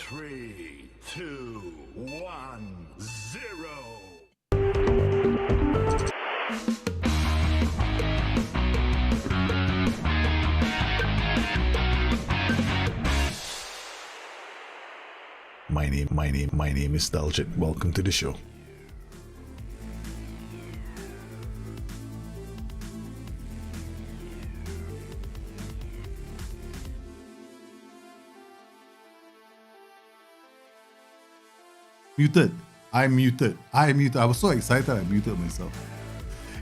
3, 2, 1, 0. My name is Daljit. Welcome to the show. Muted. I'm muted. I was so excited I muted myself.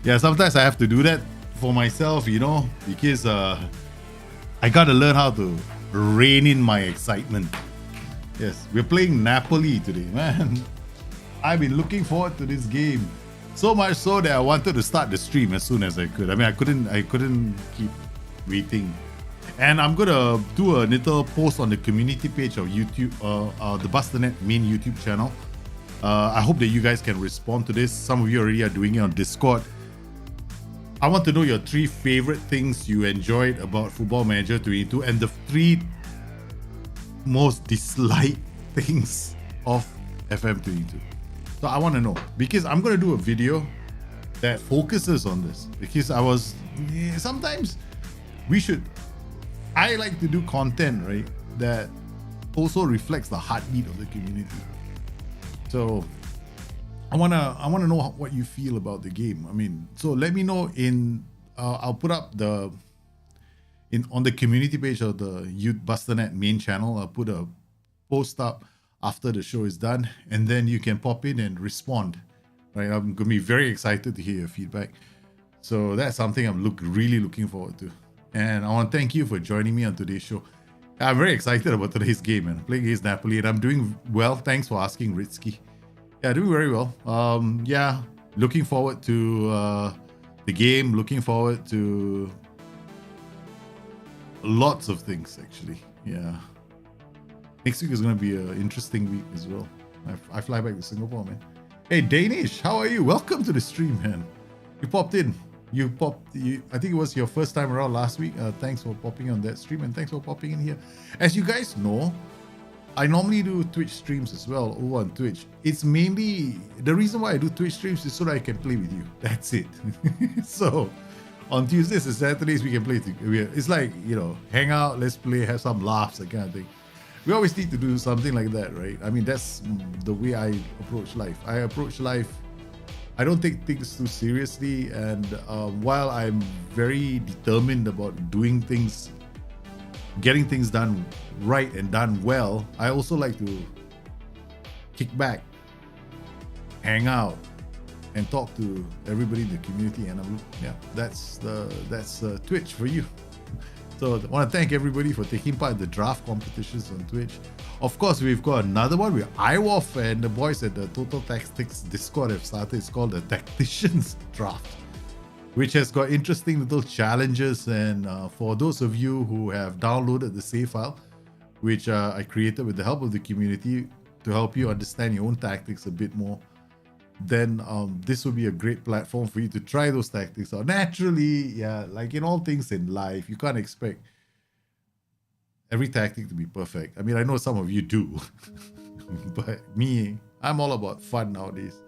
Yeah, sometimes I have to do that for myself, you know, because I gotta learn how to rein in my excitement. Yes, we're playing Napoli today, man. I've been looking forward to this game. So much so that I wanted to start the stream as soon as I could. I mean, I couldn't keep waiting. And I'm gonna do a little post on the community page of YouTube, the Bustthenet main YouTube channel. I hope that you guys can respond to this. Some of you already are doing it on Discord. I want to know your 3 favorite things you enjoyed about Football Manager 22 and the 3 most disliked things of FM22. So I want to know, because I'm going to do a video that focuses on this, because sometimes I like to do content, right, that also reflects the heartbeat of the community. So I wanna know what you feel about the game. I mean, so let me know I'll put up on the community page of the Youth Bustthenet main channel. I'll put a post up after the show is done, and then you can pop in and respond. Right, I'm gonna be very excited to hear your feedback. So that's something I'm really looking forward to. And I want to thank you for joining me on today's show. I'm very excited about today's game, man. Playing against Napoli, and I'm doing well. Thanks for asking, Ritsky. Yeah, doing very well. Yeah, looking forward to the game. Looking forward to lots of things, actually. Yeah. Next week is going to be an interesting week as well. I fly back to Singapore, man. Hey, Danish, how are you? Welcome to the stream, man. You popped in. I think it was your first time around last week. Thanks for popping on that stream, and thanks for popping in here. As you guys know, I normally do Twitch streams as well over on Twitch. It's mainly, the reason why I do Twitch streams is so that I can play with you. That's it. So on Tuesdays and Saturdays, we can play together. It's like, hang out, let's play, have some laughs, that kind of thing. We always need to do something like that, right? I mean, that's the way I approach life. I don't take things too seriously, and while I'm very determined about doing things, getting things done right and done well, I also like to kick back, hang out, and talk to everybody in the community. And that's Twitch for you. So I want to thank everybody for taking part in the draft competitions on Twitch. Of course, we've got another one where iWolf and the boys at the Total Tactics Discord have started. It's called the Tacticians Draft, which has got interesting little challenges. And for those of you who have downloaded the save file, which I created with the help of the community to help you understand your own tactics a bit more, then this will be a great platform for you to try those tactics out. Naturally, yeah, like in all things in life, you can't expect every tactic to be perfect. I mean, I know some of you do, but me, I'm all about fun nowadays.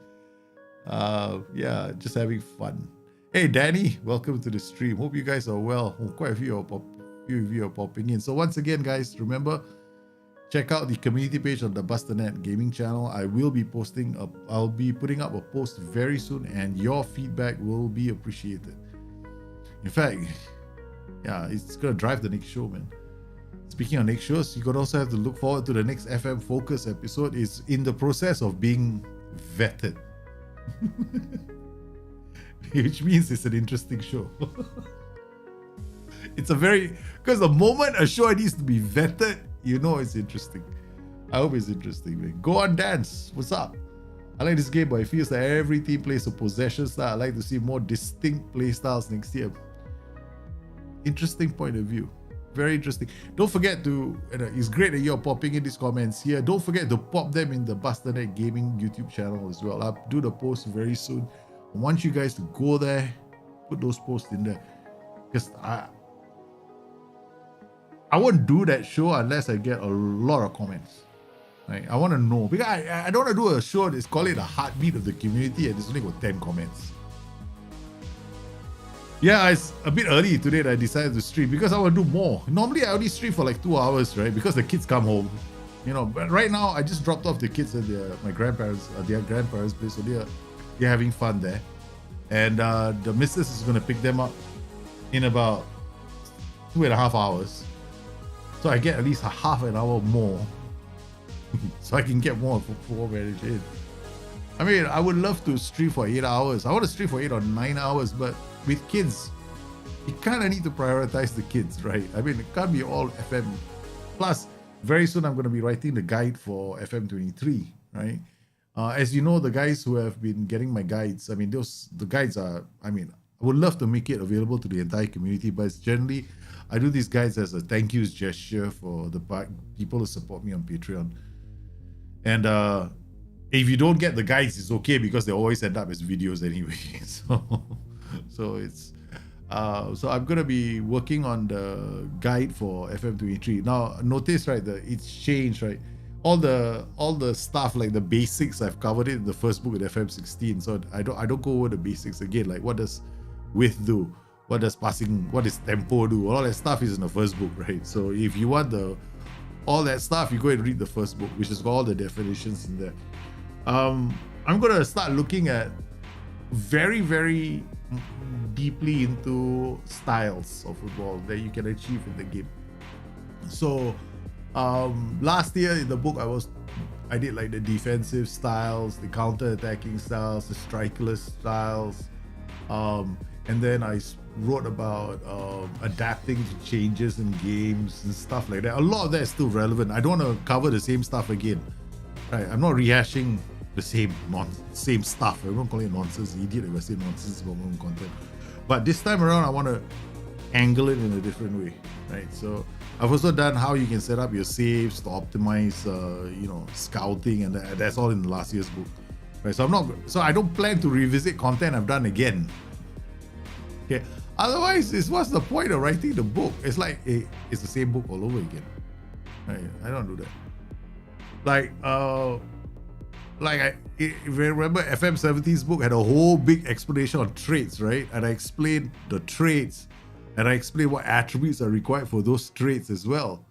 Yeah, just having fun. Hey, Danny, welcome to the stream. Hope you guys are well. Quite a few of you are popping in. So once again, guys, remember, check out the community page on the Bustthenet gaming channel. I'll be putting up a post very soon, and your feedback will be appreciated. In fact, yeah, it's gonna drive the next show, man. Speaking of next shows, you could also have to look forward to the next FM Focus episode. It's in the process of being vetted. Which means it's an interesting show. Because the moment a show needs to be vetted, it's interesting. I hope it's interesting, man. Go on, Dance. What's up? I like this game, but it feels like every team plays a possession style. I like to see more distinct play styles next year. Interesting point of view. Very interesting. Don't forget to, it's great that you're popping in these comments here. Don't forget to pop them in the Bustthenet Gaming YouTube channel as well. I'll do the post very soon. I want you guys to go there, put those posts in there. Because I won't do that show unless I get a lot of comments. Right? I want to know. Because I don't want to do a show that's called it a heartbeat of the community and it's only got 10 comments. Yeah, it's a bit early today that I decided to stream because I want to do more. Normally, I only stream for like 2 hours, right? Because the kids come home. But right now, I just dropped off the kids at their grandparents' place, so they're having fun there. And the missus is going to pick them up in about 2.5 hours. So I get at least a half an hour more. So I can get more Football Manager in. I mean, I would love to stream for 8 hours. I want to stream for 8 or 9 hours, but with kids, you kind of need to prioritize the kids, right? I mean, it can't be all FM. Plus, very soon I'm going to be writing the guide for FM23, right? As you know, the guys who have been getting my guides, I mean, the guides are, I mean, I would love to make it available to the entire community, but it's generally, I do these guides as a thank you gesture for the people who support me on Patreon. And if you don't get the guides, it's okay because they always end up as videos anyway. So it's, so I'm gonna be working on the guide for FM23. Now notice, right, it's changed, right? All the stuff like the basics I've covered it in the first book at FM16. So I don't go over the basics again. Like what does width do? What does passing? What does tempo do? All that stuff is in the first book, right? So if you want all that stuff, you go and read the first book, which has got all the definitions in there. I'm gonna start looking at very, very deeply into styles of football that you can achieve in the game. So last year in the book I did like the defensive styles, the counter-attacking styles, the strikerless styles, and then I wrote about adapting to changes in games and stuff like that. A lot of that is still relevant. I don't want to cover the same stuff again. Right? I'm not rehashing the same stuff. I won't call it nonsense. Idiot if I say nonsense about my own content. But this time around, I want to angle it in a different way. Right? So I've also done how you can set up your saves to optimize, scouting, and that's all in last year's book. Right? So I don't plan to revisit content I've done again. Okay. Otherwise, what's the point of writing the book? It's like it's the same book all over again. Right? I don't do that. If you remember, FM17's book had a whole big explanation on traits, right? And I explained the traits, and I explained what attributes are required for those traits as well.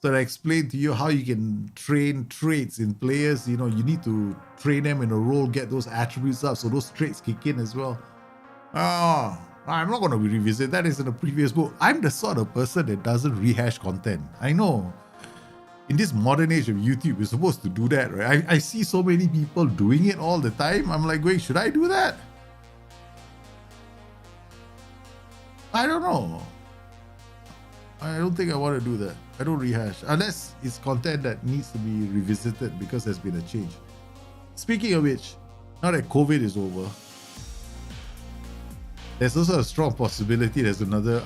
So I explained to you how you can train traits in players. You need to train them in a role, get those attributes up, so those traits kick in as well. I'm not going to revisit that. Is in the previous book. I'm the sort of person that doesn't rehash content. I know. In this modern age of YouTube, you're supposed to do that, right? I see so many people doing it all the time. I'm like, wait, should I do that? I don't know. I don't think I want to do that. I don't rehash. Unless it's content that needs to be revisited because there's been a change. Speaking of which, now that COVID is over, there's also a strong possibility I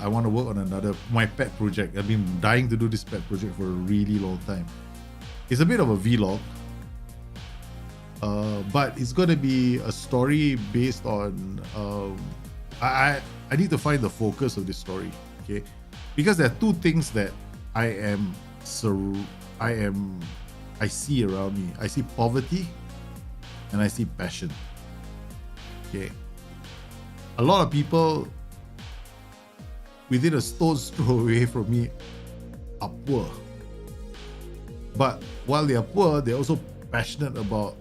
want to work on my pet project. I've been dying to do this pet project for a really long time. It's a bit of a vlog, but it's going to be a story based on, I need to find the focus of this story, okay? Because there are two things that I see around me. I see poverty and I see passion, okay? A lot of people within a stone's throw away from me are poor. But while they are poor, they're also passionate about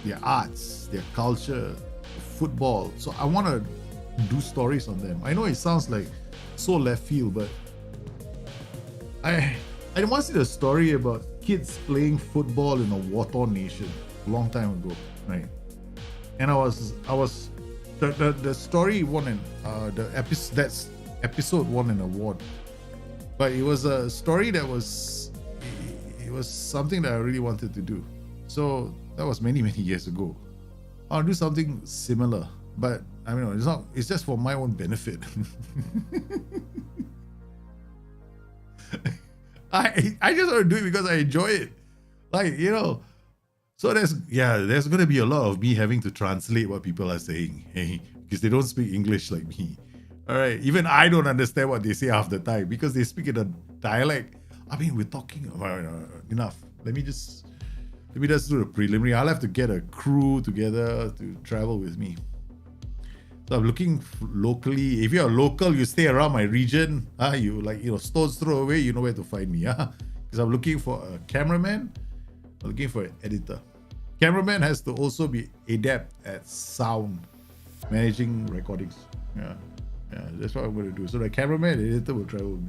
their arts, their culture, football. So I want to do stories on them. I know it sounds like so left field, but I once did a story about kids playing football in a war-torn nation a long time ago, right? And the story won episode won an award, but it was a story that was something that I really wanted to do. So that was many years ago. I'll do something similar, but I mean, it's just for my own benefit. I just want to do it because I enjoy it, So there's going to be a lot of me having to translate what people are saying, because they don't speak English like me. All right, even I don't understand what they say half the time because they speak in a dialect. I mean, we're talking about enough. Let me just do the preliminary. I'll have to get a crew together to travel with me. So I'm looking locally. If you're local, you stay around my region. Stone's throw away, you know where to find me. Because I'm looking for a cameraman. I'm looking for an editor. Cameraman has to also be adept at sound, managing recordings. Yeah, that's what I'm going to do. So the cameraman and editor will travel with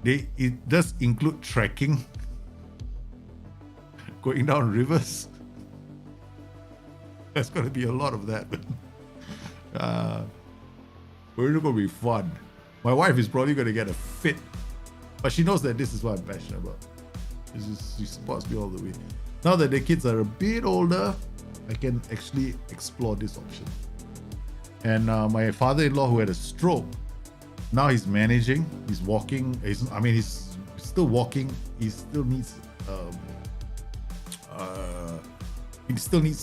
me. It does include trekking, going down rivers. There's going to be a lot of that. But it's going to be fun. My wife is probably going to get a fit, but she knows that this is what I'm passionate about. She supports me all the way. Now that the kids are a bit older, I can actually explore this option. And my father-in-law, who had a stroke, now he's managing, he's walking, he's still walking, he still needs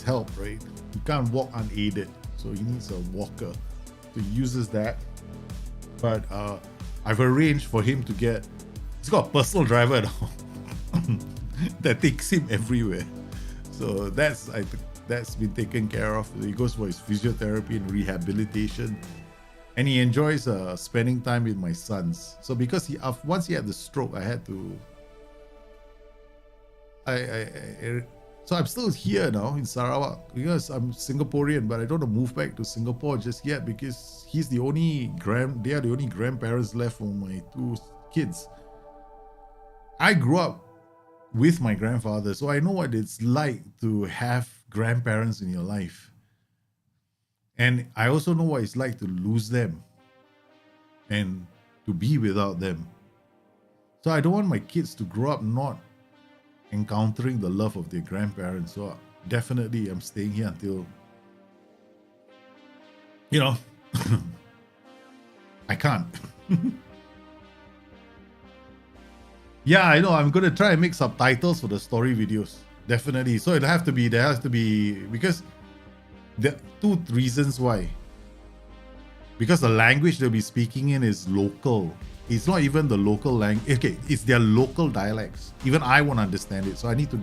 help, right? He can't walk unaided, so he needs a walker. So he uses that. But I've arranged for him to he's got a personal driver now that takes him everywhere. So that's been taken care of. He goes for his physiotherapy and rehabilitation, and he enjoys spending time with my sons. So because once he had the stroke, I had to. So I'm still here now in Sarawak because I'm Singaporean, but I don't want to move back to Singapore just yet because they are the only grandparents left for my two kids. I grew up with my grandfather, so I know what it's like to have grandparents in your life. And I also know what it's like to lose them and to be without them. So I don't want my kids to grow up not encountering the love of their grandparents. So definitely I'm staying here until, I can't. Yeah, I know. I'm going to try and make subtitles for the story videos. Definitely. So there has to be, because there are two reasons why. Because the language they'll be speaking in is local. It's not even the local language. Okay, it's their local dialects. Even I won't understand it. So I need to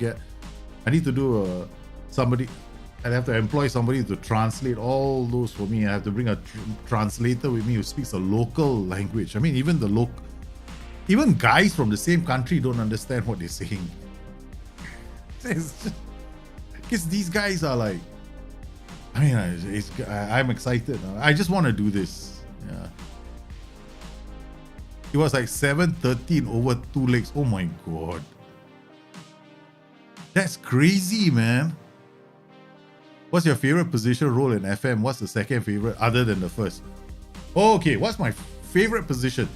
employ somebody to translate all those for me. I have to bring a translator with me who speaks a local language. I mean, even guys from the same country don't understand what they're saying. Because these guys are like, I'm excited. I just want to do this. Yeah. It was like 7:13 over 2 legs. Oh my god. That's crazy, man. What's your favorite position role in FM? What's the second favorite other than the first? Oh, okay, what's my favorite position?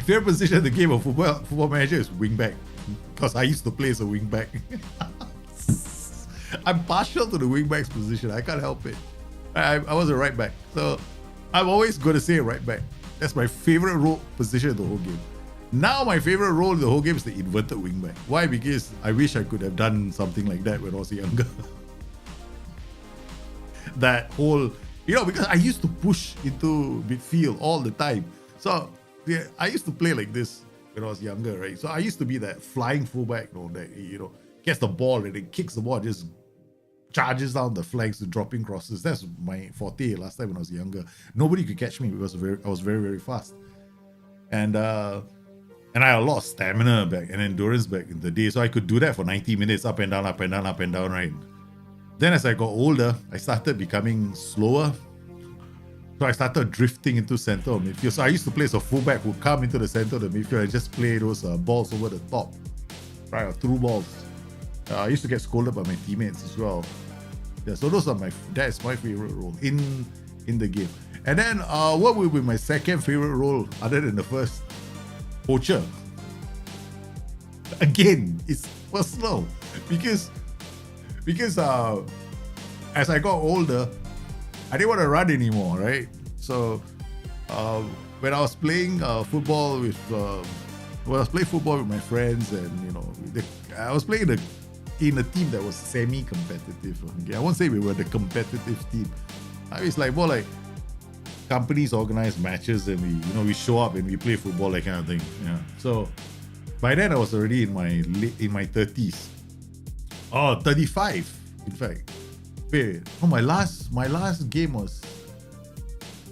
Favorite position in the game of football manager is wingback. Because I used to play as a wingback. I'm partial to the wingback's position. I can't help it. I was a right back. So I'm always going to say right back. That's my favorite role position in the whole game. Now my favorite role in the whole game is the inverted wingback. Why? Because I wish I could have done something like that when I was younger. That whole, because I used to push into midfield all the time. So yeah, I used to play like this when I was younger, right? So I used to be that flying fullback, that gets the ball and it kicks the ball, just charges down the flanks to dropping crosses. That's my forte last time when I was younger. Nobody could catch me because I was very, very fast. And I had a lot of stamina back and endurance back in the day. So I could do that for 90 minutes, up and down, up and down, up and down, right? Then as I got older, I started becoming slower. So I started drifting into center of midfield. So I used to play as a fullback who would come into the center of the midfield and just play those balls over the top, right? Or through balls. I used to get scolded by my teammates as well. Yeah, so that's my favorite role in the game. And then what would be my second favorite role other than the first? Poacher. Again, it's personal because as I got older, I didn't want to run anymore, right? So when I was playing football with my friends, and I was playing in a team that was semi-competitive. Okay? I won't say we were the competitive team. It's like more like companies organize matches and we show up and we play football, that kind of thing. Yeah. So by then I was already in my 30s. Oh, 35, in fact. Wait. Oh, my last game was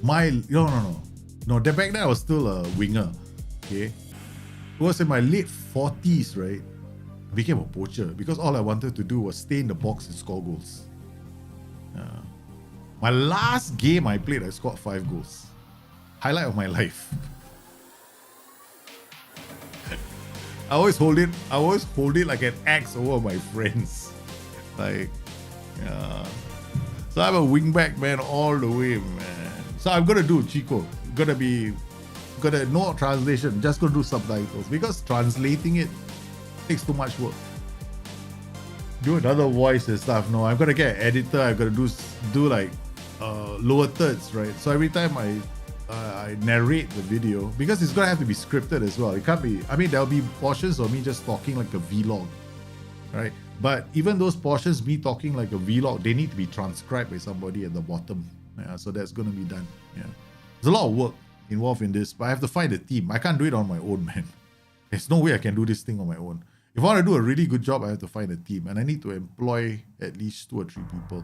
no. Back then I was still a winger. Okay. It was in my late 40s, right? I became a poacher because all I wanted to do was stay in the box and score goals. My last game I played, I scored 5 goals. Highlight of my life. I always hold it like an axe over my friends. So I'm a wingback, man, all the way, man. So I'm gonna do Chico. No translation, just gonna do subtitles because translating it takes too much work. do another voice and stuff. No, I've got to get an editor. I've got to do like lower thirds, right? So every time I narrate the video, because it's gonna have to be scripted as well. It can't be. I mean, there'll be portions of me just talking like a vlog, right? But even those portions, me talking like a vlog, they need to be transcribed by somebody at the bottom. Yeah, so that's gonna be done. Yeah, there's a lot of work involved in this, but I have to find a team. I can't do it on my own, man. There's no way I can do this thing on my own. If I want to do a really good job, I have to find a team, and I need to employ at least 2 or 3 people.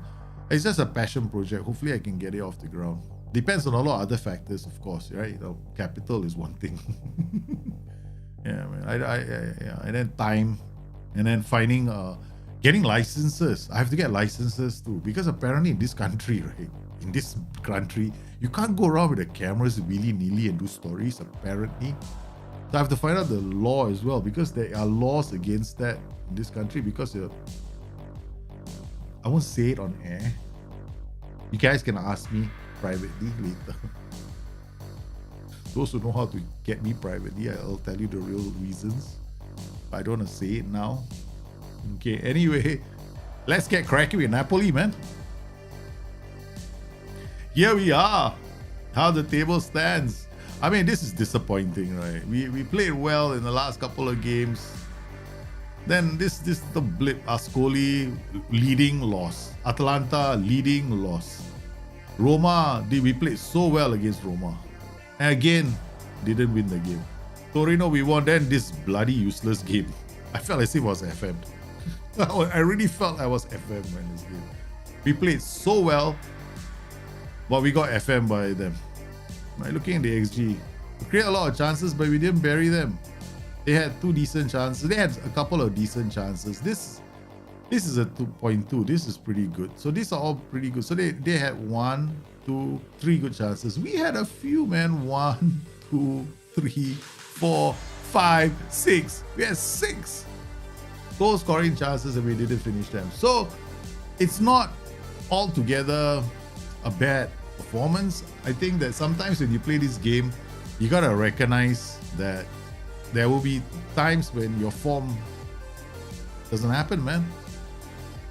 It's just a passion project. Hopefully, I can get it off the ground. Depends on a lot of other factors, of course, right? Capital is one thing. Yeah, man. Yeah, and then time, and then finding, getting licenses. I have to get licenses too, because apparently in this country, right? In this country, you can't go around with the cameras willy-nilly and do stories, apparently. So I have to find out the law as well, because there are laws against that in this country, because I won't say it on air. You guys can ask me privately later. Those who know how to get me privately, I'll tell you the real reasons. But I don't want to say it now. Okay, anyway, let's get cracking with Napoli, man. Here we are. How the table stands. I mean, this is disappointing, right? We played well in the last couple of games. Then this the blip. Ascoli leading, loss. Atalanta leading, loss. Roma, we played so well against Roma. And again, didn't win the game. Torino, we won. Then this bloody useless game. I felt as if I was FM. I really felt I was FM in this game. We played so well, but we got FM by them. Right, looking at the XG, we created a lot of chances, but we didn't bury them. They had 2 decent chances. They had a couple of decent chances. This is a 2.2. This is pretty good. So these are all pretty good. So they had 1, 2, 3 good chances. We had a few, man. 1, 2, 3, 4, 5, 6. We had 6 goal scoring chances and we didn't finish them. So it's not altogether a bad performance. I think that sometimes when you play this game, you gotta recognize that there will be times when your form doesn't happen, man.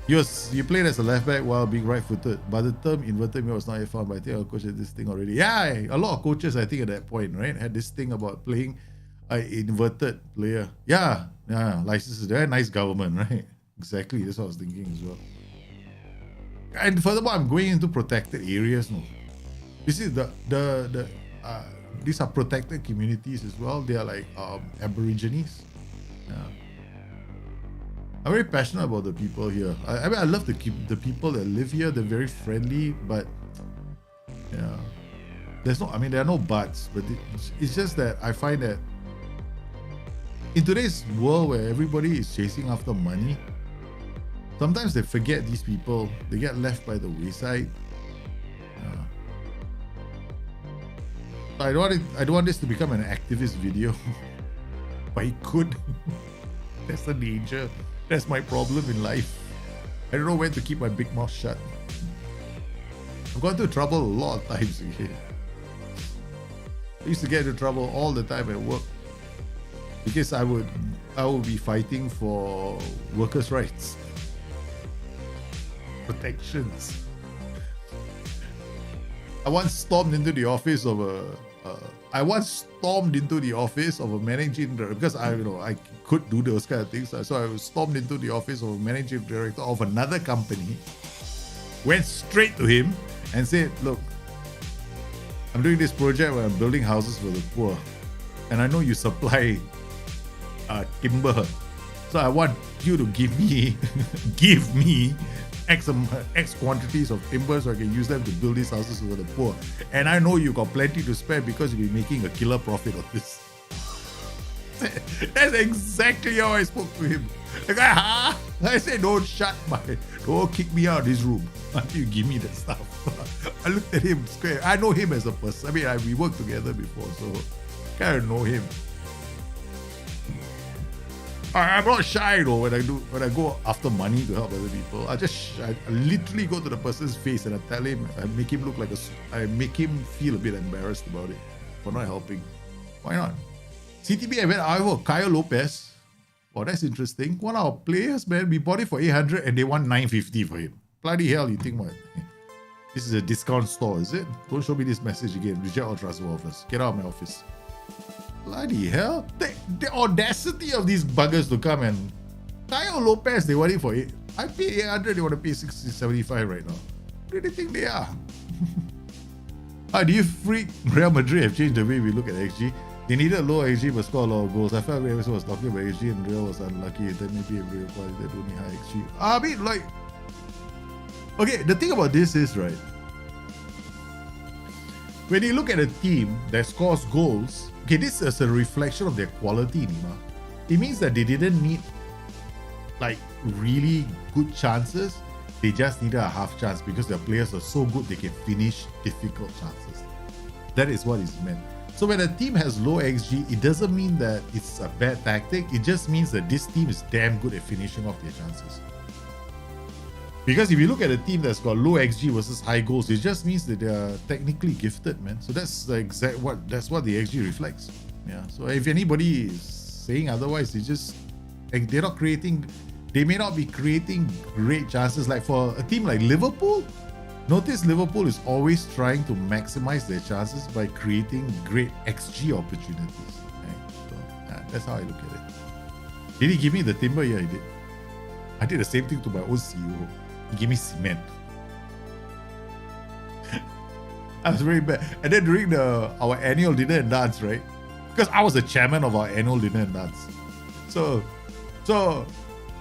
You played as a left back while being right-footed, but the term inverted mirror was not yet found. But I think our coach had this thing already. Yeah, a lot of coaches, I think, at that point, right, had this thing about playing an inverted player. Yeah, licenses. They're a nice government, right? Exactly, that's what I was thinking as well. And furthermore, I'm going into protected areas now. You see, these are protected communities as well. They are like Aborigines. Yeah. I'm very passionate about the people here. I mean, I love the people that live here. They're very friendly, but yeah, there are no buts. But it's just that I find that in today's world where everybody is chasing after money, sometimes they forget these people. They get left by the wayside. I don't want this to become an activist video, but it could. That's the danger. That's my problem in life. I don't know when to keep my big mouth shut. I've gone into trouble a lot of times. I used to get into trouble all the time at work because I would be fighting for workers' rights, protections. I once stormed into the office of a managing director because I could do those kind of things. So I stormed into the office of a managing director of another company, went straight to him and said, "Look, I'm doing this project where I'm building houses for the poor, and I know you supply timber, so I want you to give me X quantities of timber so I can use them to build these houses for the poor. And I know you got plenty to spare because you'll be making a killer profit on this." That's exactly how I spoke to him. The guy, I said, don't kick me out of this room until you give me that stuff. I looked at him square. I know him as a person. I mean, we worked together before, so kind of know him. I'm not shy though when I go after money to help other people. I literally go to the person's face and I tell him, I make him feel a bit embarrassed about it for not helping. Why not? CTB, I went over Kyle Lopez. Oh, that's interesting. One of our players, man, we bought it for 800 and they want 950 for him. Bloody hell, you think what? This is a discount store, is it? Don't show me this message again. Reject all trustful offers. Get out of my office. Bloody hell. The audacity of these buggers to come and Tayo Lopez, they want it for 8. I pay 800, they want to pay 675 right now. Who do they think they are? How do you freak? Real Madrid have changed the way we look at XG. They needed low XG but score a lot of goals. I felt everyone was talking about XG and Real was unlucky. Then maybe every quality that only high XG. I mean, like, okay, the thing about this is, right, when you look at a team that scores goals, okay, this is a reflection of their quality, Nima. It means that they didn't need like really good chances. They just needed a half chance because their players are so good they can finish difficult chances. That is what is meant. So when a team has low XG, it doesn't mean that it's a bad tactic. It just means that this team is damn good at finishing off their chances. Because if you look at a team that's got low XG versus high goals, it just means that they're technically gifted, man. So that's the exact that's what the XG reflects. Yeah. So if anybody is saying otherwise, they're not creating. They may not be creating great chances. Like for a team like Liverpool, notice Liverpool is always trying to maximize their chances by creating great XG opportunities. Right? So that's how I look at it. Did he give me the timber? Yeah, he did. I did the same thing to my own CEO. He gave me cement. I was very bad. And then during our annual dinner and dance, right? Because I was the chairman of our annual dinner and dance. So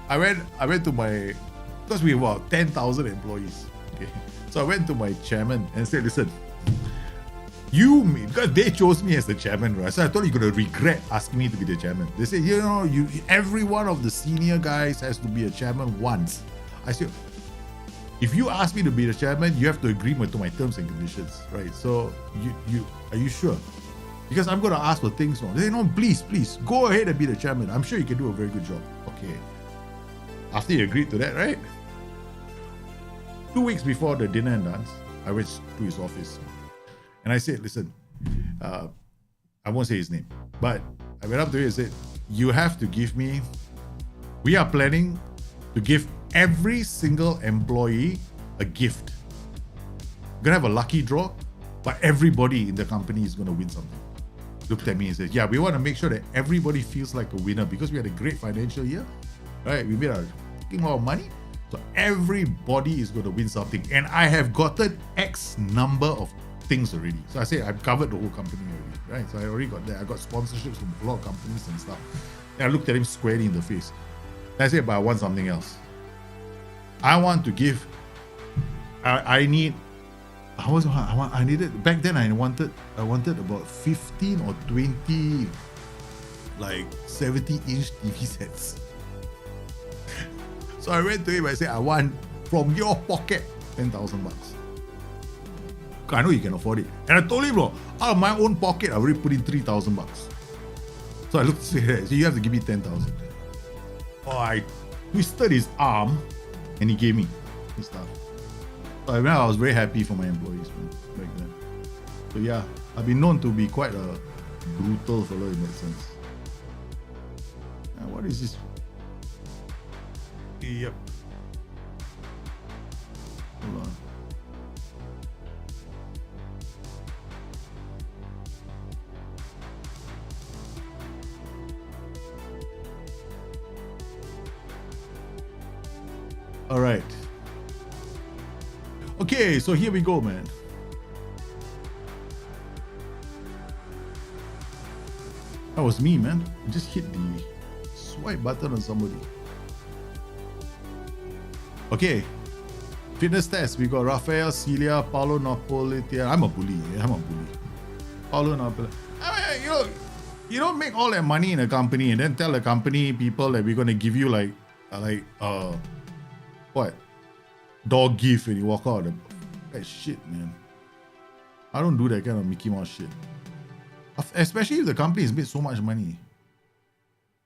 I went to my, because we were 10,000 employees. Okay. So I went to my chairman and said, listen, because they chose me as the chairman, right? So I thought you're going to regret asking me to be the chairman. They said, every one of the senior guys has to be a chairman once. I said, if you ask me to be the chairman, you have to agree to my terms and conditions, right? So are you sure? Because I'm going to ask for things. They say, no, please, go ahead and be the chairman. I'm sure you can do a very good job. Okay. After you agreed to that, right? 2 weeks before the dinner and dance, I went to his office. And I said, listen, I won't say his name, but I went up to him and said, you have to give me, we are planning to give every single employee a gift. We're going to have a lucky draw, but everybody in the company is going to win something. Looked at me and said, yeah, we want to make sure that everybody feels like a winner because we had a great financial year, right? We made a fucking lot of money. So everybody is going to win something. And I have gotten X number of things already. So I say I've covered the whole company already, right? So I already got that. I got sponsorships from a lot of companies and stuff. And I looked at him squarely in the face. And I said, but I want something else. I want to give. I needed back then. I wanted about 15 or 20 like 70-inch TV sets. So I went to him. I said, I want from your pocket $10,000. I know you can afford it. And I told him, bro, out of my own pocket, I already put in $3,000. So I looked straight at him. So you have to give me 10,000. Oh, I twisted his arm and he gave me his stuff. So I was very happy for my employees, man, back then. So yeah, I've been known to be quite a brutal fellow in that sense. What is this? Yep. Hold on. All right. Okay, so here we go, man. That was me, man. I just hit the swipe button on somebody. Okay. Fitness test. We got Rafael, Celia, Paolo Napoli. I'm a bully. Yeah, I'm a bully. Paolo Napoli. I mean, you don't make all that money in a company and then tell the company people that we're gonna give you what? Dog gift and you walk out. That shit, man. I don't do that kind of Mickey Mouse shit. Especially if the company has made so much money.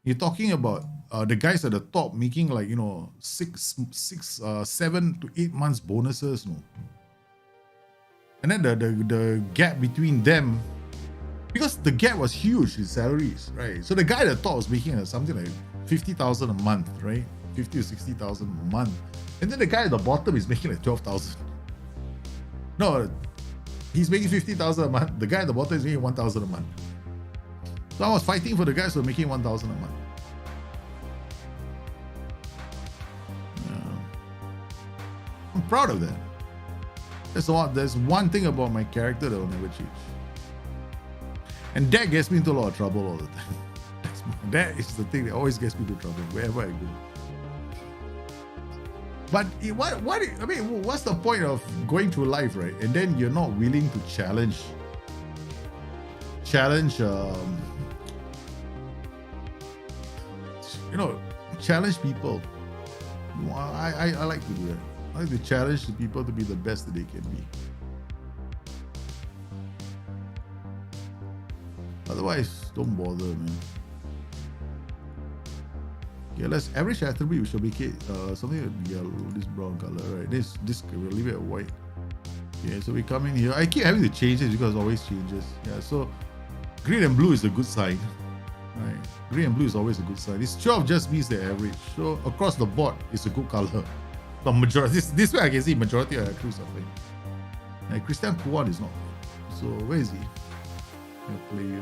You're talking about the guys at the top making 7 to 8 months bonuses, no. And then the gap between them, because the gap was huge in salaries, right? So the guy at the top was making something like 50,000 a month, right? 50 or 60,000 a month. And then the guy at the bottom is making like 12,000. No, he's making 50,000 a month. The guy at the bottom is making 1,000 a month. So I was fighting for the guys who are making 1,000 a month. Yeah. I'm proud of that. There's one thing about my character that will never change. And that gets me into a lot of trouble all the time. That is the thing that always gets me into trouble wherever I go. But what's the point of going through life, right? And then you're not willing to challenge people. I like to do that. I like to challenge the people to be the best that they can be. Otherwise, don't bother, man. Okay, let's average attribute. We shall make it something like yellow, this brown color, right? This we'll leave it at white. Okay, so we come in here. I keep having to change this because it always changes. Yeah, so green and blue is a good sign. Right, green and blue is always a good sign. This 12 just means the average. So across the board, it's a good color. The majority. This way I can see majority of attributes are fine. Like Christian Kuan is not. So where is he? Player.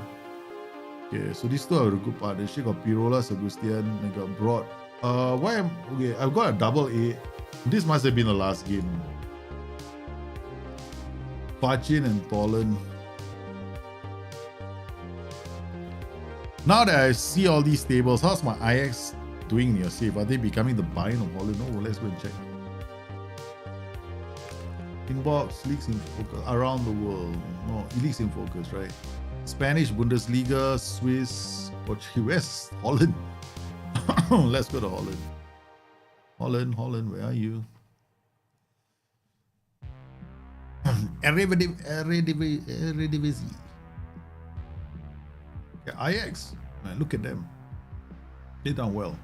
Okay, so these two are a good partnership. Got Pirola, Sebastian, and got Broad. I've got a double A. This must have been the last game. Pachin and Tolan. Now that I see all these tables, how's my IX doing in your save? Are they becoming the Bayern of Holland? No, let's go and check. Inbox, leagues in focus around the world. No, leagues in focus, right? Spanish Bundesliga, Swiss, Portuguese, Holland. Let's go to Holland. Holland, where are you? Eredivisie. Yeah, Ajax. Man, look at them. They done well.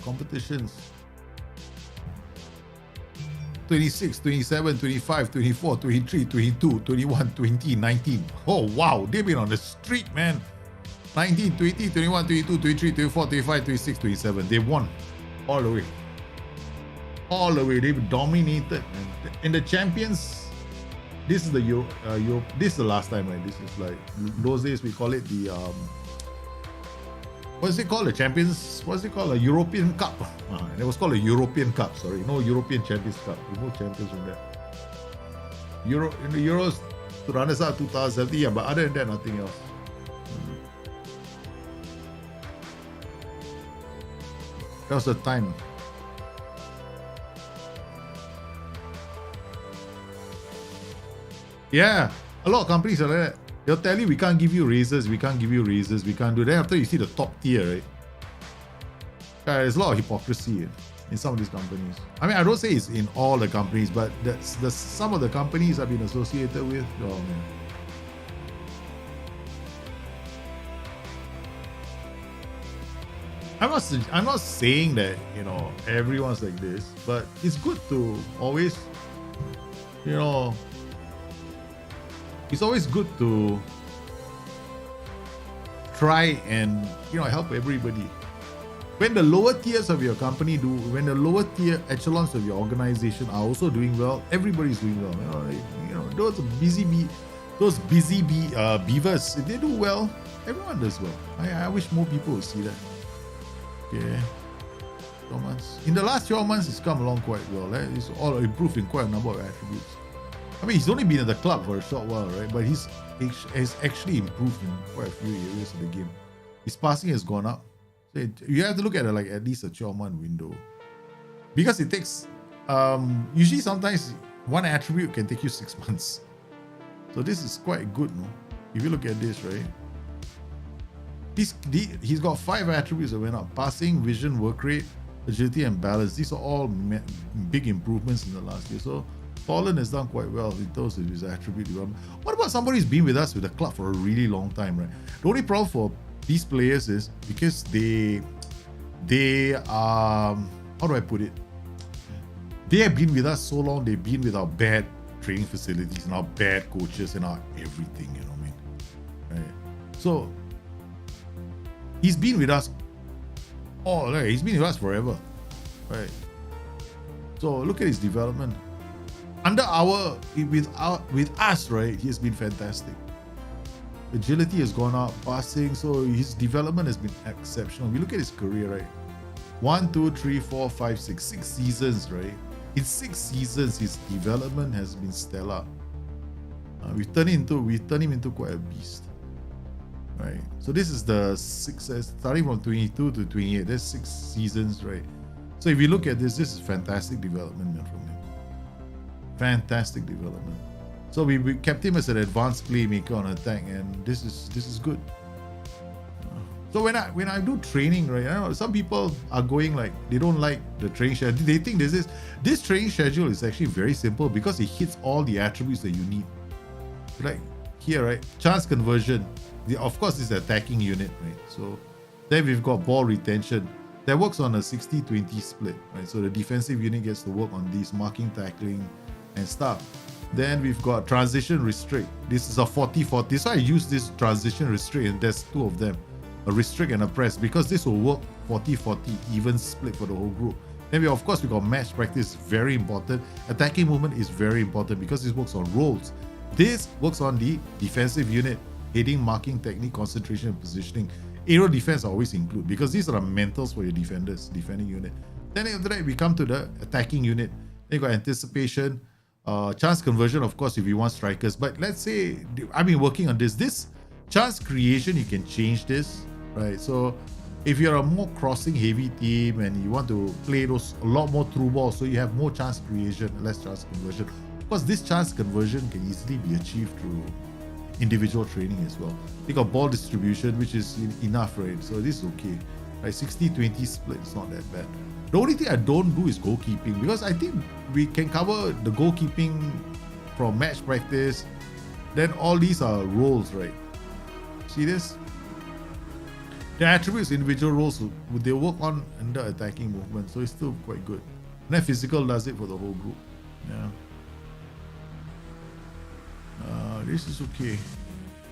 Competitions. 26, 27, 25, 24, 23, 22, 21, 20, 19. Oh, wow. They've been on the streak, man. 19, 20, 21, 22, 23, 24, 25, 26, 27. They won all the way. All the way. They've dominated. And the champions, this is the this is the last time, right? This is like, those days we call it the, what's it called? The Champions? What's it called? A European Cup. It was called a European Cup. Sorry, no European Champions Cup. We no champions from that. In the Euros, to run us out 2017. Yeah, but other than that, nothing else. That was the time. Yeah, a lot of companies are like that. They'll tell you, we can't give you raises, we can't do that. After you see the top tier, right? There's a lot of hypocrisy in some of these companies. I mean, I don't say it's in all the companies, but that's some of the companies I've been associated with. Oh, man. I'm not saying that, everyone's like this, but it's good to always, it's always good to try and help everybody. When the lower tiers of your company when the lower tier echelons of your organization are also doing well, everybody's doing well. Those busy beavers, if they do well, everyone does well. I wish more people would see that. Okay. 12 months. In the last 12 months, it's come along quite well. It's all improved in quite a number of attributes. I mean, he's only been at the club for a short while, right? But he's actually improved in quite a few areas of the game. His passing has gone up. So you have to look at it like at least a 12-month window. Because it takes, usually sometimes one attribute can take you 6 months. So this is quite good, no? If you look at this, right? He's got 5 attributes that went up. Passing, vision, work rate, agility, and balance. These are all big improvements in the last year. So Tolan has done quite well in terms of his attribute development. What about somebody who's been with us with the club for a really long time, right? The only problem for these players is because they are, how do I put it? They have been with us so long, they've been with our bad training facilities and our bad coaches and our everything, Right? So He's been with us all, right? He's been with us forever, right? So look at his development. With us, right? He has been fantastic. Agility has gone up, passing, so his development has been exceptional. We look at his career, right? 1, 2, 3, 4, 5, 6 seasons, right? In 6 seasons, his development has been stellar. We've turned him into quite a beast, right? So this is the 6, starting from 22 to 28. There's 6 seasons, right? So if you look at this is fantastic development from him. Fantastic development. So we kept him as an advanced playmaker on attack, and this is good. So when I do training, right, I know some people are going like they don't like the training schedule. They think this training schedule is actually very simple because it hits all the attributes that you need. Like here, right, chance conversion. Of course, it's the attacking unit, right? So then we've got ball retention. That works on a 60-20 split, right? So the defensive unit gets to work on these marking, tackling, and stuff. Then we've got transition restrict. This is a 40-40. So I use this transition restrict, and there's 2 of them, a restrict and a press, because this will work 40-40 even split for the whole group. Then we got match practice, very important. Attacking movement is very important because this works on roles. This works on the defensive unit, heading, marking, technique, concentration, and positioning. Aerial defense I always include because these are the mentals for your defending unit. Then after that, we come to the attacking unit. Then you got anticipation, chance conversion, of course, if you want strikers. But let's say I've been working on this chance creation. You can change this, right? So if you're a more crossing heavy team and you want to play a lot more through balls, so you have more chance creation, less chance conversion. Of course, this chance conversion can easily be achieved through individual training as well. They got ball distribution, which is enough, right? So this is okay, right? 60-20 split is not that bad. The only thing I don't do is goalkeeping, because I think we can cover the goalkeeping from match practice. Then all these are roles, right? See this? The attributes, individual roles, they work on under attacking movement, so it's still quite good. And then physical does it for the whole group. Yeah. This is okay.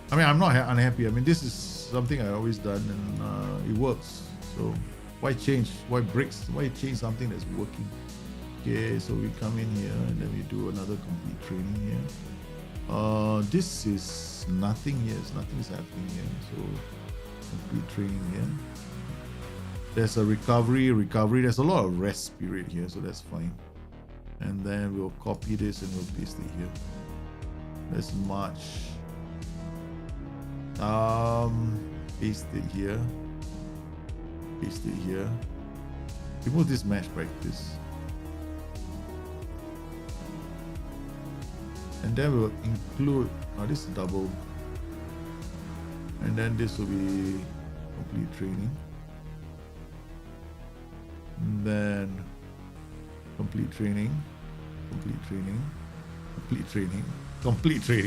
I mean, I'm not unhappy. I mean, this is something I always done, and it works. So why change? Why change something that's working? Okay, so we come in here and then we do another complete training here. This is nothing here. Nothing is happening here. So complete training here. There's a recovery. There's a lot of rest period here, so that's fine. And then we'll copy this and we'll paste it here. Let's march. Paste it here. Paste it here. Remove this match practice. And then we'll include, this is double. And then this will be complete training. And then complete training.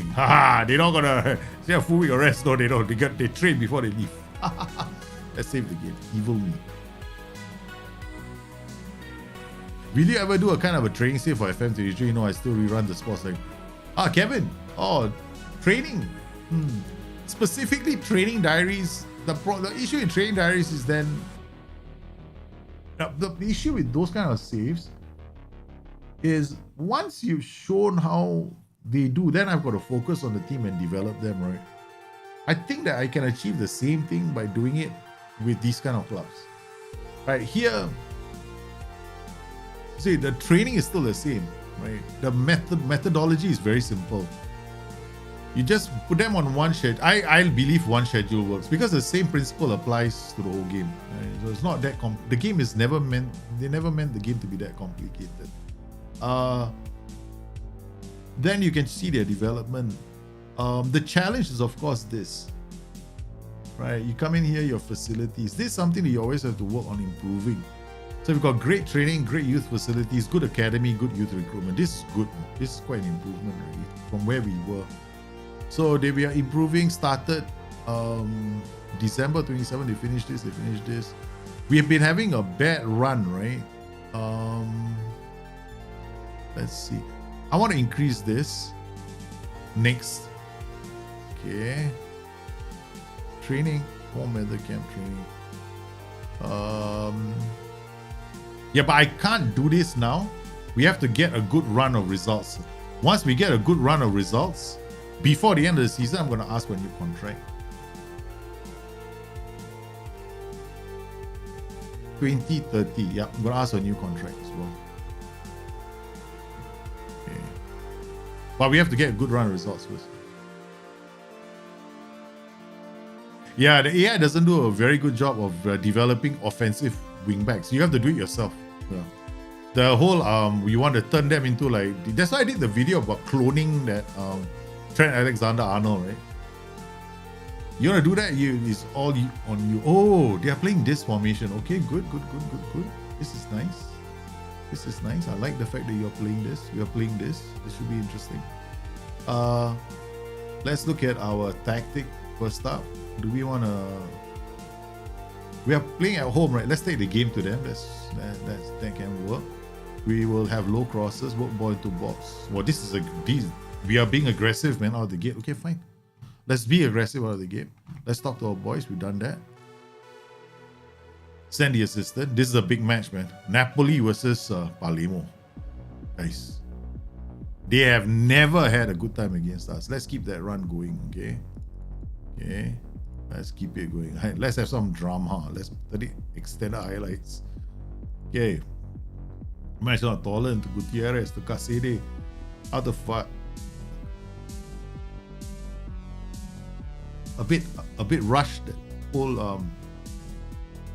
Haha, they're not gonna say a full week of rest. No, they don't. They train before they leave. Let's save the game. Evil me. Will you ever do a kind of a training save for FM33? You know, I still rerun the sports like, Kevin. Training. Specifically training diaries. The issue in training diaries is then the issue with those kind of saves is once you've shown how they do, then I've got to focus on the team and develop them, right? I think that I can achieve the same thing by doing it with these kind of clubs. Right here, see, the training is still the same, right? The methodology is very simple. You just put them on one schedule. I believe one schedule works because the same principle applies to the whole game. Right? So it's not that the game is never meant. They never meant the game to be that complicated. Then you can see their development. The challenge is, of course, this. Right? You come in here, your facilities. This is something that you always have to work on improving. So we've got great training, great youth facilities, good academy, good youth recruitment. This is good. This is quite an improvement really from where we were. So we are improving. Started December 27. They finished this. We have been having a bad run, right? Let's see. I want to increase this. Next. Okay. Training. Home weather camp training. Yeah, but I can't do this now. We have to get a good run of results. Once we get a good run of results, before the end of the season, I'm going to ask for a new contract. 2030. Yeah, I'm going to ask for a new contract as well. Okay. But we have to get a good run of results first. Yeah, the AI doesn't do a very good job of developing offensive wingbacks. You have to do it yourself. Yeah. The whole we want to turn them into like, that's why I did the video about cloning that Trent Alexander-Arnold, right? You want to do that? It's all on you. Oh, they are playing this formation. Okay, good. This is nice. This is nice. I like the fact that you're playing this. We are playing this. This should be interesting. Let's look at our tactic first up. Do we want to? We are playing at home, right? Let's take the game to them. That can work. We will have low crosses, work ball into box. Well, we are being aggressive, man, out of the gate. Okay, fine. Let's be aggressive out of the gate. Let's talk to our boys. We've done that. Send the assistant. This is a big match, man. Napoli versus Palermo. Guys, they have never had a good time against us. Let's keep that run going, okay? Okay. Let's keep it going. Let's have some drama. Let's extend the highlights. Okay. Match on Tolan to Gutierrez to Casede. Out of fight. A bit rushed, that whole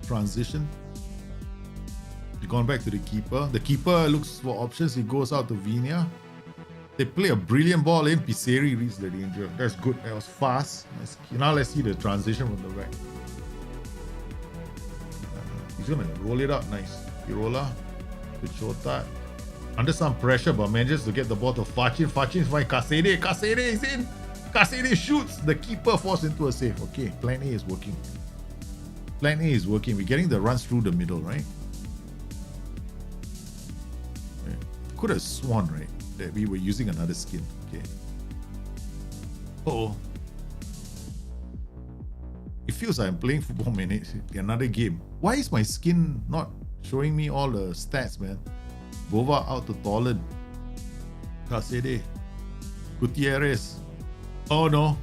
transition. We've gone back to the keeper. The keeper looks for options. He goes out to Vinia. They play a brilliant ball in. Piseri reads the danger. That's good. That was fast. Now let's see the transition from the right. He's going to roll it out. Nice. Pirola to Chota. Under some pressure, but manages to get the ball to Fachin. Fachin finds Casede. Casede is in. Casede shoots. The keeper falls into a save. Okay, plan A is working. Plan A is working. We're getting the runs through the middle, right? Okay. Could have sworn, right, that we were using another skin. Okay. Oh. It feels like I'm playing Football Manager, another game. Why is my skin not showing me all the stats, man? Bova out to Tolan. Casede. Gutierrez. Oh no.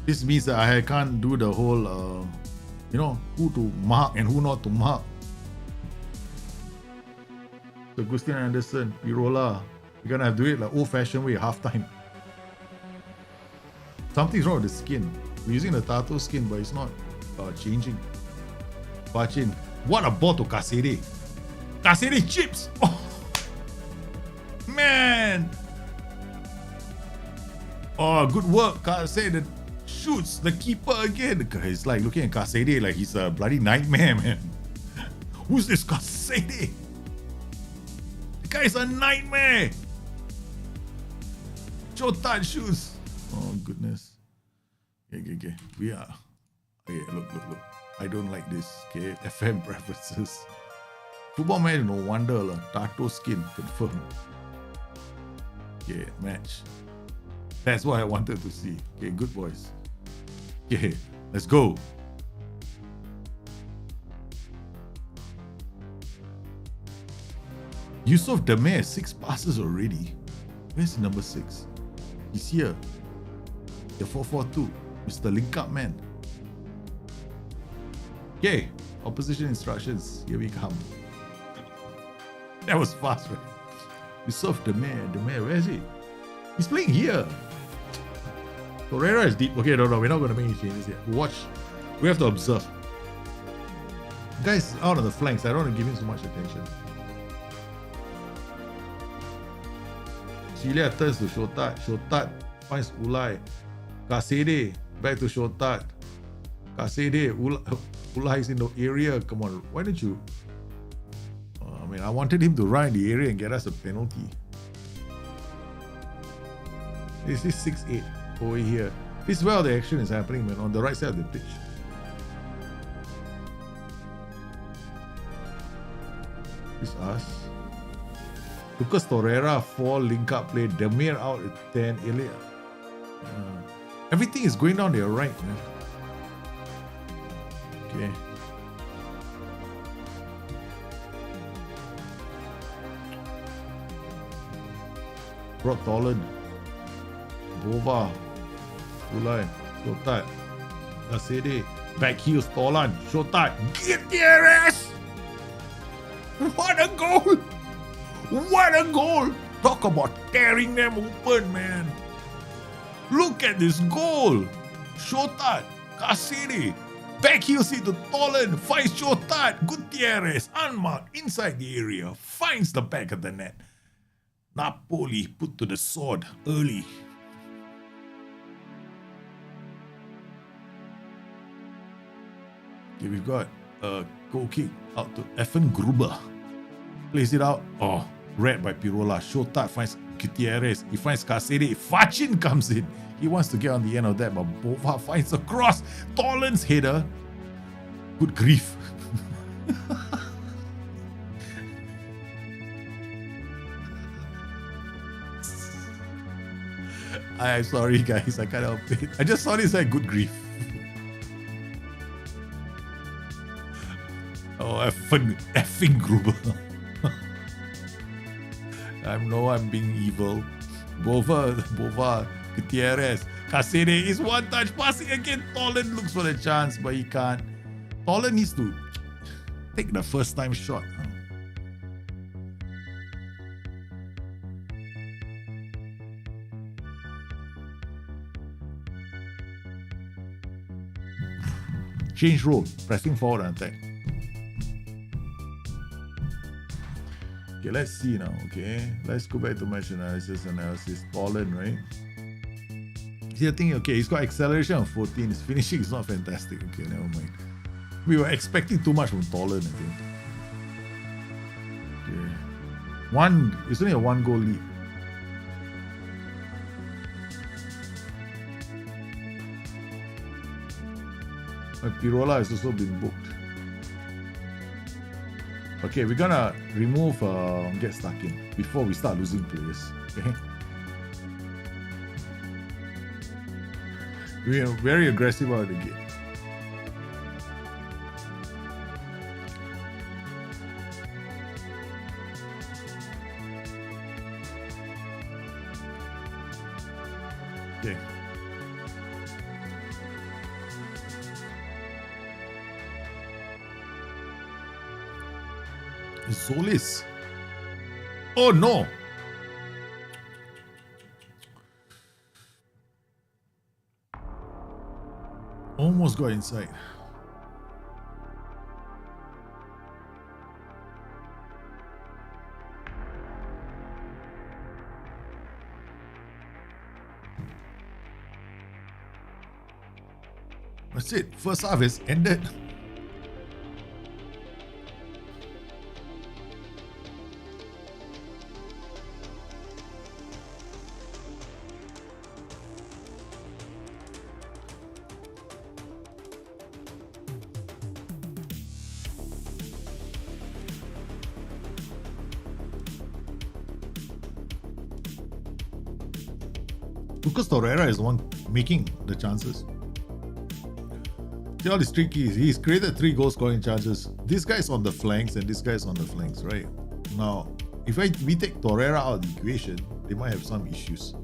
This means that I can't do the whole, who to mark and who not to mark. So Agustin Anderson, Pirola. We're gonna have to do it like old-fashioned way, halftime. Something's wrong with the skin. We're using the Tato skin, but it's not changing. Pachin. What a ball to Casede. Casede chips! Oh. Man! Oh, good work. Casede shoots the keeper again. It's like looking at Casede like he's a bloody nightmare, man. Who's this Casede? The guy's a nightmare. Chotan shoots. Oh, goodness. Okay. We are. Okay, look. I don't like this. Okay, FM preferences. Football Manager, no wonder. Tato skin, confirmed. Okay, match. That's what I wanted to see. Okay, good boys. Okay, let's go. Yusuf Demir, 6 passes already. Where's number 6? He's here. The 4-4-2. Mr. Link Up Man. Okay, opposition instructions. Here we come. That was fast, right? Yusuf Demir, where is he? He's playing here. Torreira is deep. Okay, no, we're not going to make any changes yet. Watch. We have to observe. Guys out on the flanks. I don't want to give him so much attention. Celia turns to Shotat. Shotat finds Ulai. Casede back to Shotat. Casede. Ulai is in the area. Come on. Why don't you? I wanted him to run in the area and get us a penalty. This is 6-8 over here. This is where the action is happening, man, on the right side of the pitch. This is us. Lucas Torreira, 4 link up play. Demir out at 10. Ilya. Everything is going down their right, man. Okay. Brought Tolan. Bova. Ulai. Shotat. Serie. Back heels Tolan. Shotat. Gutierrez! What a goal! What a goal! Talk about tearing them open, man. Look at this goal. Shotat. Serie. Back heels into Tolan. Finds Shotat. Gutierrez. Unmarked. Inside the area. Finds the back of the net. Napoli put to the sword early. Okay, we've got a goal kick out to Effen Gruber. Plays it out. Oh, read by Pirola. Shotat finds Gutierrez. He finds Serie. Fachin comes in. He wants to get on the end of that, but Bova finds a cross. Tolan's header. Good grief. I'm sorry, guys. I can't help it. I just saw this like good grief. Oh, effing Gruber. I'm being evil. Bova, Gutierrez. Serie is one touch passing again. Tolan looks for the chance, but he can't. Tolan needs to take the first time shot. Change role, pressing forward and attack. Okay, let's see now. Okay, let's go back to match analysis. Tolan, right? See, I think, okay, he's got acceleration of 14. His finishing is not fantastic. Okay, never mind. We were expecting too much from Tolan, I think. Okay. It's only a 1-goal lead. Pirola has also been booked. Okay, we're gonna remove get stuck in before we start losing players. Okay. We are very aggressive out of the gate. Okay. Solis. Oh no. Almost got inside. That's it. First half is ended. Lucas Torreira is the one making the chances. See all these tricky. He's created 3 goal scoring chances. This guy's on the flanks and this guy's on the flanks, right? Now, if we take Torreira out of the equation, they might have some issues.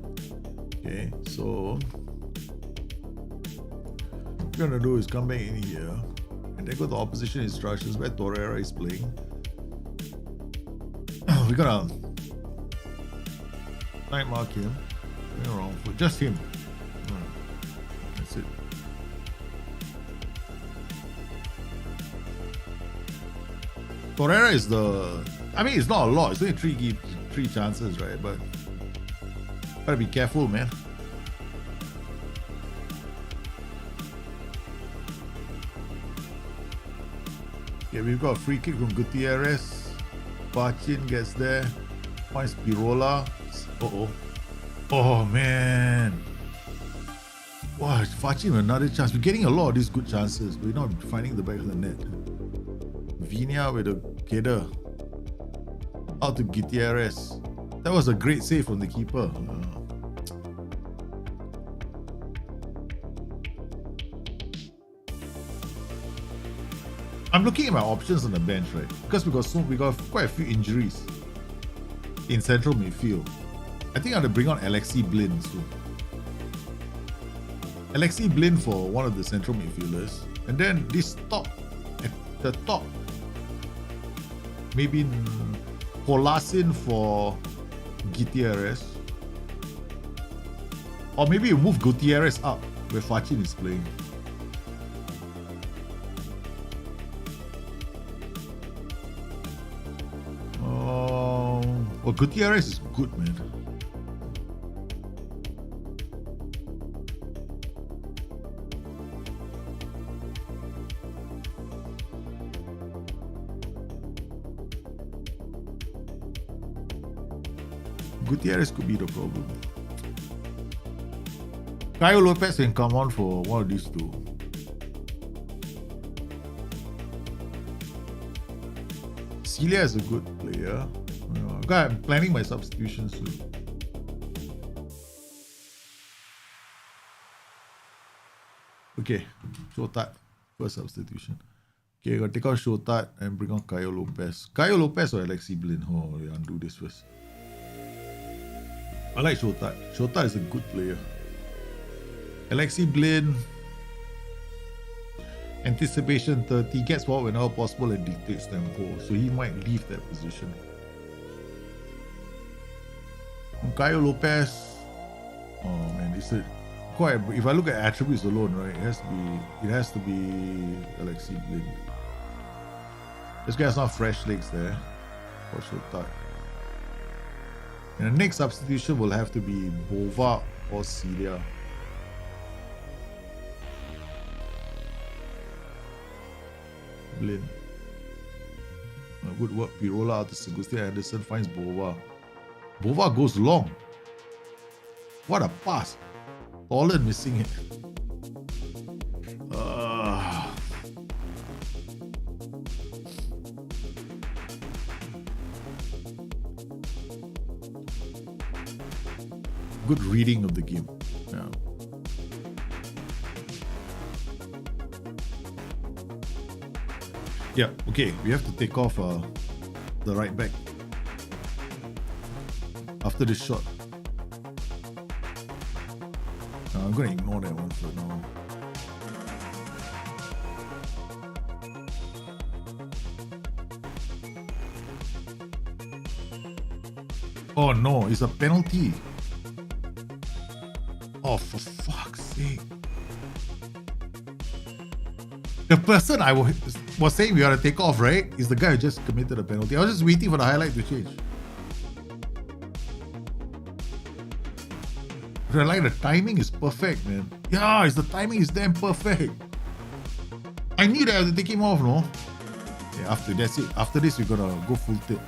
Okay, so what we're gonna do is come back in here and then go to opposition instructions where Torreira is playing. We're gonna night mark him. Wrong for just him. That's it. Torreira is it's not a lot. It's only 3 chances, right? But gotta be careful, man. Okay, we've got a free kick from Gutierrez. Fachin gets there. Finds Pirola. Oh man. Wow, Fachin another chance. We're getting a lot of these good chances. We're not finding the back of the net. Vinia with a header. Out to Gutierrez. That was a great save from the keeper. I'm looking at my options on the bench, right? Because we got quite a few injuries in central midfield. I think I have to bring on Alexi Blin soon. Alexi Blin for one of the central midfielders, and then this top at the top, maybe Holasin for Gutierrez, or maybe you move Gutierrez up where Fachin is playing. Well, Gutierrez is good, man. Gutierrez could be the problem. Caio Lopez can come on for one of these two. Celia is a good player. I'm planning my substitutions soon. Okay, Shotat, first substitution. Okay, I gotta take out Shotat and bring on Caio Lopez. Caio Lopez or Alexi Blin? Oh, we undo this first. I like Shotat. Shotat is a good player. Alexi Blin, anticipation 30, gets forward whenever possible and dictates tempo. So he might leave that position. Caio Lopez, oh man, this is quite. If I look at attributes alone, right, it has to be Alexi Blin. This guy has not fresh legs there for Shotat. And the next substitution will have to be Bova or Celia. Blin. Good work. Pirola out to Segustin Anderson finds Bova. Bova goes long. What a pass. Holland missing it. Good reading of the game. Yeah. Yeah, okay. We have to take off the right back after this shot. I'm going to ignore that one for now. Oh no, it's a penalty. Oh, for fuck's sake. The person I was saying we ought to take off, right, is the guy who just committed a penalty. I was just waiting for the highlight to change. But like the timing is perfect, man. Yeah, the timing is damn perfect. I knew that I had to take him off, no? Yeah, that's it. After this, we're gonna go full tilt.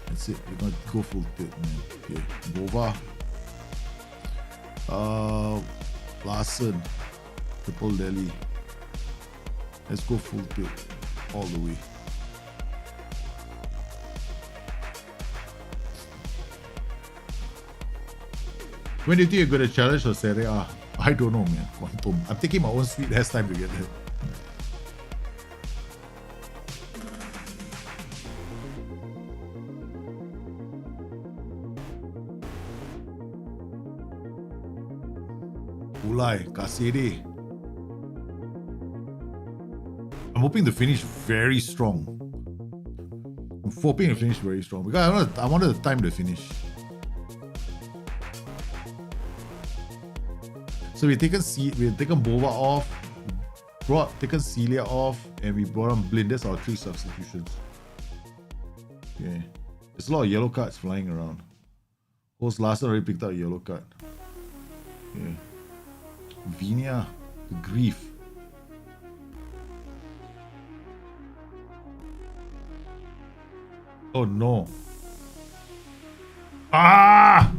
That's it. We're gonna go full tilt, man. Okay, Bova. Larson. Triple Delhi. Let's go full tilt all the way. When do you think you're going to challenge for Serie A? I don't know, man. Quantum. I'm taking my own sweet ass time to get there. Ulai, Kasede. I'm hoping to finish very strong. I'm hoping to finish very strong because I wanted the time to finish. So we've taken Bova off, taken Celia off, and we brought on Blin. That's our 3 substitutions. Okay. There's a lot of yellow cards flying around. Host Larson already picked out a yellow card. Okay. Vinia, the grief. Oh no. Ah!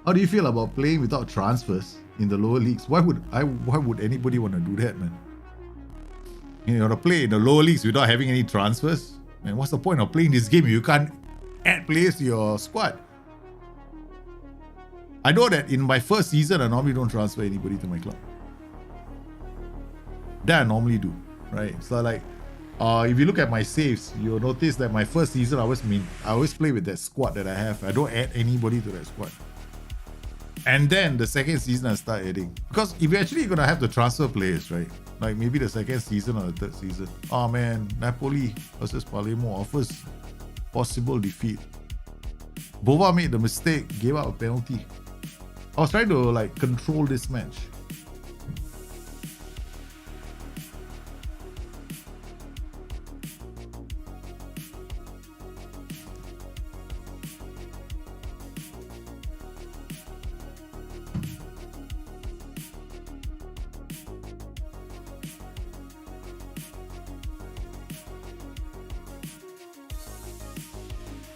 How do you feel about playing without transfers in the lower leagues? Why would anybody want to do that, man? You want to play in the lower leagues without having any transfers? Man, what's the point of playing this game if you can't add players to your squad? I know that in my first season, I normally don't transfer anybody to my club. That I normally do, right? So like, if you look at my saves, you'll notice that my first season I always play with that squad that I have. I don't add anybody to that squad. And then the second season I start adding, because eventually you're gonna have to transfer players, right? Like maybe the second season or the third season. Oh man, Napoli versus Palermo offers possible defeat. Bova made the mistake, gave up a penalty. I was trying to like control this match.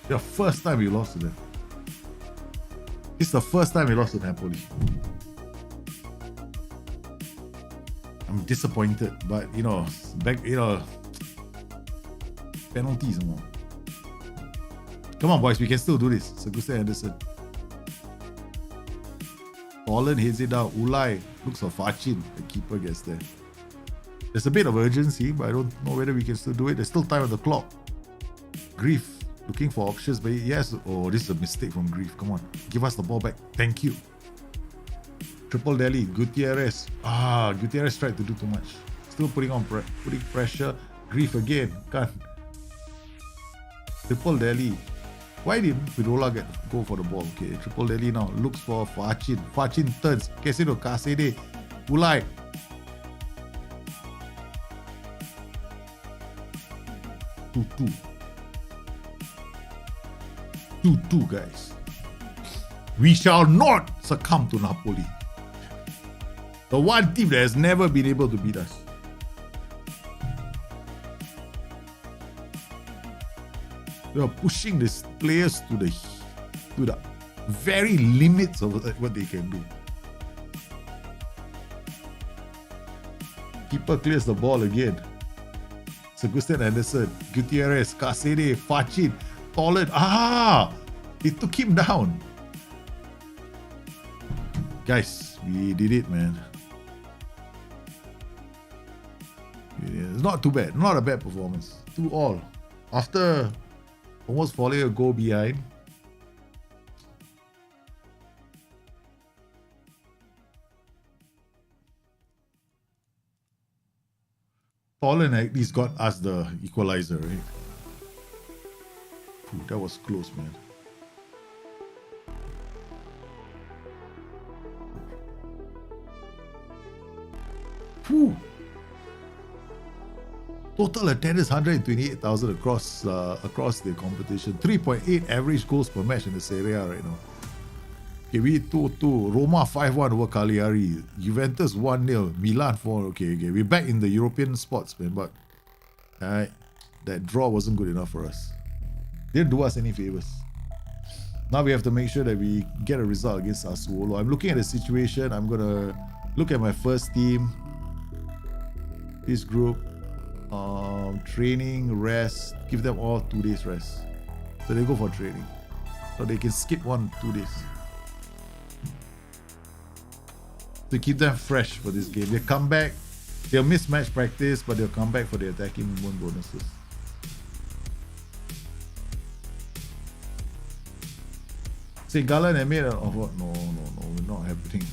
The first time we lost to them. It's the first time we lost to Napoli. I'm disappointed, but penalties more. Come on, boys, we can still do this. Sagusta Anderson. Holland heads it out. Ulai looks for Fachin. The keeper gets there. There's a bit of urgency, but I don't know whether we can still do it. There's still time on the clock. Grief. Looking for options, but yes. Oh, this is a mistake from Grief. Come on. Give us the ball back. Thank you. Triple Delhi. Gutierrez. Gutierrez tried to do too much. Still putting pressure. Grief again. Can't. Triple Delhi. Why didn't Pirola go for the ball? Okay, Triple Delhi now looks for Fachin. Fachin turns. Kesino Kasede. Ulai. 2-2. 2-2, guys. We shall not succumb to Napoli. The one team that has never been able to beat us. We are pushing these players to the very limits of what they can do. Keeper clears the ball again. Sagusta Anderson, Gutierrez, Kasede, Fachin, Tolan. It took him down. Guys, we did it, man. It's not too bad. Not a bad performance. 2-2. After almost falling a goal behind. Tolan at least got us the equalizer, right? That was close, man. Whew. Total attendance 128,000 across the competition. 3.8 average goals per match in the Serie right now. Okay, we 2-2. Roma 5-1 over Cagliari. Juventus 1-0. Milan 4. Okay. We're back in the European spots, man. But that draw wasn't good enough for us. Didn't do us any favors. Now we have to make sure that we get a result against Sassuolo. I'm looking at the situation. I'm gonna look at my first team. This group. Training, rest. Give them all 2 days rest. So they go for training. So they can skip 1-2 days. To keep them fresh for this game. They come back. They'll miss match practice, but they'll come back for the attacking movement bonuses. St. Gallen and made an offer. No, we're not happening.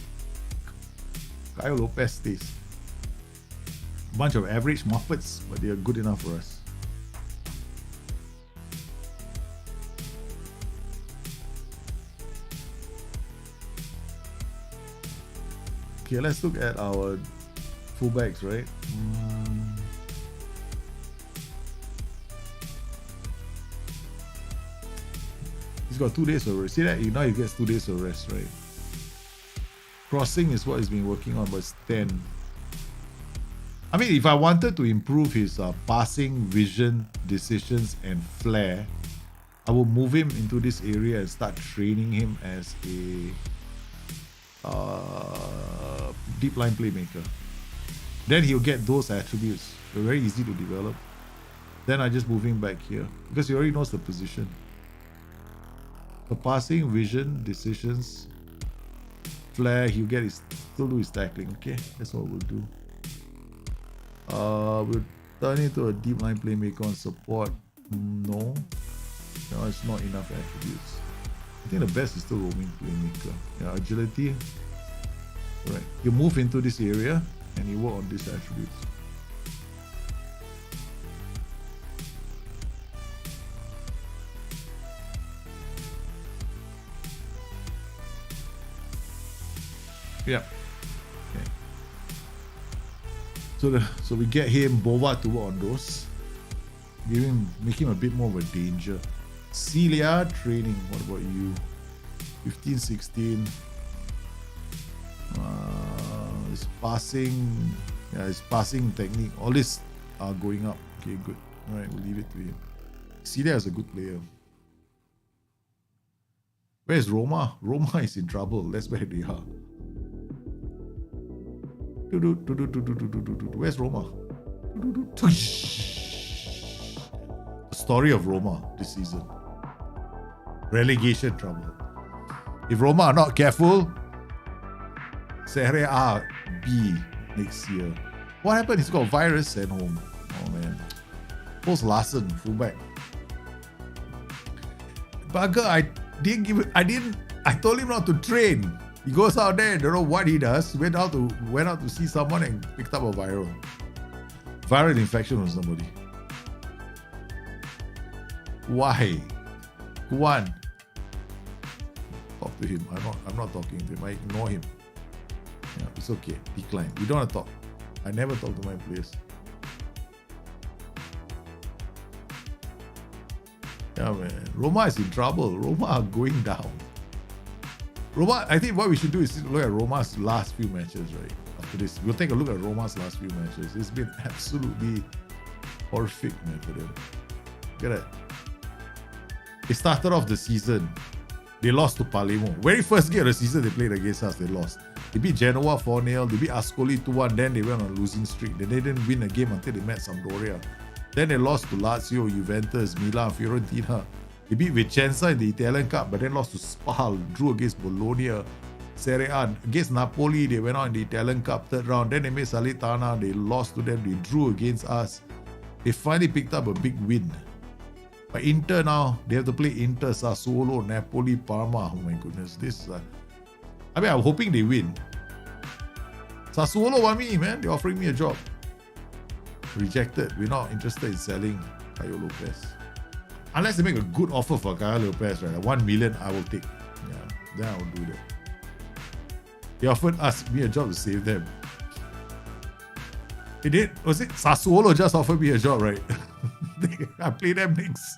Caio Lopez stays. Bunch of average Muppets, but they are good enough for us. Okay, let's look at our fullbacks, right? He's got 2 days of rest. See that? Now he gets 2 days of rest, right? Crossing is what he's been working on, but it's 10. I mean, if I wanted to improve his passing, vision, decisions, and flair, I will move him into this area and start training him as a deep line playmaker. Then he'll get those attributes. They're very easy to develop. Then I just move him back here because he already knows the position. For passing, vision, decisions, flair, he'll get still do his tackling. Okay, that's what we'll do. We'll turn into a deep line playmaker on support. No, it's not enough attributes. I think the best is still roaming playmaker. Yeah, agility. Right, you move into this area and you work on these attributes. Yeah. Okay. So we get him Bova to work on those. Make him a bit more of a danger. Celia training. What about you? 15, 16. His passing. Yeah, his passing technique. All this are going up. Okay, good. Alright, we'll leave it to him. Celia is a good player. Where's Roma? Roma is in trouble. That's where they are. Where's Roma? The story of Roma this season. Relegation trouble. If Roma are not careful, Serie A B next year. What happened? He's got a virus sent home. Oh man. Post Larson, fullback. Bugger, I told him not to train. He goes out there, don't know what he does. Went out to see someone and picked up a viral infection from somebody. Why? One. Talk to him. I'm not talking to him. I ignore him. Yeah, it's okay. Decline. We don't want to talk. I never talk to my players. Yeah, man. Roma is in trouble. Roma are going down. Roma, I think what we should do is look at Roma's last few matches, right? After this, we'll take a look at Roma's last few matches. It's been absolutely horrific, man, for them. Look at that. They started off the season. They lost to Palermo. Very first game of the season they played against us, they lost. They beat Genoa 4-0. They beat Ascoli 2-1. Then they went on a losing streak. Then they didn't win a game until they met Sampdoria. Then they lost to Lazio, Juventus, Milan, Fiorentina. They beat Vicenza in the Italian Cup, but then lost to Spal, drew against Bologna. Serie A, against Napoli, they went out in the Italian Cup third round. Then they made Salernitana, they lost to them, they drew against us. They finally picked up a big win. But Inter now, they have to play Inter, Sassuolo, Napoli, Parma. Oh my goodness, this is I'm hoping they win. Sassuolo want me, man. They're offering me a job. Rejected. We're not interested in selling Caio Lopez. Unless they make a good offer for Caio Lopez, right? 1 million, I will take. Yeah, then I will do that. They offered me a job to save them. They did. Was it Sassuolo just offered me a job, right? I play them next.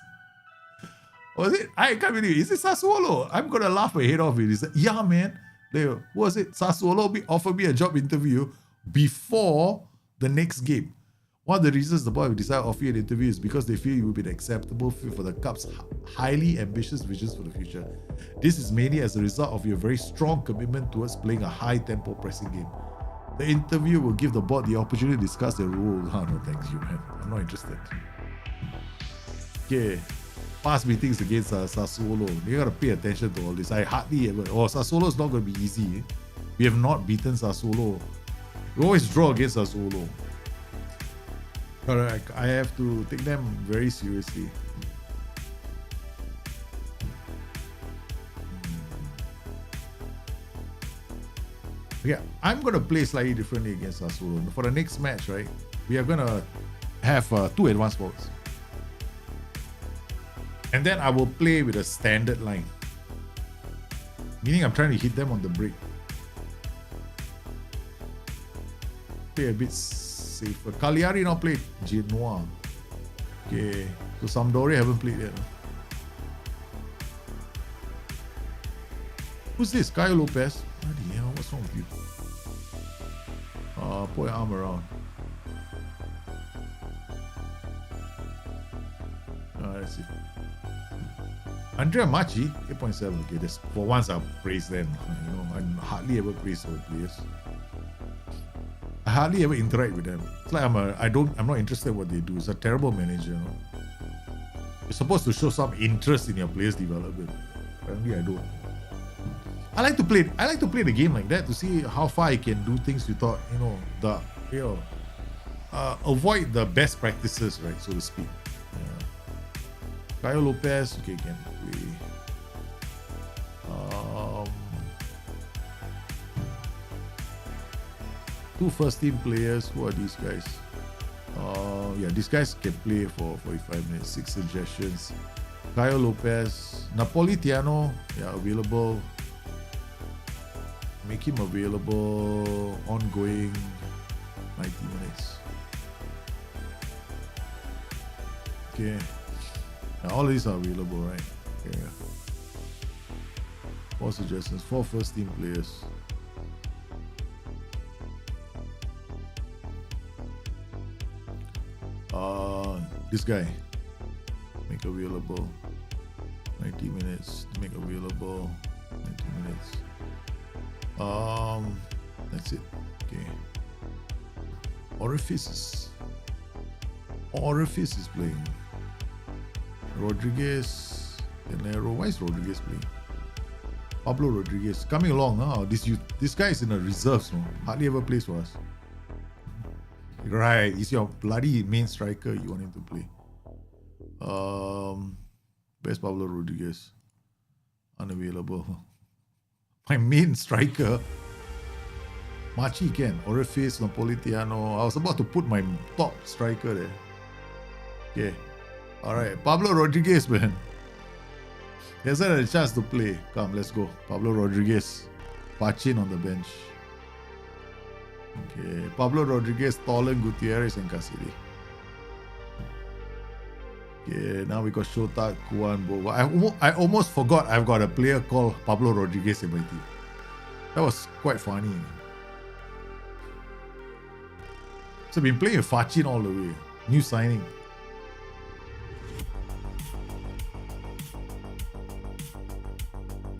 Was it? I can't believe it. Is it Sassuolo? I'm gonna laugh my head off it. He said, yeah, man. Was it Sassuolo offered me a job interview before the next game. One of the reasons the boy will decide to offer you an interview is because they feel you will be an acceptable fit for the club's highly ambitious visions for the future. This is mainly as a result of your very strong commitment towards playing a high-tempo pressing game. The interview will give the board the opportunity to discuss their role. Oh, no, thanks you, man. I'm not interested. Okay. Past meetings against Sassuolo. You gotta pay attention to all this. I hardly ever. Sassuolo is not gonna be easy. We have not beaten Sassuolo. We always draw against Sassuolo. But I have to take them very seriously. Yeah, I'm gonna play slightly differently against Sassuolo. For the next match, right? We are gonna have 2 advanced forwards. And then I will play with a standard line. Meaning I'm trying to hit them on the break. Play a bit safer. Cagliari now played Genoa. Okay. So Sampdoria haven't played yet. Who's this? Caio Lopez? Bloody hell, what's wrong with you? Put your arm around. That's it. Andrea Machi, 8.7. Okay, this for once I'll praise them. You know, I hardly ever praise old players. I hardly ever interact with them. It's like I'm not interested in what they do. It's a terrible manager. You know? You're supposed to show some interest in your players' development. Apparently I don't. I like to play the game like that to see how far I can do things without, avoid the best practices, right, so to speak. Caio Lopez, okay, can play. Two first team players. Who are these guys? Yeah, these guys can play for 45 minutes. 6 suggestions. Caio Lopez, Napolitano, yeah, available. Make him available. Ongoing, 90 minutes. Okay. Now all of these are available, right? Okay. 4 suggestions. 4 first team players. This guy, make available 90 minutes. Make available 90 minutes. That's it. Okay. Orifice is playing. Rodriguez, Canero. Why is Rodriguez playing? Pablo Rodriguez coming along. This guy is in the reserves. No? Hardly ever plays for us. Right, he's your bloody main striker. You want him to play. Where's Pablo Rodriguez? Unavailable. My main striker. Machi can. Orifice, Napolitano. I was about to put my top striker there. Okay. Alright. Pablo Rodriguez, man. He hasn't had a chance to play. Come, let's go. Pablo Rodriguez. Pachin on the bench. Okay, Pablo Rodriguez, Tolan, Gutierrez, and Cassidy. Okay, now we got Shota, Kuan, Boba. I almost forgot I've got a player called Pablo Rodriguez in my team. That was quite funny. So I've been playing with Fachin all the way. New signing.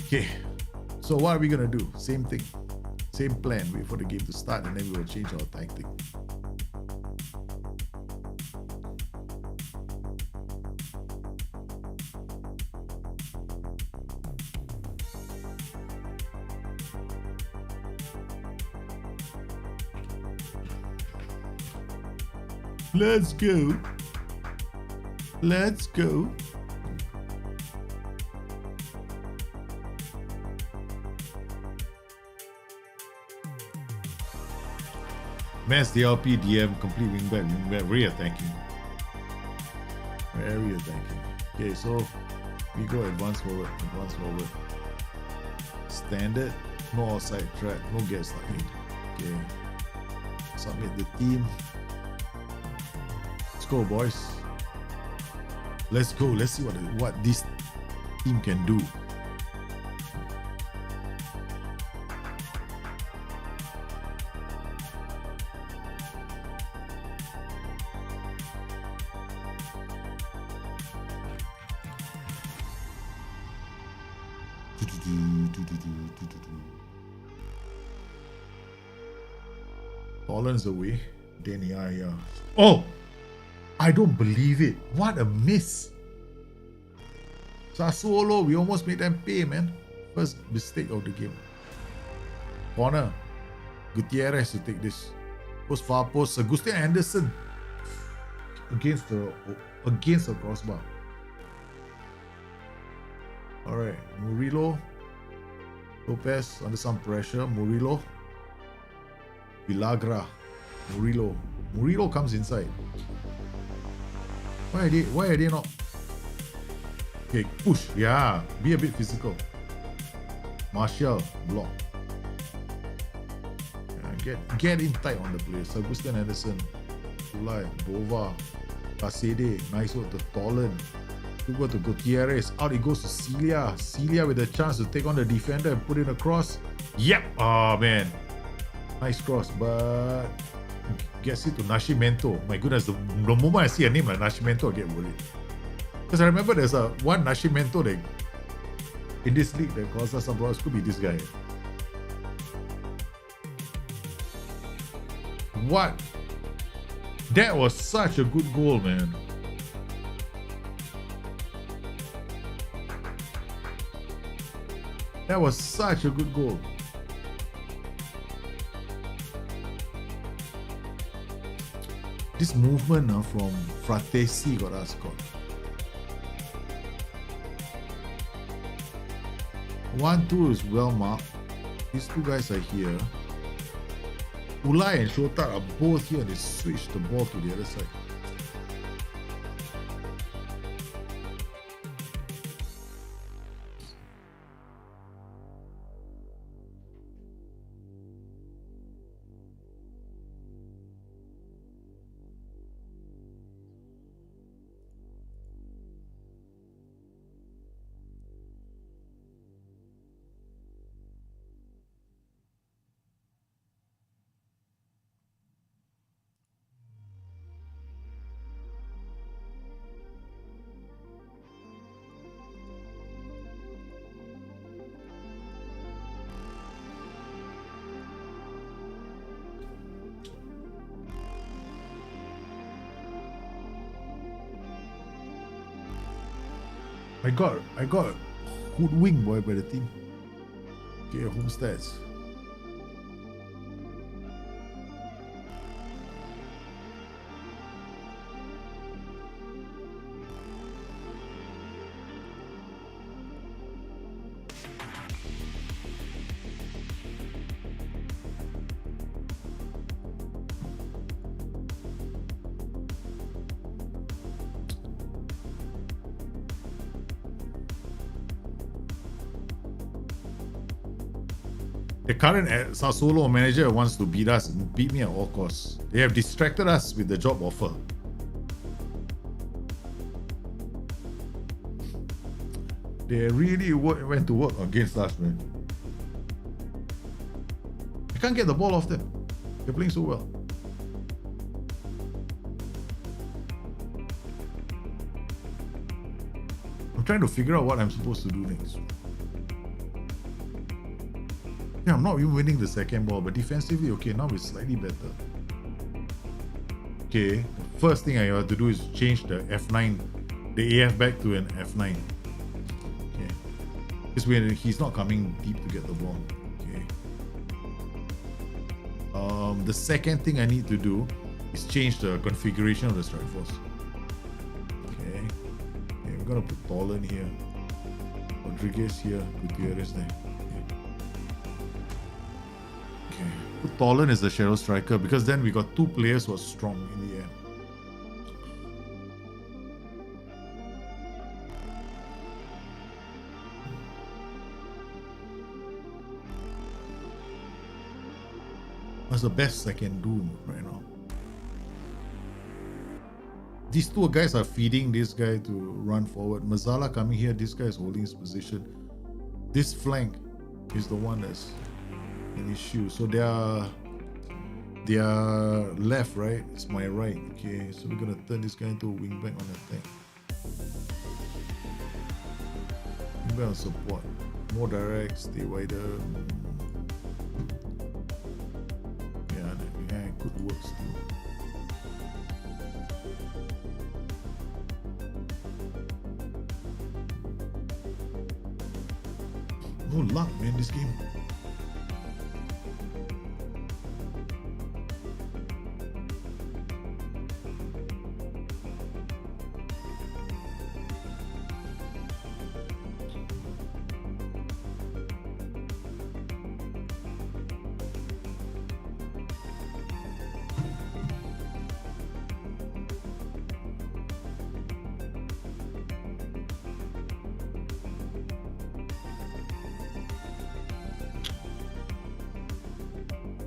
Okay, so what are we gonna do? Same thing. Same plan, wait for the game to start and then we will change our tactic. Let's go. Let's go. Mass DLP, DM, complete wingback, very attacking. Very attacking. Okay, so we go advance forward. Standard, no outside track, no gas stacking. Okay. Submit the team. Let's go, boys. Let's go. Let's see what this team can do. Holland's away. Danny, oh, I don't believe it. What a miss. Sassuolo, we almost made them pay, man. First mistake of the game. Corner. Gutierrez to take this. Post far post. Agustin Anderson against the crossbar. Alright, Murillo. Lopez under some pressure. Murillo. Villagra. Murillo comes inside. Why are they not? Okay, push. Yeah, be a bit physical. Martial, block. Get in tight on the place. Augustin Anderson. Ulai, Bova. Pasede. Nice work to Tolan. Good work to Gutierrez. Out it goes to Celia. Celia with a chance to take on the defender and put it across. Yep. Oh, man. Nice cross, but gets it to Nascimento. My goodness, the moment I see a name like Nascimento, I get worried. Because I remember there's one Nascimento that in this league that caused us some problems. Could be this guy. What? That was such a good goal, man. That was such a good goal. This movement from Fratesi got us caught. 1-2 is well marked. These two guys are here. Ulai and Shota are both here. They switch the ball to the other side. I got hoodwinked boy by the team. Okay, home stats. The current Sassuolo manager wants to beat us and beat me at all costs. They have distracted us with the job offer. They really went to work against us, man. I can't get the ball off them. They're playing so well. I'm trying to figure out what I'm supposed to do next. Yeah, I'm not even winning the second ball, but defensively, okay, now it's slightly better. Okay, the first thing I have to do is change the F9, the AF back to an F9. Okay, because he's not coming deep to get the ball. Okay. The second thing I need to do is change the configuration of the strike force. Okay, we're gonna put Tolan here, Rodriguez here, Gutierrez there. Put Tolan as the shadow striker because then we got two players who are strong in the air. That's the best I can do right now. These two guys are feeding this guy to run forward. Mazzala coming here, this guy is holding his position. This flank is the one that's an issue. So they are left, right? It's my right. Okay, so we're gonna turn this guy into a wingback on attack. Wingback on support. More direct, stay wider. Yeah, good work still. No luck, man, this game.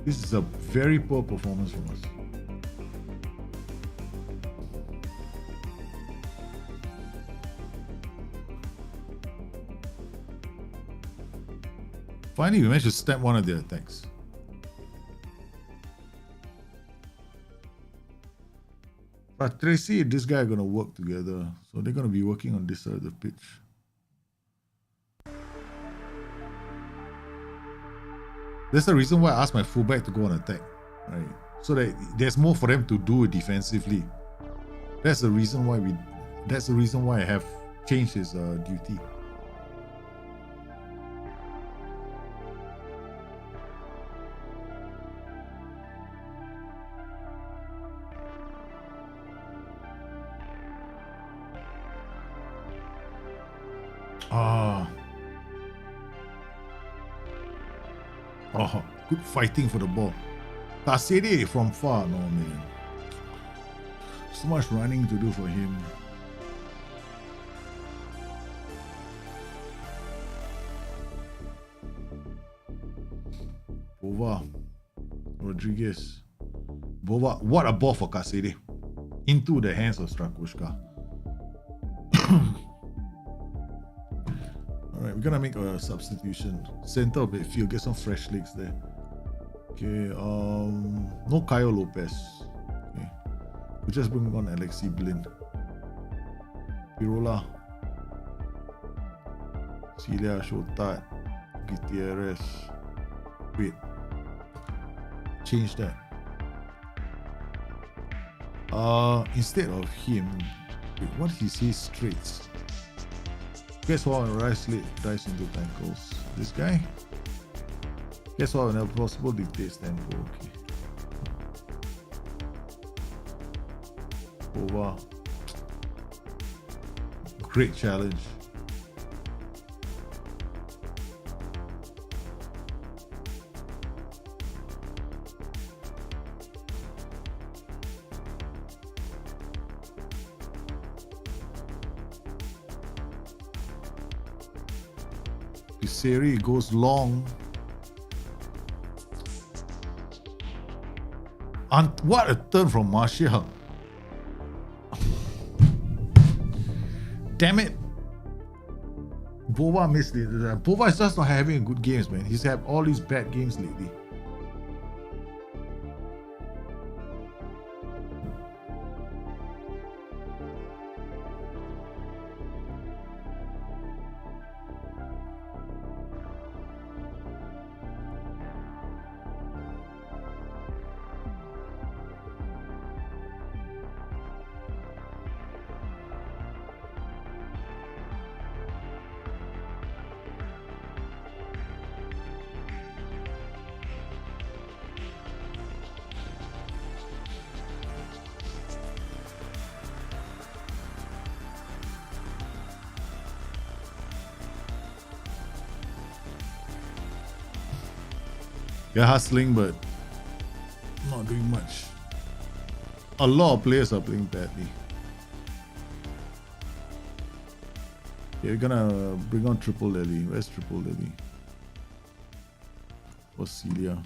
This is a very poor performance from us. Finally, we managed to stop one of their attacks. But Tracy and this guy are going to work together. So they're going to be working on this side of the pitch. That's the reason why I asked my fullback to go on attack, right? So that there's more for them to do defensively. That's the reason why I have changed his duty. Oh, good fighting for the ball. Serie from far, no man. So much running to do for him. Bova. Rodriguez. Bova. What a ball for Serie. Into the hands of Strakushka. Alright, we're gonna make a substitution. Center of midfield, get some fresh legs there. Okay, no Caio Lopez. Okay. We just bring on Alexi Blin. Pirola. Celia Shotat. Gutierrez. Wait. Change that. Instead of him, wait, what is his traits? Guess what? Rise late, dives into tackles. This guy? Guess what? Whenever possible, dictates tempo. Okay. Over. Great challenge. Serie goes long. And what a turn from Martial. Damn it. Bova missed it. Bova is just not having good games, man. He's had all these bad games lately. They're hustling, but not doing much. A lot of players are playing badly. Yeah, we're gonna bring on Triple Lily. Where's Triple Lily? What's Celia?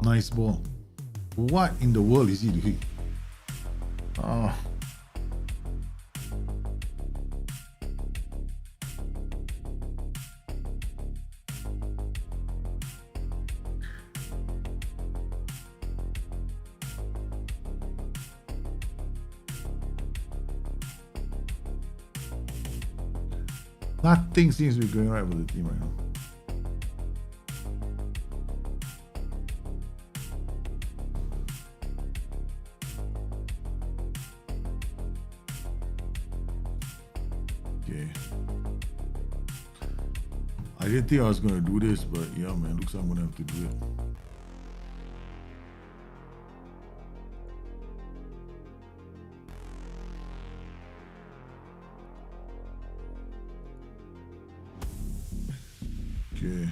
Nice ball. What in the world is he doing? Oh. Nothing seems to be going right with the team right now. I didn't think I was going to do this, but yeah, man, looks like I'm going to have to do it. Okay.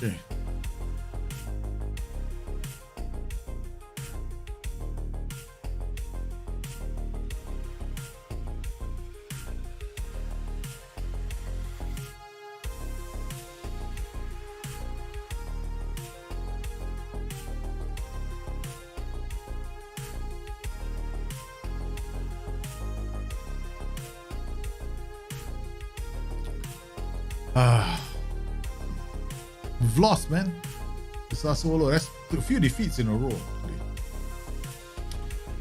Okay. We've lost, man. Sassuolo, that's a few defeats in a row.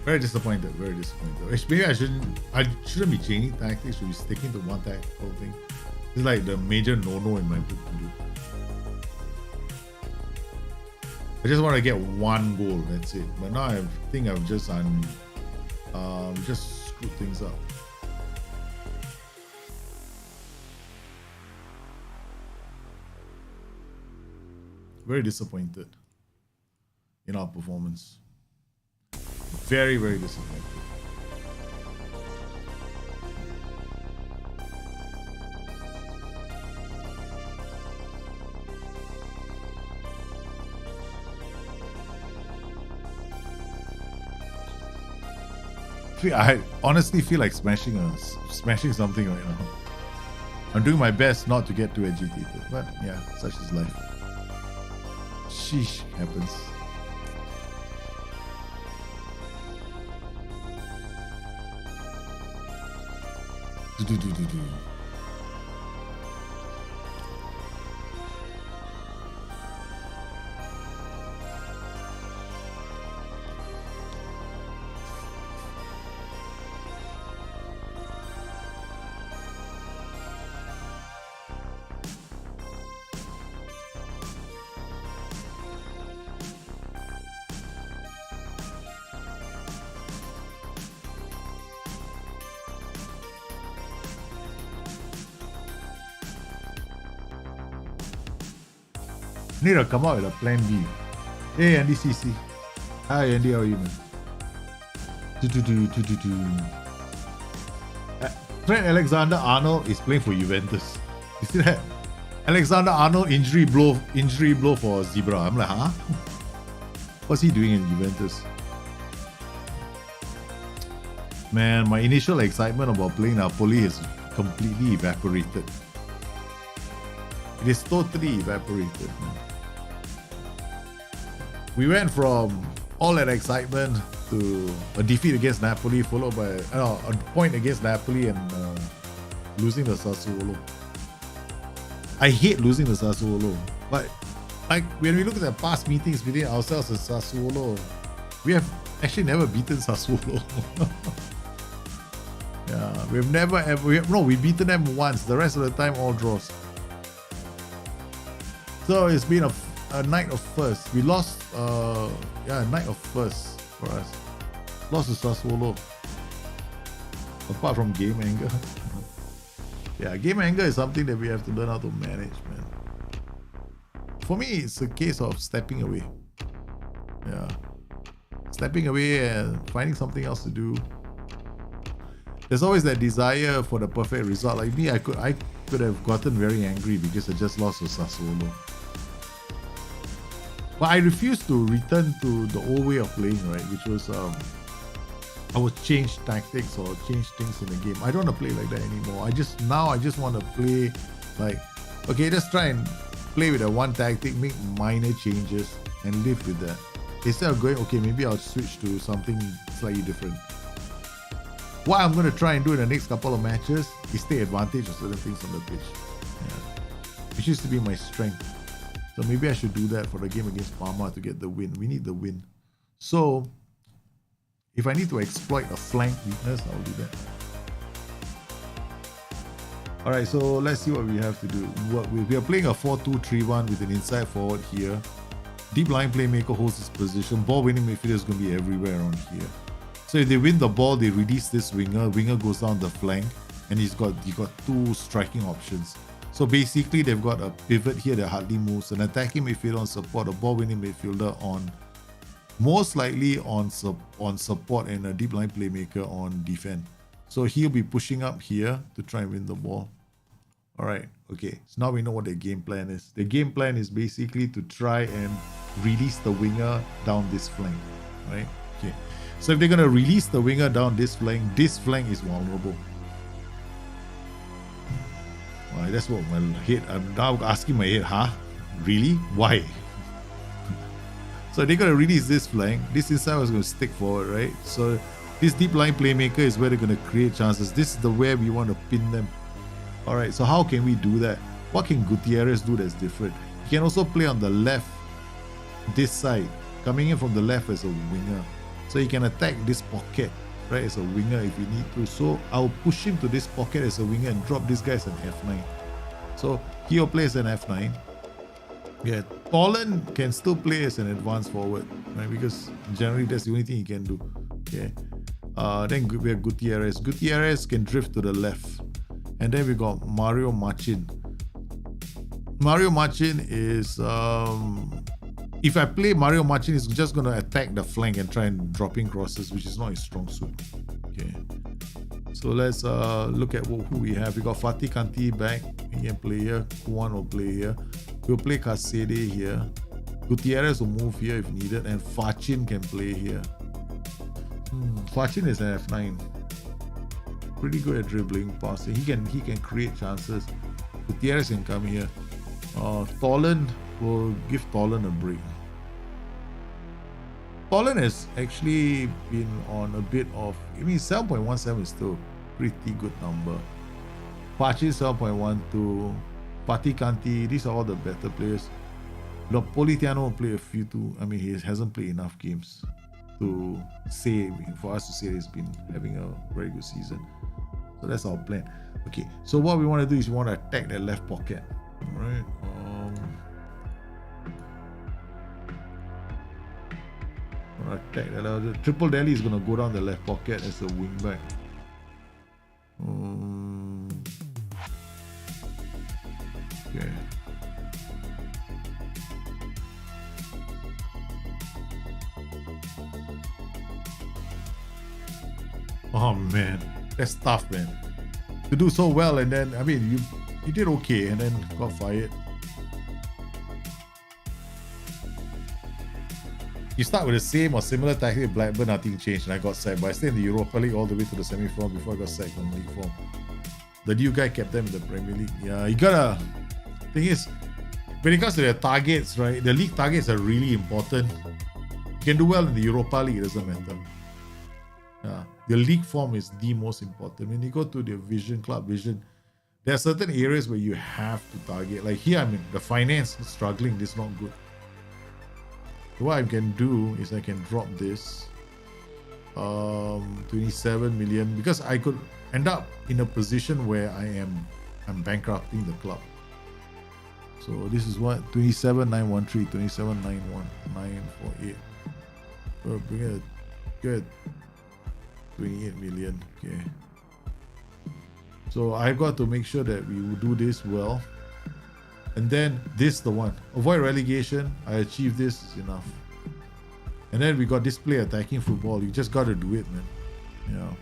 Very disappointed. Very disappointed. Maybe I shouldn't be changing tactics. Should be sticking to one tactical thing. It's like the major no-no in my book to do. I just want to get one goal. That's it. But now I think I've just screwed things up. Very disappointed in our performance. Very, very disappointed. I honestly feel like smashing something right now. I'm doing my best not to get too agitated, but yeah, such is life. Sheesh, happens. Do. Need to come out with a plan B. Hey, Andy CC. Hi, Andy. How are you, man? Trent Alexander-Arnold is playing for Juventus. You see that? Alexander-Arnold injury blow for Zebra. I'm like, huh? What's he doing in Juventus? Man, my initial excitement about playing Napoli has completely evaporated. It is totally evaporated, man. We went from all that excitement to a defeat against Napoli, followed by a point against Napoli and losing the Sassuolo. I hate losing the Sassuolo, but like when we look at the past meetings between ourselves and Sassuolo, we have actually never beaten Sassuolo. Yeah, we've never ever. We've beaten them once. The rest of the time, all draws. So it's been a night of first. We lost, a night of first for us. Lost to Sassuolo. Apart from game anger. Yeah, game anger is something that we have to learn how to manage, man. For me, it's a case of stepping away. Yeah. Stepping away and finding something else to do. There's always that desire for the perfect result. Like me, I could have gotten very angry because I just lost to Sassuolo. But I refuse to return to the old way of playing, right? Which was I would change tactics or change things in the game. I don't want to play like that anymore. I just want to play like, okay, just try and play with a one tactic, make minor changes and live with that. Instead of going, okay, maybe I'll switch to something slightly different. What I'm going to try and do in the next couple of matches is take advantage of certain things on the pitch. Yeah. Which used to be my strength. So maybe I should do that for the game against Parma to get the win. We need the win. So, if I need to exploit a flank weakness, I'll do that. Alright, so let's see what we have to do. We are playing a 4-2-3-1 with an inside forward here. Deep line playmaker holds his position. Ball winning midfielder is going to be everywhere around here. So if they win the ball, they release this winger. Winger goes down the flank, and he got two striking options. So basically, they've got a pivot here that hardly moves, an attacking midfielder on support, a ball-winning midfielder on, most likely on support, and a deep line playmaker on defense. So he'll be pushing up here to try and win the ball. All right, okay. So now we know what the game plan is. The game plan is basically to try and release the winger down this flank, right? Okay. So if they're going to release the winger down this flank is vulnerable. Well, that's what my head, I'm now asking my head, huh? Really? Why? So they're going to release this flank. This inside was going to stick forward, right? So this deep line playmaker is where they're going to create chances. This is the where we want to pin them. All right, so how can we do that? What can Gutierrez do that's different? He can also play on the left, this side, coming in from the left as a winger. So he can attack this pocket, right, as a winger if we need to. So I'll push him to this pocket as a winger and drop this guy as an F9. So he'll play as an F9. Yeah, Tolan can still play as an advanced forward, right? Because generally that's the only thing he can do. Okay. Then we have Gutierrez. Gutierrez can drift to the left. And then we got Mario Machin. Mario Machin is, if I play Mario Machin, he's just going to attack the flank and try and drop in crosses, which is not his strong suit. Okay. So let's look at who we have. We got Fatih Kanti back. He can play here. Kuan will play here. We'll play Kasede here. Gutierrez will move here if needed. And Fachin can play here. Fachin is an F9. Pretty good at dribbling, passing. He can create chances. Gutierrez can come here. Tolan will give Tolan a break. Tolan has actually been on a bit of, 7.17 is still a pretty good number. Pachi 7.12, Fatih Kanti, these are all the better players. Napolitano will play a few too. He hasn't played enough games to say, for us to say he's been having a very good season. So that's our plan. Okay, so what we want to do is we want to attack that left pocket. Alright. Attack that left. Triple Delhi is going to go down the left pocket as a wing back. Okay. Oh man, that's tough, man. To do so well and then, you did okay and then got fired. You start with the same or similar tactic with Blackburn, nothing changed, and I got sacked. But I stayed in the Europa League all the way to the semi-final before I got sacked from League form. The new guy kept them in the Premier League. Yeah, you gotta. Thing is, when it comes to their targets, right? The league targets are really important. You can do well in the Europa League, it doesn't matter. Yeah, the league form is the most important. When you go to the club vision, there are certain areas where you have to target. Like here, the finance is struggling. This is not good. So what I can do is I can drop this 27 million, because I could end up in a position where I'm bankrupting the club. So this is what 27,913, 27,948. So bring it good. 28 million. Okay. So I've got to make sure that we will do this well. And then this the one. Avoid relegation. I achieved this is enough. And then we got display attacking football. You just got to do it, man. Yeah.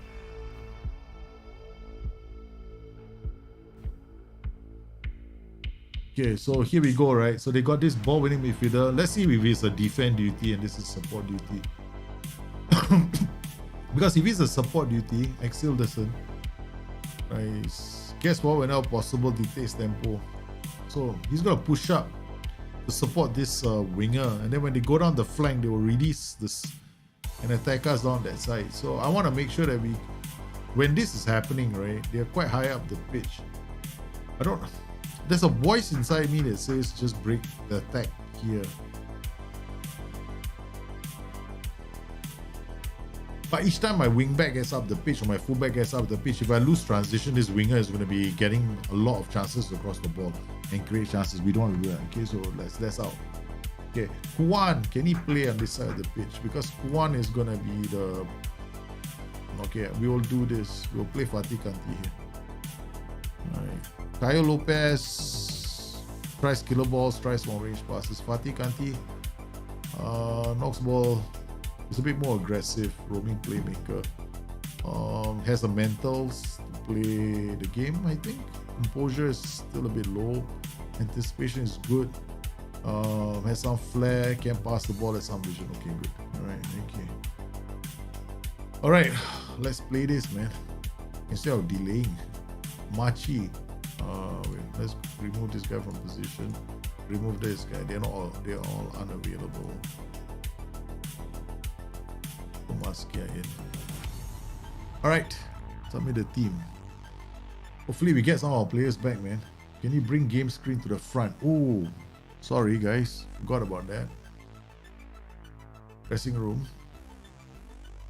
Okay, so here we go, right? So they got this ball winning midfielder. Let's see if it's a defend duty and this is support duty. Because if it's a support duty, Axel doesn't. Right? Guess what? Whenever possible, dictates tempo. So he's gonna push up to support this winger, and then when they go down the flank, they will release this and attack us down that side. So I want to make sure that when this is happening, right, they're quite high up the pitch. There's a voice inside me that says just break the attack here. But each time my wingback gets up the pitch or my fullback gets up the pitch, if I lose transition, this winger is going to be getting a lot of chances across the ball and create chances. We don't want to do that. Okay, so that's out. Okay, Kuan, can he play on this side of the pitch? Because Kuan is going to be the... Okay, we will do this. We'll play Fatih Kanti here. Alright. Caio Lopez tries killer balls, tries long range passes. Fatih Kanti knocks ball. He's a bit more aggressive, roaming playmaker. Has the mentals to play the game, I think. Composure is still a bit low. Anticipation is good. Has some flair. Can pass the ball at some vision. Okay, good. All right, okay. All right, let's play this, man. Instead of delaying. Machi. Wait, let's remove this guy from position. Remove this guy. They're all unavailable. Maskia in. All right, submit the team. Hopefully we get some of our players back, man. Can you bring game screen to the front? Oh, sorry guys, forgot about that. Dressing room.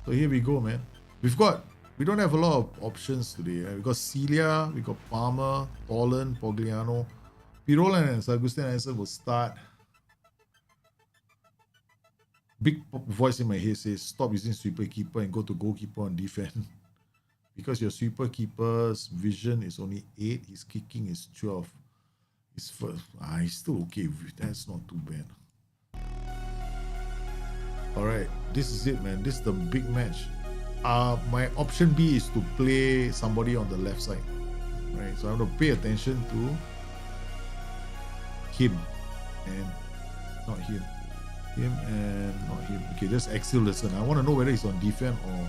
So here we go, man. We don't have a lot of options today. We got Celia, we got Palmer, Tolan, Pogliano, Pirola and Augustin Anderson will start. Big voice in my head says, stop using sweeper keeper and go to goalkeeper on defense. Because your sweeper keeper's vision is only 8, his kicking is 12. He's still okay with it. That's not too bad. Alright, this is it, man. This is the big match. My option B is to play somebody on the left side. Right, so I'm going to pay attention to him and not him. Him and not him. Okay, just Axel listen. I want to know whether he's on defense or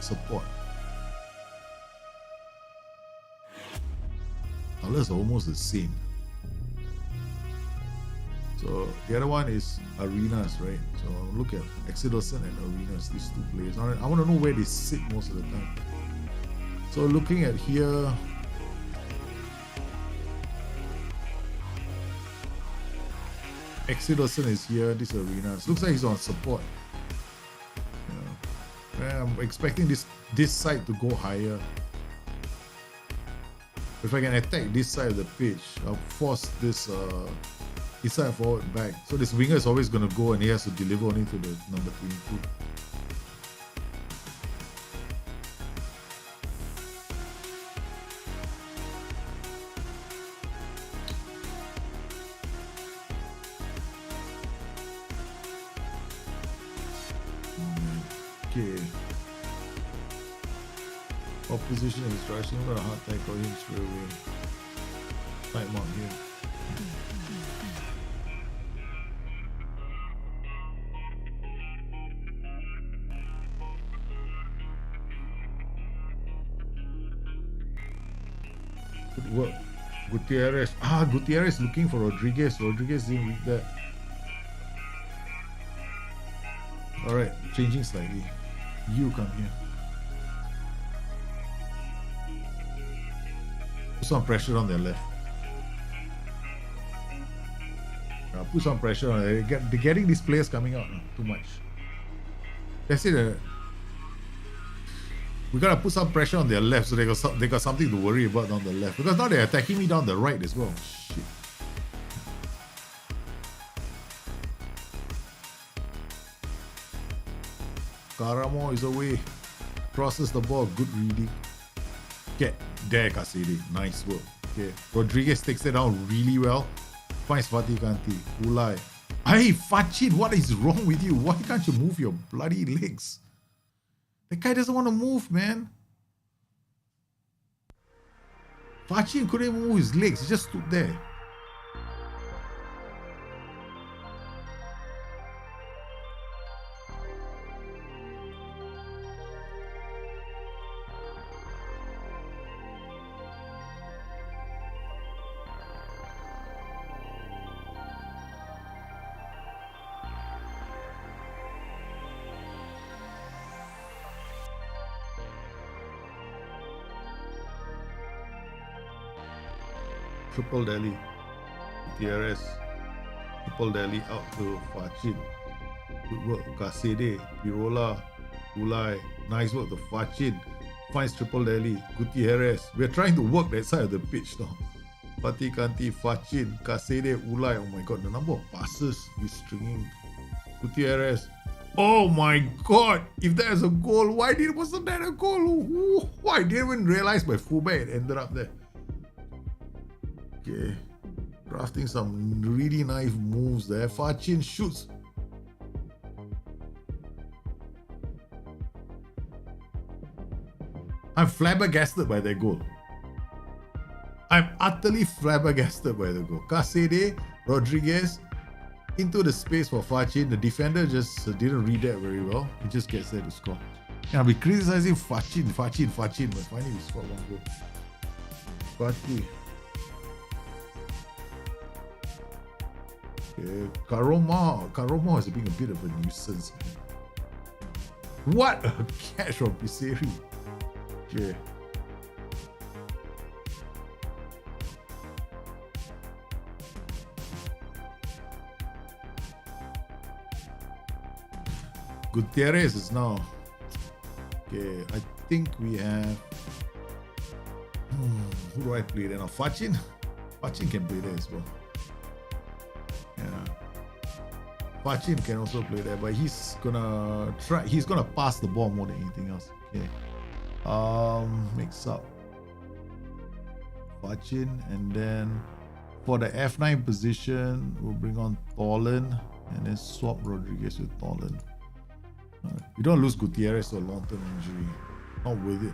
support. Colors are almost the same. So the other one is Arenas, right? So look at Exodus and Arenas, these two players. I want to know where they sit most of the time. So looking at here, Exodus is here, this Arenas. Looks like he's on support. Yeah. I'm expecting this side to go higher. If I can attack this side of the pitch, I'll force this side forward back. So this winger is always going to go and he has to deliver only to the number 22. Okay. Opposition is rushing, but a hard tackle him straight away. Time out here. Good work. Gutierrez. Gutierrez looking for Rodriguez. Rodriguez didn't read that. Alright, changing slightly. You come here. Put some pressure on their left. Put some pressure on it. They're getting these players coming out too much. That's it. We gotta put some pressure on their left so they got something to worry about down the left. Because now they're attacking me down the right as well. Shit. Caramo is away. Crosses the ball. Good reading. Get there, Kasede. Nice work. Okay. Rodriguez takes it down really well. Finds Fatih Kanti. Ulai. Hey, Fachin, what is wrong with you? Why can't you move your bloody legs? That guy doesn't want to move, man. Fachin couldn't even move his legs. He just stood there. Triple Delhi, Gutierrez, Triple Delhi out to Fachin. Good work, Kasede, Pirola, Ulai. Nice work to Fachin. Finds Triple Delhi, Gutierrez. We're trying to work that side of the pitch now. Fatih Kanti, Fachin, Kasede, Ulai. Oh my god, the number of passes he's stringing. Gutierrez. Oh my god, if there's a goal, wasn't that a goal? Why? I didn't even realize my fullback ended up there. Okay, drafting some really nice moves there. Fachin shoots. I'm flabbergasted by that goal. I'm utterly flabbergasted by the goal. Casede, Rodriguez, into the space for Fachin. The defender just didn't read that very well. He just gets there to score. And I'll be criticizing Fachin, but finally we scored one goal. Fati. Okay, Karoma is being a bit of a nuisance. What a catch from Piseri. Okay. Gutierrez is now. Okay, I think we have. Who do I play there now? Fachin? Fachin can play there as well. Yeah. Fachin can also play there, but he's gonna try. He's gonna pass the ball more than anything else. Okay. Mix up Fachin, and then for the F9 position, we'll bring on Tolan and then swap Rodriguez with Tolan. You don't lose Gutierrez to a long-term injury. Not with it.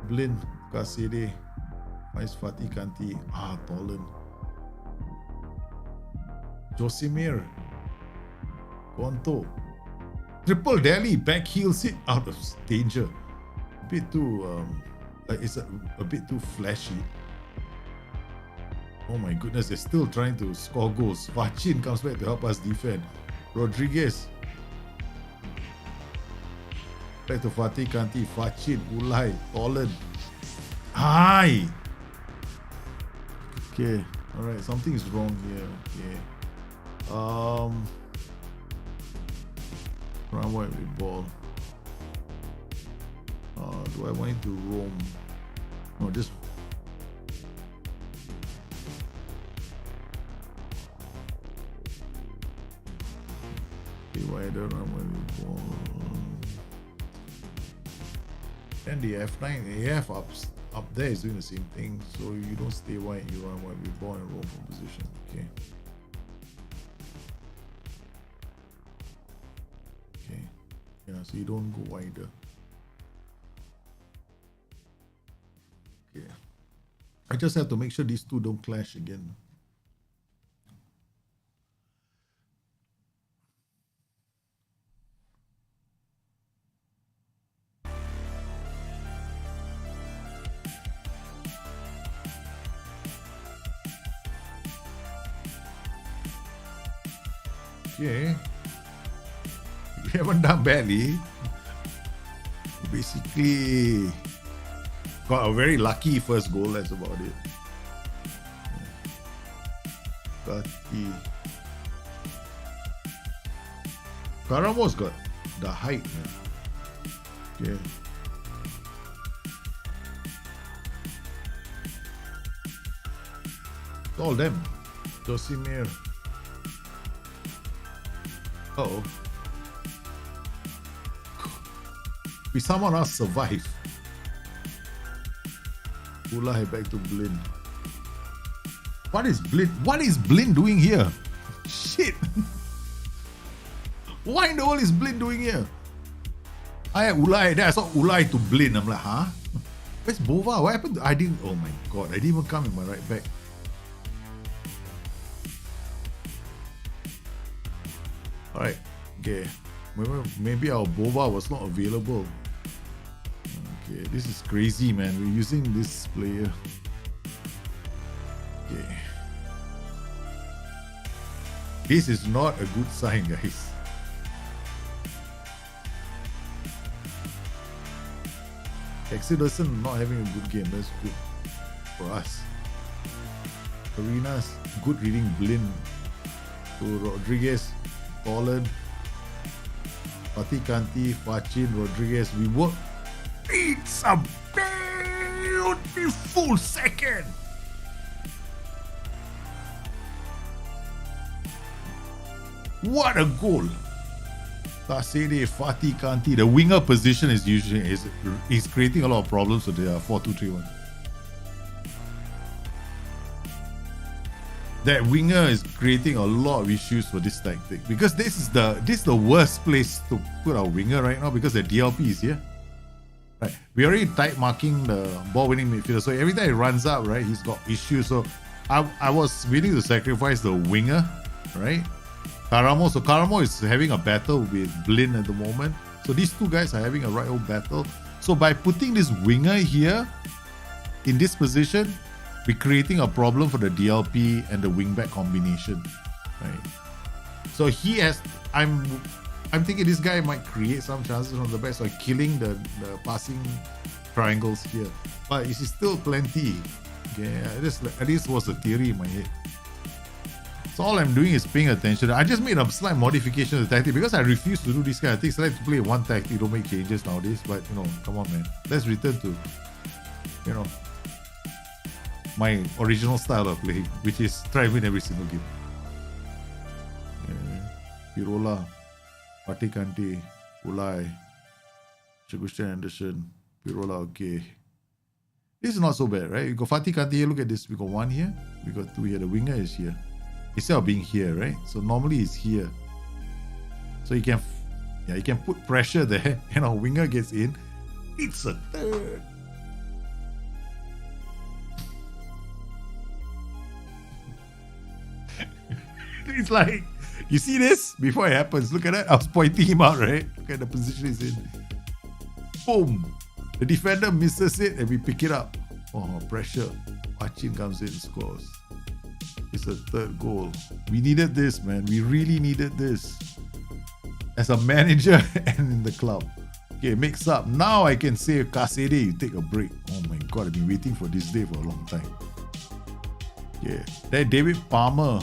Blin, Kasede, Vice Fatih Kanti, Tolan. Josimir, Konto. Triple Delhi, back heel sit out of danger. A bit too, it's a bit too flashy. Oh my goodness, they're still trying to score goals. Fachin comes back to help us defend. Rodriguez. Back to Fatih Kanti. Fachin, Ulai, Tolan. Hi! Okay, alright, something is wrong here. Okay. Run wide with ball. Do I want it to roam? No, just. Wider run wide with ball. And the F9 AF up there is doing the same thing, so you don't stay wide, you run wide with ball and roll from position. Okay. Okay. Yeah, so you don't go wider. Okay. I just have to make sure these two don't clash again. Okay, we haven't done badly. Basically, got a very lucky first goal. That's about it. Kati. Karamo's got the height, man. Okay. It's all them. Josimir. Uh-oh. Will someone else survive? Ulai back to Blin. What is Blin doing here? Shit. What in the world is Blin doing here? I had Ulai, then I saw Ulai to Blin. I'm like, huh? Where's Bova? What happened? Oh my god, I didn't even come in my right back. Alright, okay. Maybe our Bova was not available. Okay, this is crazy, man. We're using this player. Okay. This is not a good sign, guys. Exodus not having a good game. That's good for us. Arenas, good reading Blin to Rodriguez. Tolan, Fatih Kanti, Fachin, Rodriguez. We work. It's a beautiful second. What a goal! Tasede, Fatih Kanti. The winger position is creating a lot of problems with the 4-2-3-1. That winger is creating a lot of issues for this tactic, because this is the worst place to put our winger right now, because the DLP is here. Right, we already tight marking the ball winning midfielder. So every time he runs up, right, he's got issues. So I was willing to sacrifice the winger, right? Karamo. So Karamo is having a battle with Blin at the moment. So these two guys are having a right old battle. So by putting this winger here in this position, we're creating a problem for the DLP and the wingback combination, right? So he has. I'm thinking this guy might create some chances from the back, so killing the passing triangles here. But it's still plenty. Okay, at least was a theory in my head. So all I'm doing is paying attention. I just made a slight modification of the tactic because I refuse to do this kind of things. I like to play one tactic, don't make changes nowadays. But come on, man. Let's return to, my original style of playing, which is try and win every single game. Pirola, Fatih Kante, Ulai, Shagushan Anderson, Pirola, okay. This is not so bad, right? We got Fatih Kante here, look at this. We got one here, we got two here. The winger is here. Instead of being here, right? So normally it's here. So you can put pressure there, and our winger gets in. It's a third. It's like, you see this? Before it happens, look at that. I was pointing him out, right? Look at the position he's in. Boom. The defender misses it and we pick it up. Oh, pressure. Achin comes in and scores. It's a third goal. We needed this, man. We really needed this. As a manager and in the club. Okay, mix up. Now I can say, Kasede, you take a break. Oh my God, I've been waiting for this day for a long time. Yeah. Then David Palmer.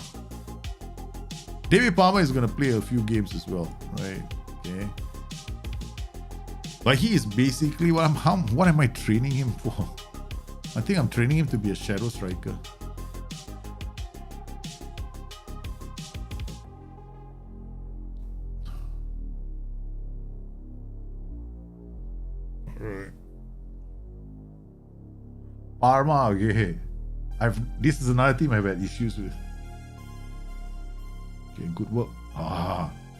David Palmer is going to play a few games as well, right? Okay. But he is basically, what am I training him for? I think I'm training him to be a shadow striker. Parma, okay. This is another team I've had issues with. Okay, good work.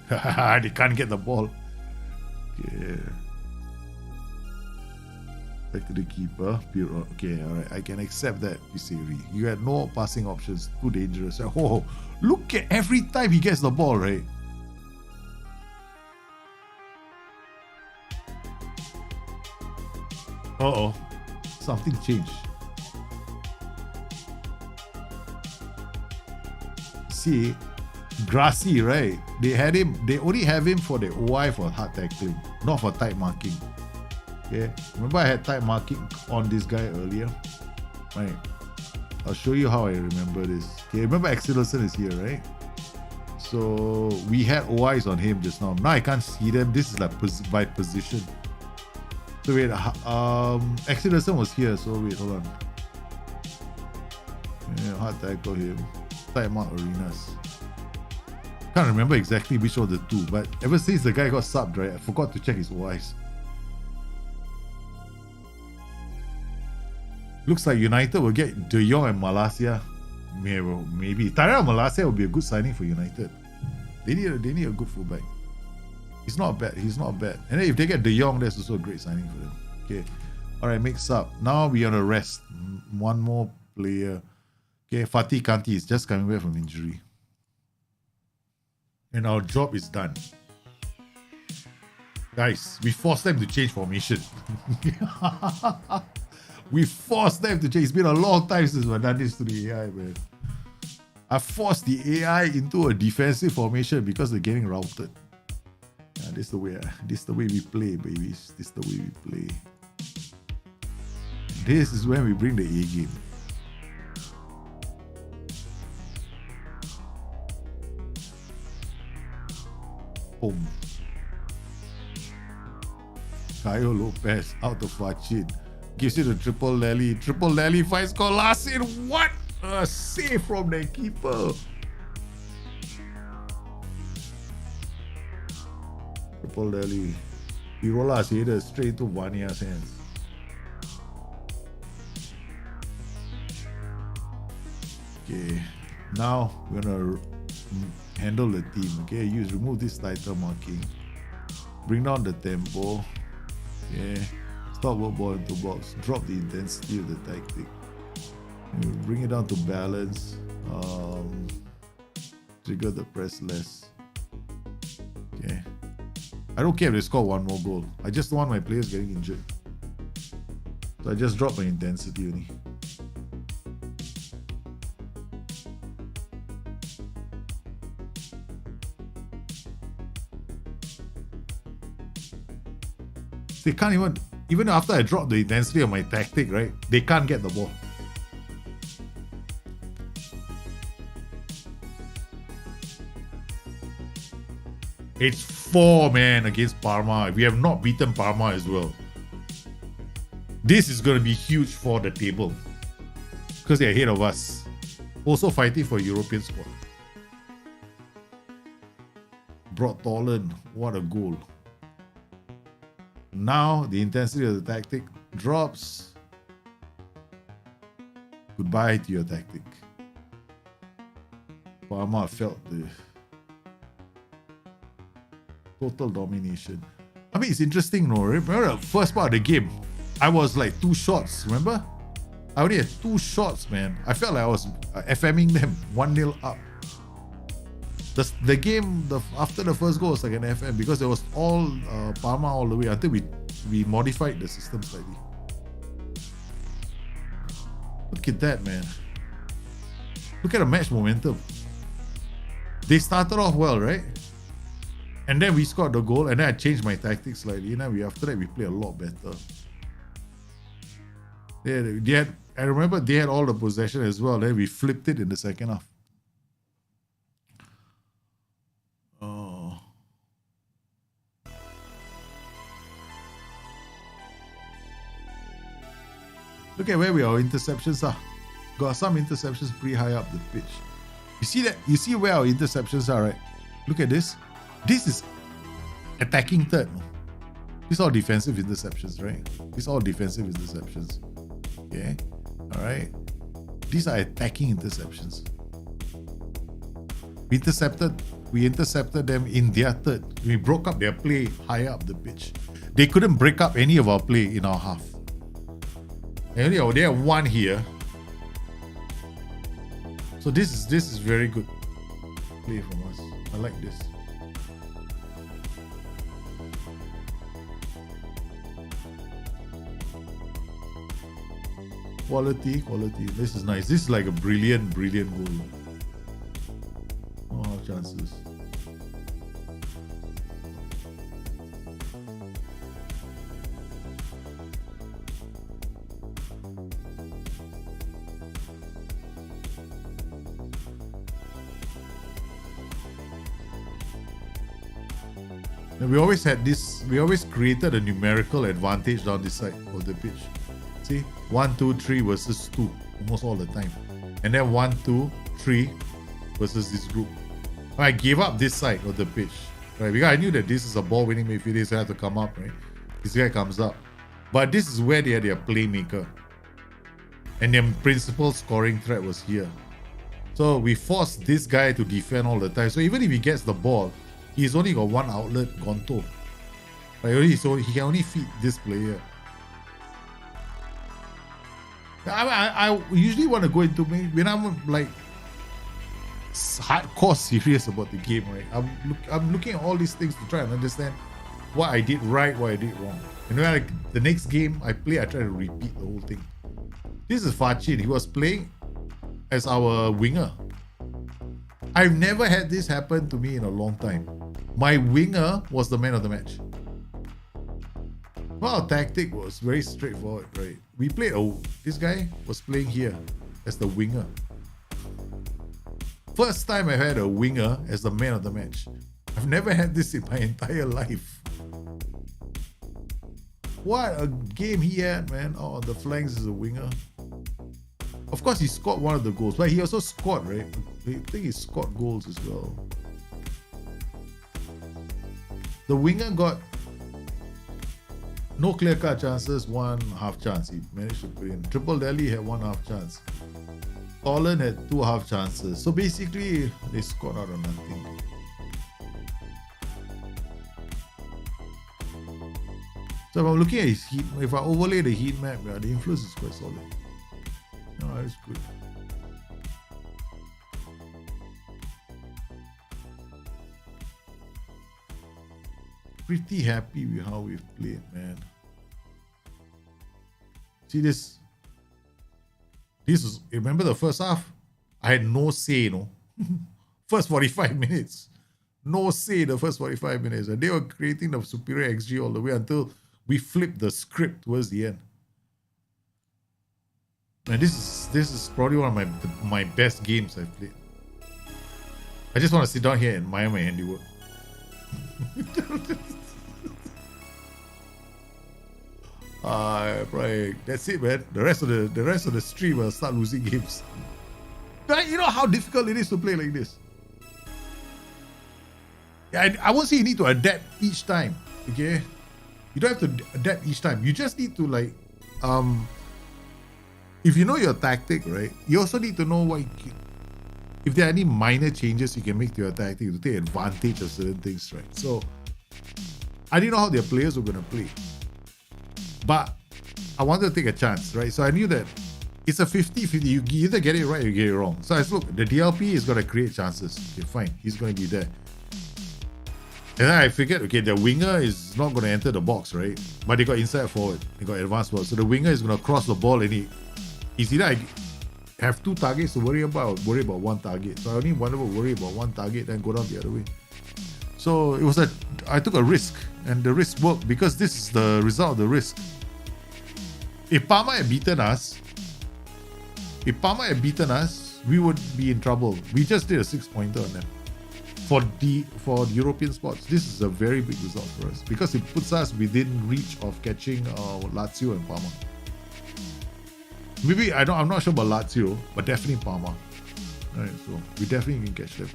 They can't get the ball. Okay. Back to the keeper. Okay, alright. I can accept that, Serie. You had no passing options. Too dangerous. Oh, look at every time he gets the ball, right? Uh-oh. Something changed. See, Grassy, right? They only have him for the OI for hard tackling, not for tight marking. Okay, remember I had tight marking on this guy earlier, right? I'll show you how I remember this. Okay, remember Axelson is here, right? So we had OIs on him just now. Now I can't see them. This is like by position. So wait, Axelson was here. So wait, hold on. Yeah, hard tackle him. Tight mark arenas. Can't remember exactly which of the two, but ever since the guy got subbed, right, I forgot to check his OIs. Looks like United will get De Jong and Malacia. Maybe. Tyrell Malacia will be a good signing for United. They need a good fullback. He's not bad. And then if they get De Jong, that's also a great signing for them. Okay. Alright, mix up. Now we are on a rest. One more player. Okay, Fatih Kante is just coming back from injury. And our job is done. Guys, we forced them to change formation. We forced them to change. It's been a long time since we've done this to the AI, man. I forced the AI into a defensive formation because they're getting routed. Yeah, this is the way we play, babies. This is the way we play. This is when we bring the A game. Boom. Caio Lopez out of Fachin. Gives it a triple Lally. Triple Lally finds Colasin. What a save from the keeper. Triple Lally. Pirola's header straight to Vanya's hands. Okay. Now we're gonna handle the team. Okay, remove this title marking. Bring down the tempo. Okay. Top ball into box. Drop the intensity of the tactic. Bring it down to balance. Trigger the press less. Okay. I don't care if they score one more goal. I just don't want my players getting injured. So I just drop my intensity only. They can't even after I drop the intensity of my tactic, right? They can't get the ball. It's 4, man, against Parma. We have not beaten Parma as well. This is going to be huge for the table because they're ahead of us. Also fighting for European spot. Brought Tolan. What a goal. Now the intensity of the tactic drops. Goodbye to your tactic. Parma felt the total domination. I mean, it's interesting, no? Remember the first part of the game, I was like 2 shots, remember? I only had 2 shots, man. I felt like I was FMing them 1-0 up. The game after the first goal was like an FM because it was all Parma all the way until we modified the system slightly. Look at that, man. Look at the match momentum. They started off well, right? And then we scored the goal, and then I changed my tactics slightly. And then after that, we played a lot better. I remember they had all the possession as well. Then we flipped it in the second half. Oh. Look at where our interceptions are. Got some interceptions pretty high up the pitch. You see that? You see where our interceptions are, right? Look at this. This is attacking third. These are all defensive interceptions, right? These are all defensive interceptions. Okay. Alright. These are attacking interceptions. We intercepted them in their third. We broke up their play higher up the pitch. They couldn't break up any of our play in our half. And they have 1 here. So this is very good play from us. I like this. Quality. This is nice. This is like a brilliant goal. Oh, chances. And we always had this. We always created a numerical advantage down this side of the pitch. See, 1, 2, 3 versus 2 almost all the time, and then 1, 2, 3 versus this group. I gave up this side of the pitch, right? Because I knew that this is a ball-winning midfielder, so I had to come up, right? This guy comes up, but this is where they are their playmaker, and their principal scoring threat was here. So we forced this guy to defend all the time. So even if he gets the ball, he's only got 1 outlet, Gonto. Right? So he can only feed this player. I usually want to go into when I'm like hardcore serious about the game, right? I'm looking at all these things to try and understand what I did right, what I did wrong. And when the next game I play, I try to repeat the whole thing. This is Fachin. He was playing as our winger. I've never had this happen to me in a long time. My winger was the man of the match. Well, our tactic was very straightforward, right? We played, this guy was playing here as the winger. First time I had a winger as the man of the match. I've never had this in my entire life. What a game he had, man. Oh, on the flanks is a winger. Of course, he scored one of the goals, but he also scored, right? I think he scored goals as well. The winger got no clear-cut chances, 1 half chance. He managed to put in. Triple Delhi had 1 half chance. Tolan had 2 half chances. So basically, they scored out of nothing. So if I'm looking at his heat, if I overlay the heat map, yeah, the influence is quite solid. No, that's good. Pretty happy with how we've played, man. See this? This is, remember the first half? I had no say, First 45 minutes. No say the first 45 minutes. And they were creating the superior XG all the way until we flipped the script towards the end. And this is probably one of my best games I've played. I just want to sit down here and admire my handiwork. Right. That's it, man. The rest of the stream will start losing games. Right? You know how difficult it is to play like this. I won't say you need to adapt each time. Okay, you don't have to adapt each time. You just need to if you know your tactic, right? You also need to know if there are any minor changes you can make to your tactic to take advantage of certain things, right? So I didn't know how their players were gonna play, but I wanted to take a chance, right? So I knew that it's a 50-50. You either get it right or you get it wrong. So I said, look, the DLP is gonna create chances. Okay, fine, he's gonna be there. And then I figured, okay, the winger is not going to enter the box, right? But they got inside forward. They got advanced ball. So the winger is going to cross the ball and he's either I have two targets to worry about one target. So I only wanted to worry about one target and go down the other way. So I took a risk, and the risk worked because this is the result of the risk. If Parma had beaten us, we would be in trouble. We just did a 6-pointer on them. For the European spots, this is a very big result for us because it puts us within reach of catching Lazio and Parma. Maybe I'm not sure about Lazio, but definitely Parma. Alright, so we definitely can catch them.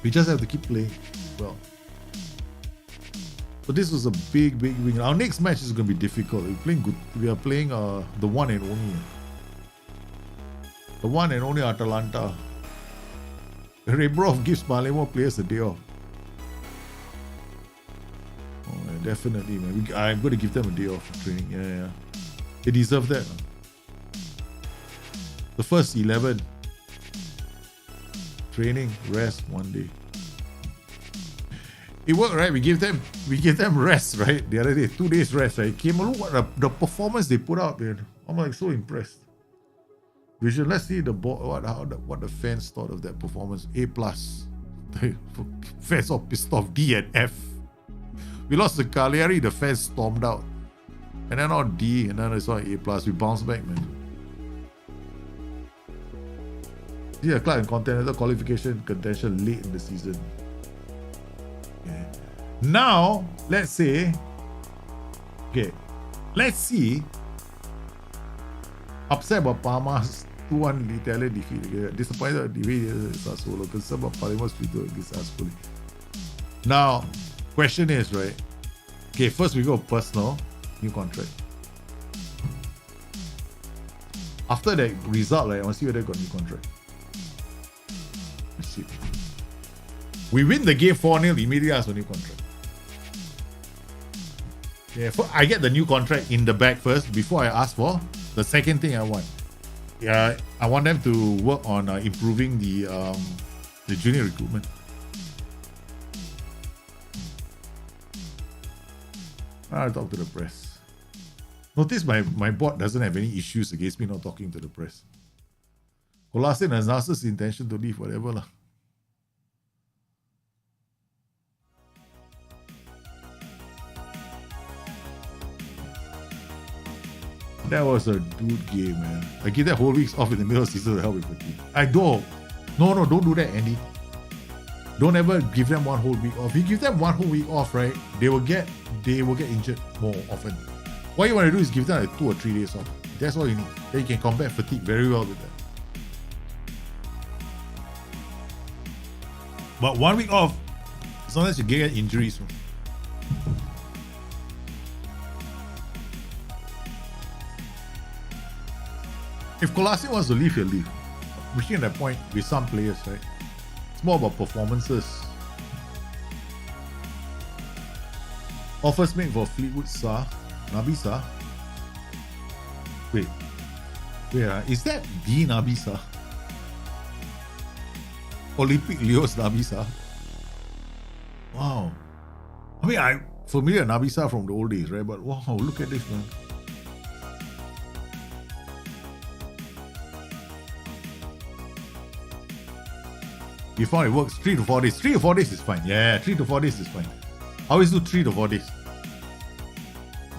We just have to keep playing well. So this was a big win. Our next match is going to be difficult. We're playing good. We are playing the one and only Atalanta. Rebrov gives Palermo players a day off. Oh, yeah, definitely, man. I'm going to give them a day off for training. Yeah. They deserve that. The first 11. Training, rest, one day. It worked, right? We gave them rest, right? The other day, 2 days rest, right? Look what the performance they put out, man. I'm like so impressed. Let's see what the fans thought of that performance. A+. Fans all pissed off. D and F. We lost to Cagliari, the fans stormed out. And then on D, and then I saw A+. We bounced back, man. See a club in continental qualification contention late in the season. Okay. Now, let's see. Upset about Parma's 2-1 Italian defeat. Disappointed at the way Sassuolo. Concerned about Palermo's Twitter against Sassuolo. Now, question is, right? Okay, first we go personal, new contract. After that result, right, I want to see whether I got new contract. Let's see. We win the game 4-0, immediately ask for new contract. Yeah, I get the new contract in the bag first before I ask for the second thing I want. Yeah, I want them to work on improving the junior recruitment. I'll talk to the press. Notice my bot doesn't have any issues against me not talking to the press. Kolasinac has announced his intention to leave, whatever lah. That was a dude game, man. I give that whole week off in the middle of the season to help with fatigue. I don't. No, don't do that, Andy. Don't ever give them one whole week off. If you give them one whole week off, right, they will get injured more often. What you want to do is give them like 2 or 3 days off. That's all you need. Then you can combat fatigue very well with that. But 1 week off, sometimes you get injuries. If Kolasinac wants to leave, he'll leave. Reaching at that point with some players, right? It's more about performances. Offers made for Fleetwood Sar. Nabi Sar. Wait. Is that the Nabi Sar? Olympic Leo's Nabi Sar? Wow. I mean, I'm familiar with Nabi Sar from the old days, right? But wow, look at this, man. You found it works 3 to 4 days. 3 to 4 days is fine. Yeah, 3 to 4 days is fine. I always do 3 to 4 days.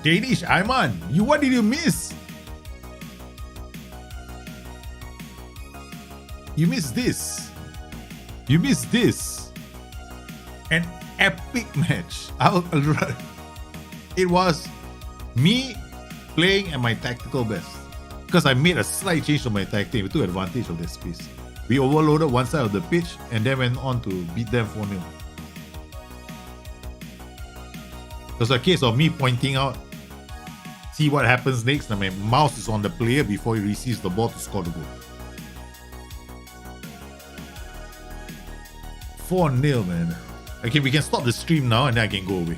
Danish, Ayman, what did you miss? You missed this. You missed this. An epic match. It was me playing at my tactical best. Because I made a slight change to my tactic. We took advantage of that space. We overloaded one side of the pitch and then went on to beat them 4-0. It was a case of me pointing out, see what happens next, and my mouse is on the player before he receives the ball to score the goal. 4-0, man. Okay, we can stop the stream now and then I can go away.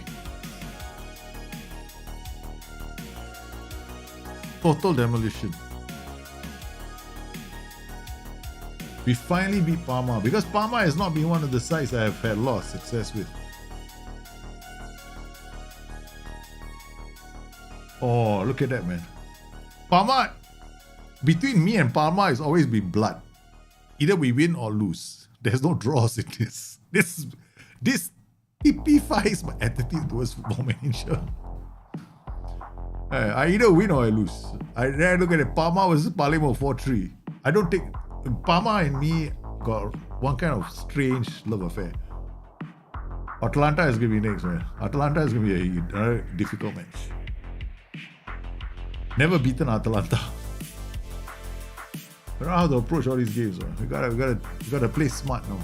Total demolition. We finally beat Parma because Parma has not been one of the sides I have had a lot of success with. Oh, look at that, man. Parma, between me and Parma, it's always been blood. Either we win or lose. There's no draws in this. This typifies my attitude towards football manager. I either win or I lose. Then I look at it. Parma versus Palermo 4-3. I don't think Parma and me got one kind of strange love affair. Atalanta is going to be next, man. Atalanta is going to be a difficult match. Never beaten Atalanta. I don't know how to approach all these games, man. We gotta play smart now.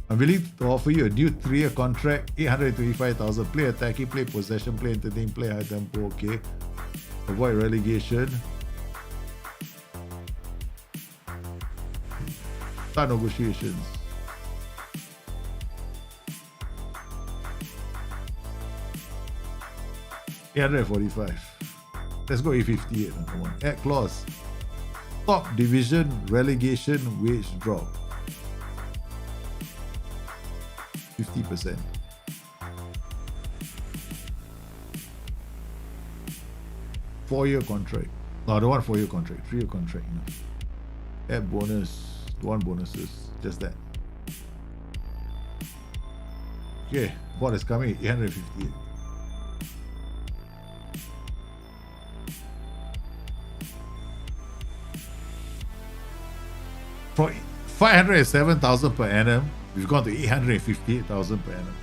I'm willing to offer you a new 3-year contract, 825,000. Play attacking, play possession, play entertaining, play high tempo. Okay. Avoid relegation. Start negotiations. $845. Let's go 858. Come on. Add clause. Top division relegation wage drop. 50%. Four-year contract. No, I don't want 4-year contract. 3-year contract. No. Add bonus. Don't want bonuses. Just that. Okay. What is coming? 858. For 507,000 per annum, we've gone to 858,000 per annum.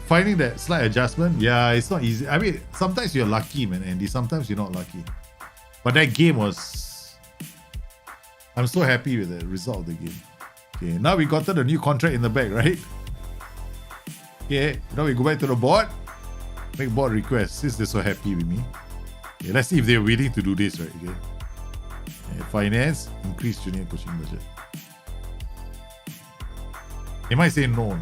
Finding that slight adjustment, yeah, it's not easy. I mean, sometimes you're lucky, man, Andy. Sometimes you're not lucky. But that game was... I'm so happy with the result of the game. Okay, now we got the new contract in the back, right? Okay, now we go back to the board. Make board requests since they're so happy with me. Okay, let's see if they're willing to do this, right? Okay. Finance, increase junior coaching budget. They might say no.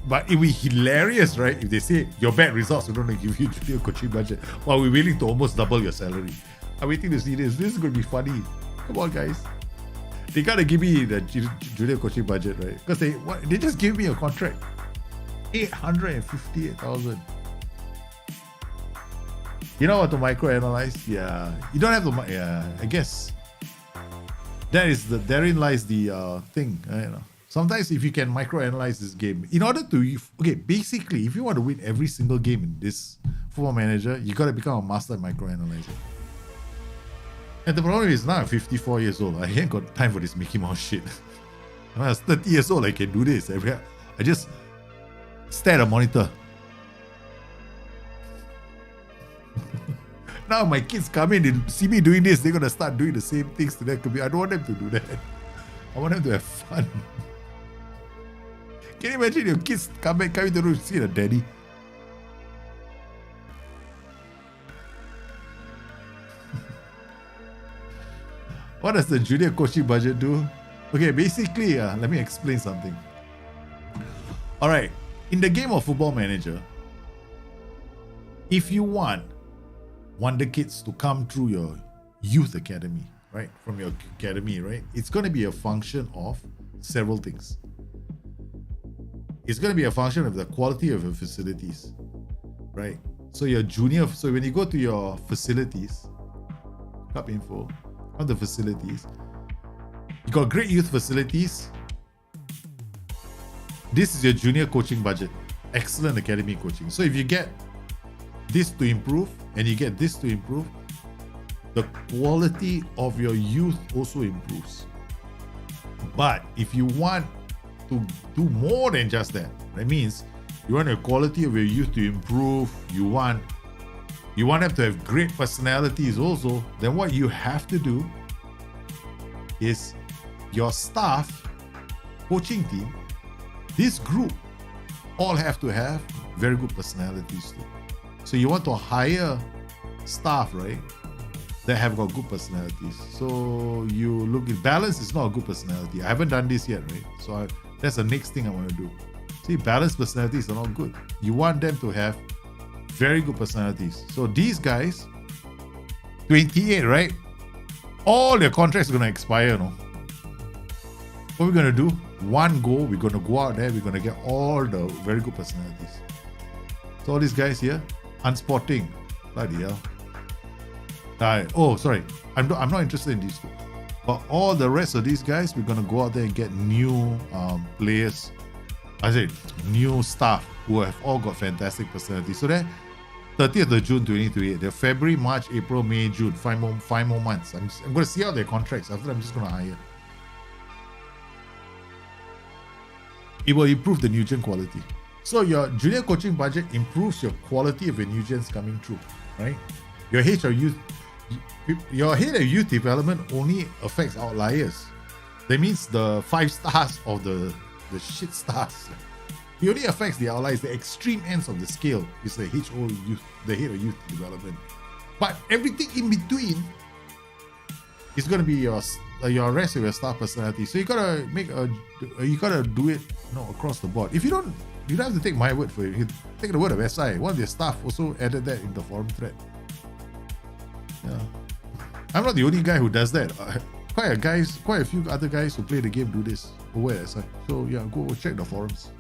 But it would be hilarious, right? If they say your bad results, we're going to give you junior coaching budget while we're willing to almost double your salary. I'm waiting to see this. This is going to be funny. Come on, guys. They gotta give me the junior coaching budget, right? Because they just gave me a contract. 858,000. You know what to microanalyze? Yeah. You don't have to, yeah, I guess. Therein lies the thing. You know. Sometimes if you can microanalyze this game, in order to, okay, basically, if you want to win every single game in this Football Manager, you gotta become a master microanalyzer. And the problem is now I'm 54 years old. I ain't got time for this Mickey Mouse shit. When I was 30 years old, I can do this. I just stare at a monitor. Now my kids come in and see me doing this, they're going to start doing the same things to their computer. I don't want them to do that. I want them to have fun. Can you imagine your kids come into the room and see the daddy? What does the junior coaching budget do? Okay, basically, let me explain something. All right, in the game of Football Manager, if you want wonder kids to come through your youth academy, right, from your academy, right, it's going to be a function of several things. It's going to be a function of the quality of your facilities, right? So your junior, so when you go to your facilities, club info on the facilities, you got great youth facilities. This is your junior coaching budget. Excellent academy coaching. So if you get this to improve and you get this to improve, the quality of your youth also improves. But if you want to do more than just that, that means you want the quality of your youth to improve, you want them to have great personalities also, then what you have to do is your staff, coaching team, this group all have to have very good personalities too. So you want to hire staff, right, that have got good personalities. So you look at balance is not a good personality. I haven't done this yet, right? So that's the next thing I want to do. See, balanced personalities are not good. You want them to have very good personalities. So these guys, 28, right? All their contracts are going to expire, no? What we're going to do, one go, we're going to go out there, we're going to get all the very good personalities. So all these guys here, unsporting. Bloody hell. Sorry. I'm not interested in these two. But all the rest of these guys, we're going to go out there and get new players. I said new staff who have all got fantastic personalities. So that 30th of June 2028, they're February, March, April, May, June, five more months. I'm going to see out their contracts. After that, I'm just going to hire. It will improve the new gen quality. So your junior coaching budget improves your quality of your new gens coming through, right? Your head of youth development only affects outliers. That means the 5 stars of the shit stars. It only affects the outliers. The extreme ends of the scale is the HO youth, the head of youth development. But everything in between is going to be your rest of your staff personality. So you gotta do it, across the board. If you don't have to take my word for it. You take the word of SI. One of their staff also added that in the forum thread. Yeah, I'm not the only guy who does that. Quite a few other guys who play the game do this over at SI. So yeah, go check the forums.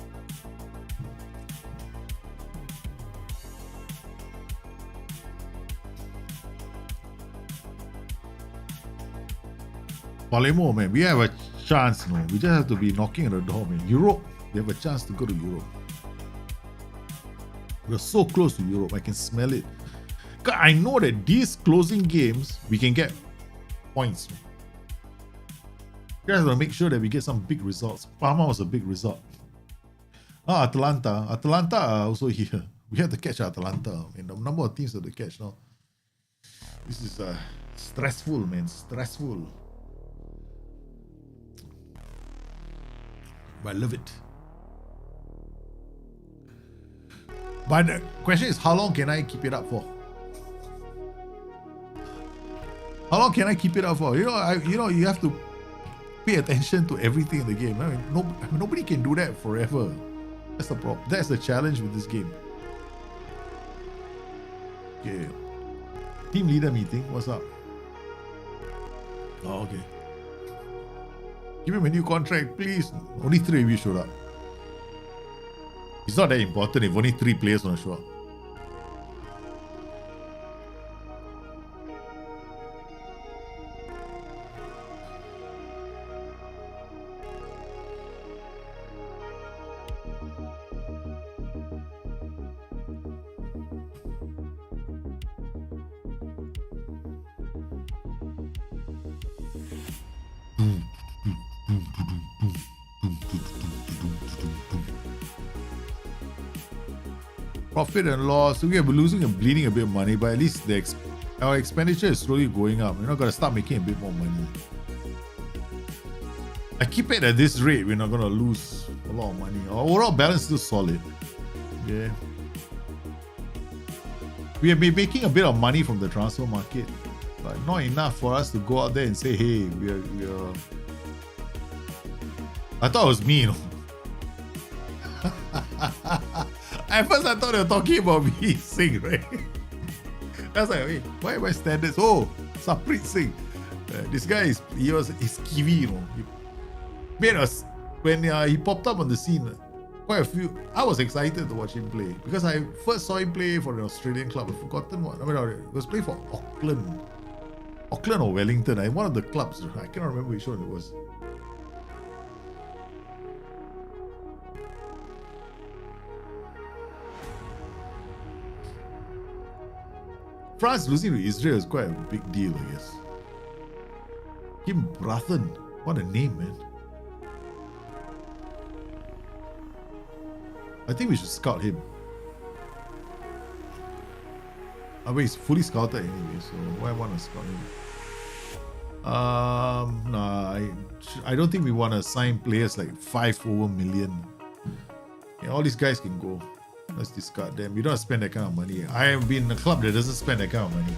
Palermo, man, we have a chance, no. We just have to be knocking at the door, man. Europe, we have a chance to go to Europe. We're so close to Europe, I can smell it. I know that these closing games, we can get points. We have to make sure that we get some big results. Parma was a big result. Atalanta are also here. We have to catch Atalanta. And the number of teams that we catch now. This is stressful, man. Stressful. But I love it. But the question is, how long can I keep it up for? How long can I keep it up for? You have to pay attention to everything in the game. Nobody can do that forever. That's the problem. That's the challenge with this game. Okay. Team leader meeting. What's up? Oh, okay. Give him a new contract, please. Only 3 of you showed up. It's not that important if only 3 players want to show up. Profit and loss. We are losing and bleeding a bit of money, but at least our expenditure is slowly going up. We're not going to start making a bit more money. I keep it at this rate, we're not going to lose a lot of money. Our overall balance is still solid. Yeah. We have been making a bit of money from the transfer market. But not enough for us to go out there and say, hey, we are. I thought it was me, you know. At first I thought they were talking about me Singh, right? I was like, wait, why am I standards? Oh, Saprit Singh. This guy is Kiwi, you know. He made us when he popped up on the scene. Quite a few. I was excited to watch him play because I first saw him play for an Australian club. I've forgotten what. I mean, it was playing for Auckland or Wellington. One of the clubs. I cannot remember which one it was. France losing to Israel is quite a big deal, I guess. Kim Brathen, what a name, man. I think we should scout him. I mean, he's fully scouted anyway, so why want to scout him? Nah, I don't think we want to sign players like 5 over million. Yeah, all these guys can go. Let's discard them. We don't spend that kind of money. I have been in a club that doesn't spend that kind of money.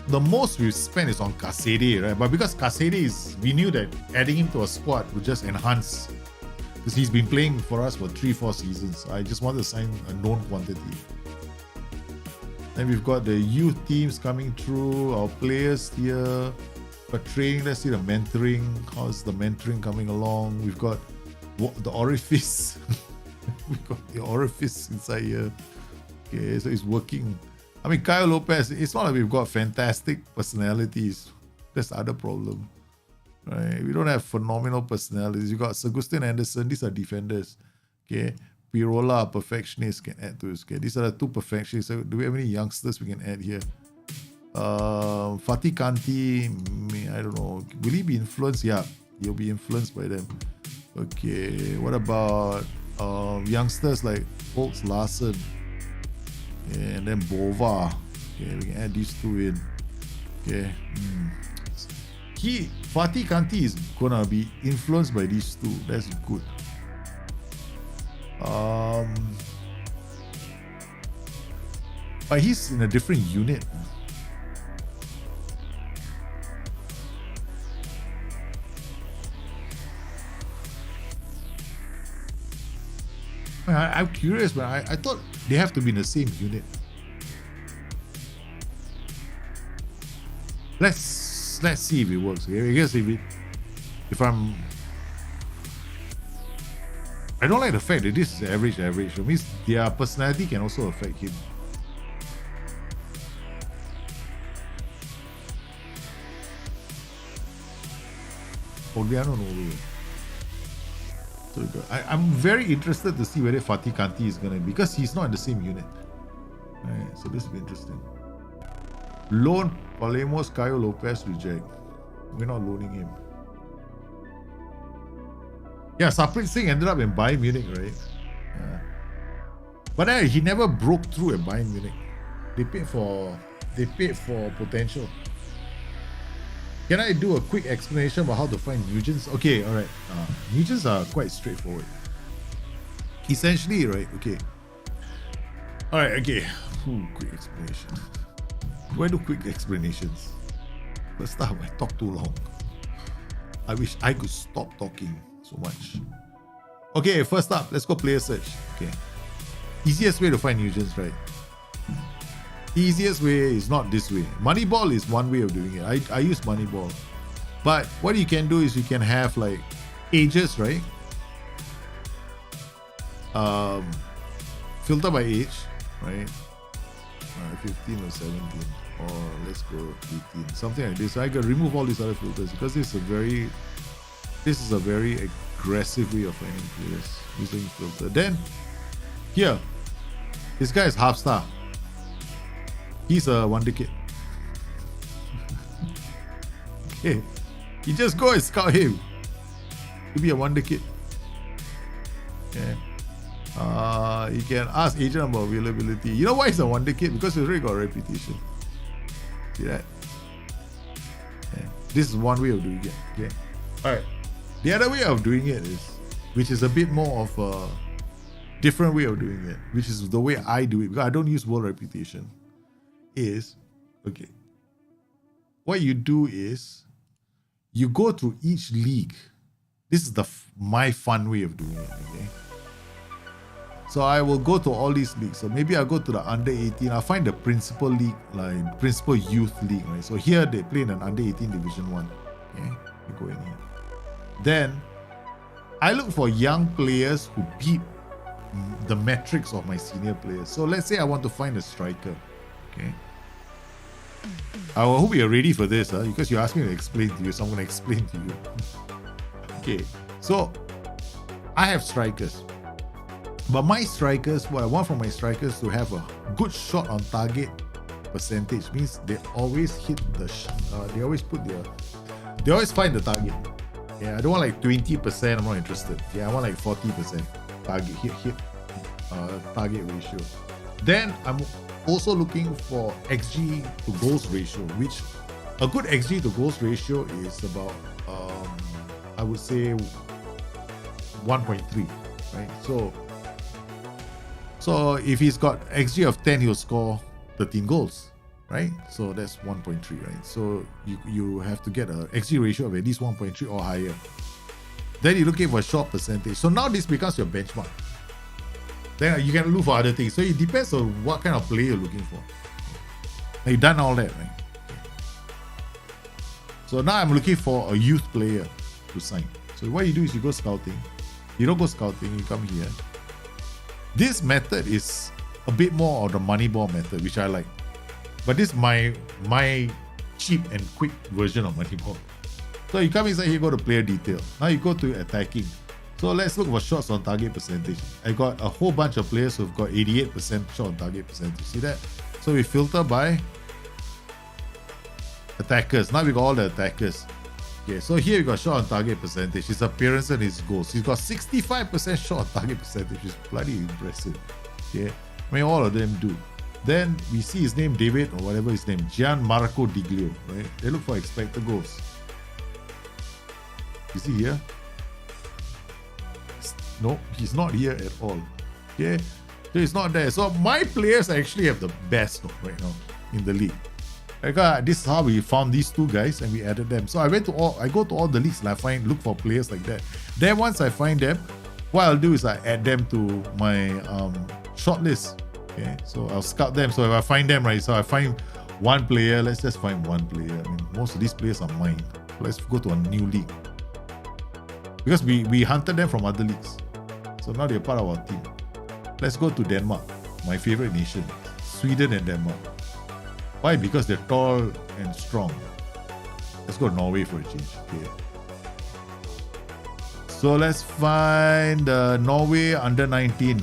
The most we've spent is on Kasede, right? But because Kasede is, we knew that adding him to a squad would just enhance, because he's been playing for us for 3-4 seasons. I just wanted to sign a known quantity. Then we've got the youth teams coming through, our players here. But training, let's see the mentoring. How's the mentoring coming along? We've got the orifice. We've got the orifice inside here. Okay, so it's working. I mean, Caio Lopez, it's not like we've got fantastic personalities. That's the other problem. Right? We don't have phenomenal personalities. You got Sagustin Anderson, these are defenders. Okay. Pirola, perfectionist, can add to this. Okay. These are the 2 perfectionists. So do we have any youngsters we can add here? Fatih Kanti, I don't know. Will he be influenced? Yeah, he'll be influenced by them. Okay, what about youngsters like Folks Larson? Okay, and then Bova. Okay, we can add these 2 in. Okay. Fatih Kanti is gonna be influenced by these 2. That's good. But he's in a different unit. I'm curious, but I thought they have to be in the same unit. Let's see if it works. Okay? I guess if I'm, I don't like the fact that this is average. It means their personality can also affect him. Ogliano, no way. I'm very interested to see whether Fatih Kanti is going to be, because he's not in the same unit. Right, so this will be interesting. Loan Palermo's Caio Lopez reject. We're not loaning him. Yeah, Saprit Singh ended up in Bayern Munich, right? But he never broke through at Bayern Munich. They paid for potential. Can I do a quick explanation about how to find Nugents? Okay, all right. Nugents are quite straightforward. Essentially, right? Okay. All right. Okay. Quick explanation. Do I do quick explanations? First time I talk too long. I wish I could stop talking so much. Okay, first up, let's go player search. Okay. Easiest way to find Nugents, right? Easiest way is not this way. Moneyball is one way of doing it. I use Moneyball. But what you can do is you can have like ages, right? Filter by age, right? 15 or 17, or let's go 18, something like this. So I can remove all these other filters because this is a very aggressive way of finding players using filter. Then here, this guy is half star. He's a wonder kid. Okay, you just go and scout him. He'll be a wonder kid. Okay. You can ask agent about availability. You know why he's a wonder kid? Because he's already got a reputation. See that? Okay. This is one way of doing it. Okay. Alright. The other way of doing it is, which is a bit more of different way of doing it, which is the way I do it, because I don't use world reputation, is, okay, what you do is, you go through each league. This is my fun way of doing it, okay? So I will go to all these leagues. So maybe I'll go to the under 18. I'll find the principal league, like principal youth league, right? So here they play in an under 18 division 1. Okay, you go in here. Then I look for young players who beat the metrics of my senior players. So let's say I want to find a striker. Okay. I hope you're ready for this, because you asked me to explain to you, so I'm going to explain to you. Okay, so I have strikers. But my strikers, what I want from my strikers to have a good shot on target percentage, means they always hit they always find the target. Yeah, I don't want like 20%, I'm not interested. Yeah, I want like 40% target hit target ratio. Then I'm also looking for XG to goals ratio, which a good XG to goals ratio is about I would say 1.3, right? So if he's got XG of 10, he'll score 13 goals, right? So that's 1.3, right? So you have to get a XG ratio of at least 1.3 or higher. Then you're looking for a shot percentage. So now this becomes your benchmark. Then you can look for other things. So it depends on what kind of player you're looking for. Now you've done all that, right? So now I'm looking for a youth player to sign. So what you do is you go scouting. You don't go scouting, you come here. This method is a bit more of the Moneyball method, which I like. But this is my cheap and quick version of Moneyball. So you come inside here, go to player detail. Now you go to attacking. So let's look for shots on target percentage. I got a whole bunch of players who've got 88% shot on target percentage. See that? So we filter by attackers. Now we got all the attackers. Okay, so here we got shot on target percentage, his appearance and his goals. He's got 65% shot on target percentage, which is bloody impressive. Okay, I mean all of them do. Then we see his name, David or whatever his name, Gianmarco Diglio, right? They look for expected goals. You see here? No, he's not here at all. Okay, so he's not there. So my players actually have the best right now in the league. This is how we found these two guys and we added them. So I go to all the leagues and I look for players like that. Then once I find them, what I'll do is I add them to my shortlist. Okay, so I'll scout them. So if I find them, right, so I find one player, let's just find one player. I mean, most of these players are mine. Let's go to a new league. Because we hunted them from other leagues. So now they're part of our team. Let's go to Denmark, my favorite nation, Sweden and Denmark. Why? Because they're tall and strong. Let's go to Norway for a change. Okay. So let's find Norway under 19.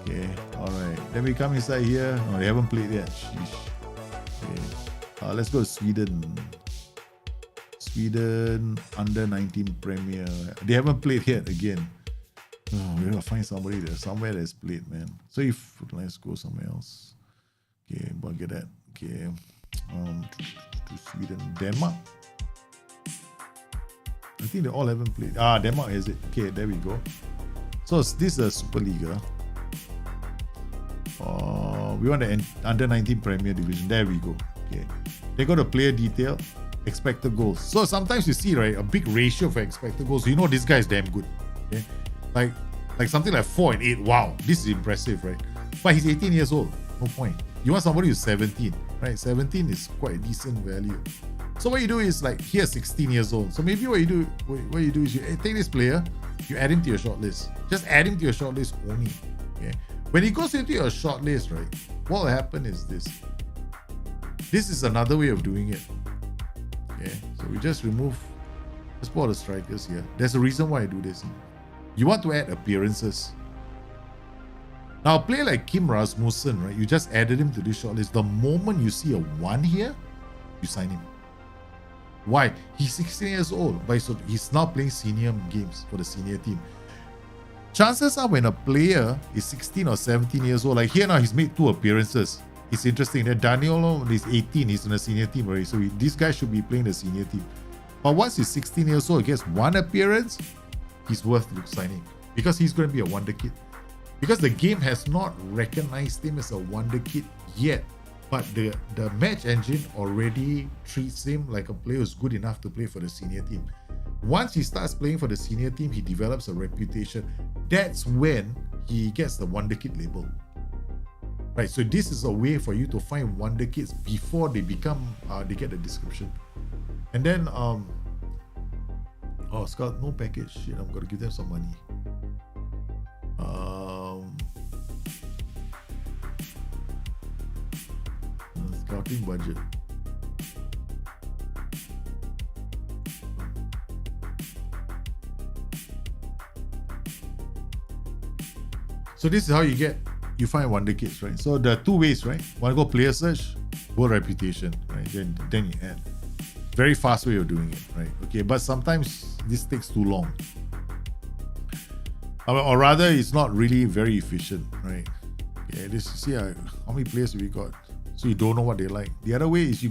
Okay, alright. Then we come inside here. No, they haven't played yet. Sheesh. Okay. Let's go to Sweden. Sweden under 19 Premier. They haven't played yet again. Oh, we're gonna find somebody there, somewhere that's played, man. So if let's go somewhere else. Okay, bugger that. Okay, to Sweden, Denmark. I think they all haven't played. Denmark has it. Okay, there we go. So this is a Super League. We want the under 19 Premier Division. There we go. Okay, they got a player detail, expected goals. So sometimes you see, right, a big ratio for expected goals. You know this guy is damn good. Okay, like something like 4 and 8. Wow, this is impressive, right? But he's 18 years old. No point. You want somebody who's 17, right? 17 is quite a decent value. So what you do is like here, 16 years old. So maybe what you do is you take this player, you add him to your shortlist. Just add him to your shortlist only. Okay. When he goes into your shortlist, right, what will happen is this. This is another way of doing it. Okay. So we just remove. Let's put all the strikers here. There's a reason why I do this. You want to add appearances. Now, a player like Kim Rasmussen, right? You just added him to this shortlist. The moment you see a 1 here, you sign him. Why? He's 16 years old, but he's now playing senior games for the senior team. Chances are when a player is 16 or 17 years old, like here now, he's made 2 appearances. It's interesting that Daniolo is 18, he's in the senior team already. So this guy should be playing the senior team. But once he's 16 years old, he gets 1 appearance, he's worth signing because he's going to be a wonder kid. because the game has not recognized him as a wonder kid yet. But the match engine already treats him like a player who's good enough to play for the senior team. Once he starts playing for the senior team, he develops a reputation. That's when he gets the wonder kid label. Right, so this is a way for you to find wonder kids before they become, they get the description. And then, oh, Scout, no package. Shit, I'm gonna give them some money. Scouting budget. So this is how you find wonder kids, right? So there are two ways, right? One, go player search, go reputation, right? Then you add. Very fast way of doing it, right? Okay, but sometimes this takes too long. Or rather, it's not really very efficient, right? Okay, this see how many players we got. So you don't know what they like. The other way is you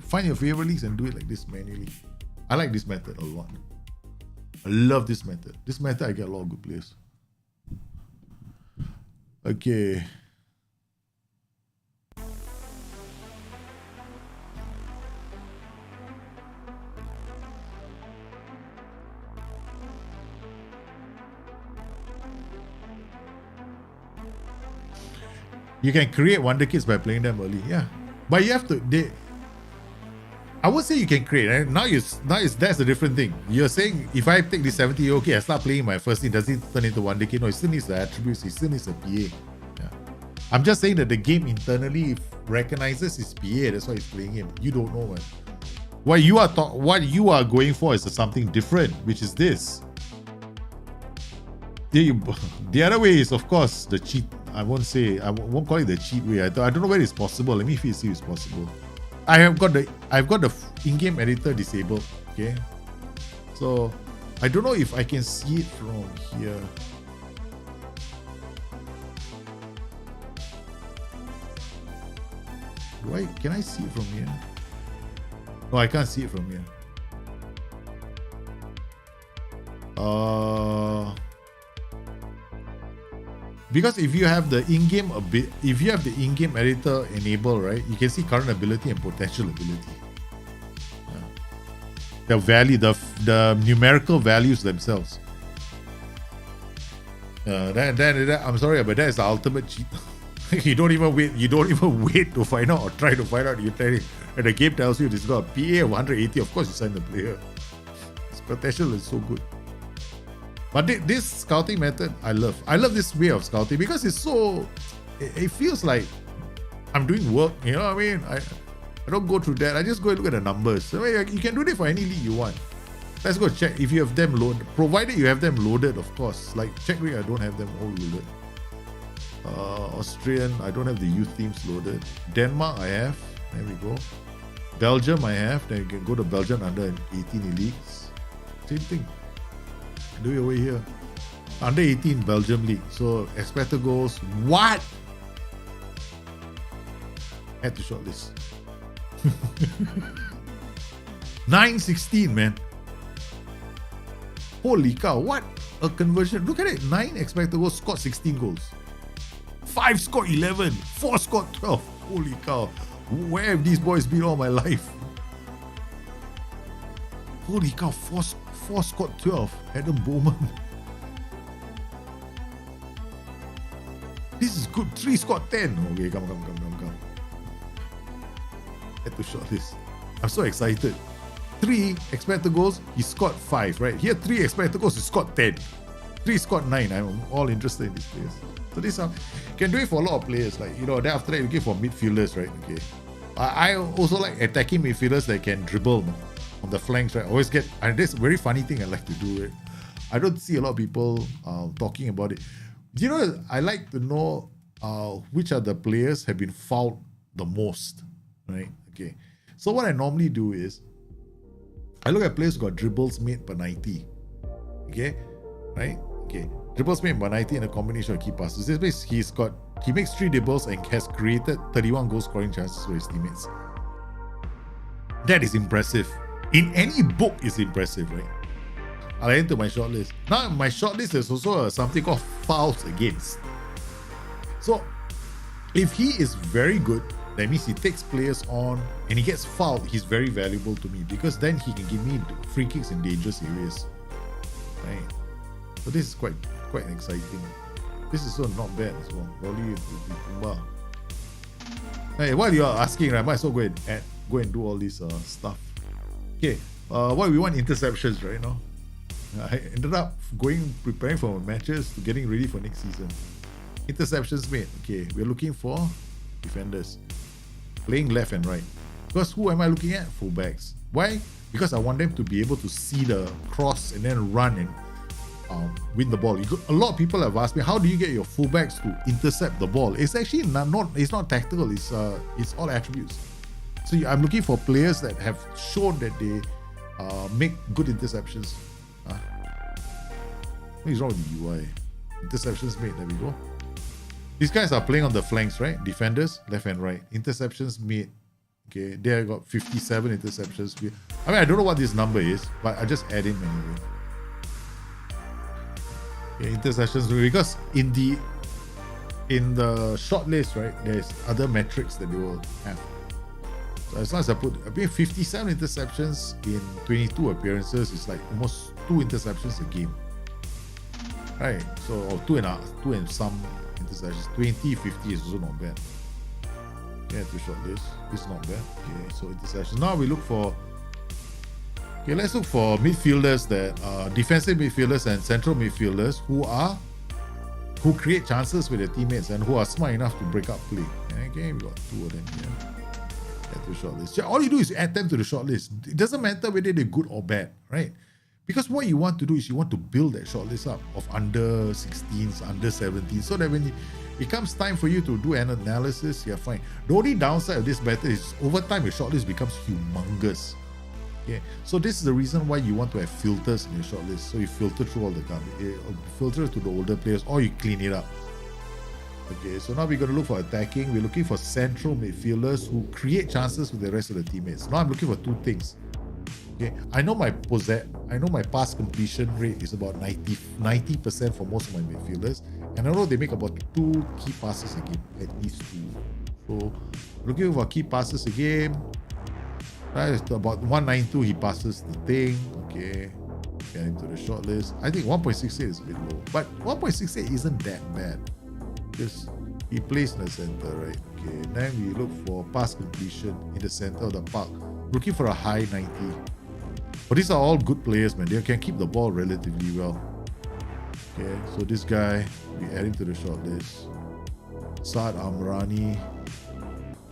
find your favorite leagues and do it like this manually. I like this method a lot. I love this method. This method, I get a lot of good players. Okay. You can create wonder kids by playing them early, yeah. But you have to. I would say you can create. Right? Now that's a different thing. You're saying if I take the 70, okay, I start playing my first team, does it turn into wonder kid? No, it still needs the attributes. It still needs a PA. Yeah. I'm just saying that the game internally recognizes his PA. That's why it's playing him. You don't know what. What you are going for is something different, which is this. The other way is, of course, the cheat. I won't call it the cheat way. I don't know whether it's possible. Let me see if it's possible. I've got the in-game editor disabled. Okay, so I don't know if I can see it from here. Can I see it from here? No, I can't see it from here. Because if you have the in-game editor enabled, right, you can see current ability and potential ability. The value, the numerical values themselves. I'm sorry, but that is the ultimate cheat. You don't even wait to find out or try to find out. You try it, and the game tells you this got a PA of 180. Of course, you sign the player. Its potential is so good. But this scouting method, I love. I love this way of scouting because it's so. It feels like I'm doing work. You know what I mean? I don't go through that. I just go and look at the numbers. So you can do it for any league you want. Let's go check if you have them loaded. Provided you have them loaded, of course. Like Czech League, I don't have them all loaded. Austrian, I don't have the youth teams loaded. Denmark, I have. There we go. Belgium, I have. Then you can go to Belgium under 18 elites. Same thing. Do it over here. Under 18 Belgium League. So expected goals. What? Had to shortlist. 9-16, man. Holy cow. What a conversion. Look at it. 9 expected goals, scored 16 goals. 5 scored 11. 4 scored 12. Holy cow. Where have these boys been all my life? Holy cow. 4 scored 12. Adam Bowman. This is good. 3 scored 10. Okay, come. Had to short this. I'm so excited. 3 expected goals, he scored 5, right? Here, 3 expected goals, he scored 10. 3 scored 9. I'm all interested in these players. So this you can do it for a lot of players. Like, you know, then after that, you get for midfielders, right? Okay. I also like attacking midfielders that can dribble on the flanks, right? I always get, and this very funny thing I like to do it. I don't see a lot of people talking about it. You know, I like to know which are the players have been fouled the most, right? Okay. So what I normally do is I look at players who got dribbles made per 90. Okay? Right? Okay. Dribbles made per 90 in a combination of key passes. This means he makes 3 dribbles and has created 31 goal scoring chances for his teammates. That is impressive. In any book is impressive, right? I'll add to my shortlist. Now my shortlist is also something called fouls against. So if he is very good, that means he takes players on and he gets fouled, he's very valuable to me because then he can give me free kicks in dangerous areas. Right? So this is quite exciting. This is so not bad as well. Well, hey, while you are asking, I might as well go and do all this stuff. Okay, what we want interceptions right now. I ended up preparing for my matches to getting ready for next season. Interceptions made. Okay, we're looking for defenders playing left and right. Because who am I looking at? Fullbacks. Why? Because I want them to be able to see the cross and then run and win the ball. A lot of people have asked me, how do you get your fullbacks to intercept the ball? It's actually not tactical. It's all attributes. So I'm looking for players that have shown that they make good interceptions. What is wrong with the UI? Interceptions made. There we go. These guys are playing on the flanks, right? Defenders, left and right. Interceptions made. Okay, there I got 57 interceptions. I mean, I don't know what this number is, but I just add in anyway. Okay, interceptions, because in the short list, right, there's other metrics that they will have. So as long as I 57 interceptions in 22 appearances, it's like almost 2 interceptions a game. Right, so or 2 and some interceptions. 20, 50 is also not bad. Yeah, to shortlist. This is not bad. Okay, so interceptions. Now we look for. Okay, let's look for midfielders that defensive midfielders and central midfielders who create chances with their teammates and who are smart enough to break up play. Okay, we got 2 of them here. Add to the shortlist. Yeah, all you do is add them to the shortlist. It doesn't matter whether they're good or bad, right? Because what you want to do is you want to build that shortlist up of under 16s, under 17s, so that when it comes time for you to do an analysis, you're fine. The only downside of this method is over time your shortlist becomes humongous. Okay, so this is the reason why you want to have filters in your shortlist. So you filter through all the garbage, filter to the older players, or you clean it up. Okay, so now we're going to look for attacking. We're looking for central midfielders who create chances with the rest of the teammates. Now I'm looking for 2 things. Okay, I know my pass completion rate is about 90% for most of my midfielders, and I know they make about 2 key passes a game, at least 2. So looking for key passes a game. Right, about 192 he passes the thing. Okay, get into the short list. I think 1.68 is a bit low, but 1.68 isn't that bad because he plays in the center, right? Okay, then we look for pass completion in the center of the park, looking for a high 90. But these are all good players, man. They can keep the ball relatively well. Okay, so this guy we add him to the short list. Saad Amrani,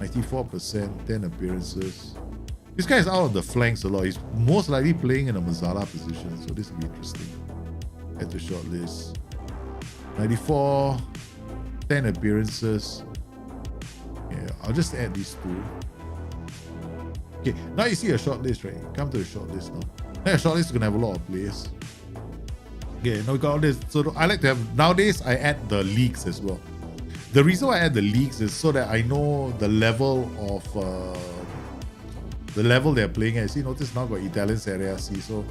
94%, 10 appearances. This guy is out of the flanks a lot. He's most likely playing in a Mazzala position, so this will be interesting. Add to short list. 94, 10 appearances. Yeah, I'll just add these 2. Okay, now you see a short list, right? Come to the short list now. Now a short list is gonna have a lot of players. Okay, now we got all this. So I like to have, nowadays I add the leagues as well. The reason why I add the leagues is so that I know the level of they're playing at. See, notice now got Italian Serie C, so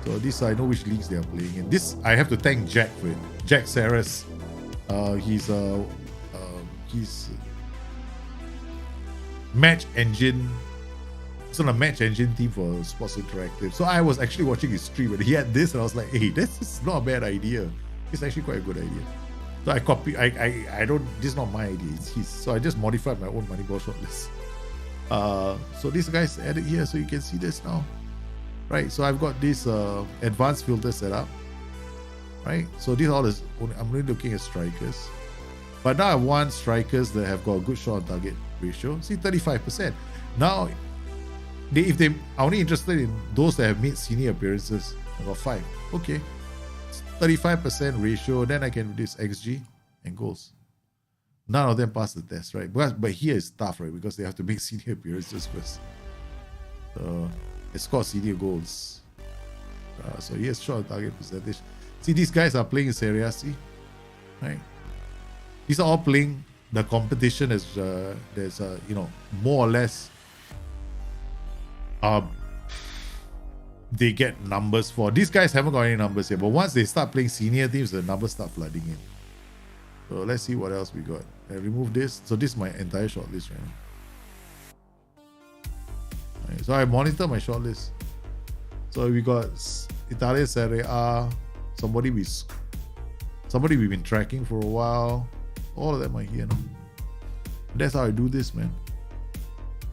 this I know which leagues they are playing in. This I have to thank Jack for it. Jack Saras. He's match engine. It's on a match engine team for Sports Interactive. So I was actually watching his stream and he had this and I was like, hey, this is not a bad idea. It's actually quite a good idea. So I don't, this is not my idea, it's his. So I just modified my own Moneyball shortlist. So these guys added here so you can see this now. Right, so I've got this advanced filter set up. Right, so these are all this, I'm really looking at strikers. But now I want strikers that have got a good shot on target ratio. See, 35%. Now, if I'm only interested in those that have made senior appearances, I got 5. Okay, 35% ratio. Then I can do this XG and goals. None of them pass the test, right? But here is tough, right? Because they have to make senior appearances first. They score senior goals. So here's shot on target percentage. See, these guys are playing in Serie C, right? These are all playing the competition as there's more or less. They get numbers for. These guys haven't got any numbers yet, but once they start playing senior teams, the numbers start flooding in. So let's see what else we got. I remove this. So this is my entire shortlist right now. Right, so I monitor my shortlist. So we got Italian Serie A, somebody we've been tracking for a while. All of them are here now. That's how I do this, man.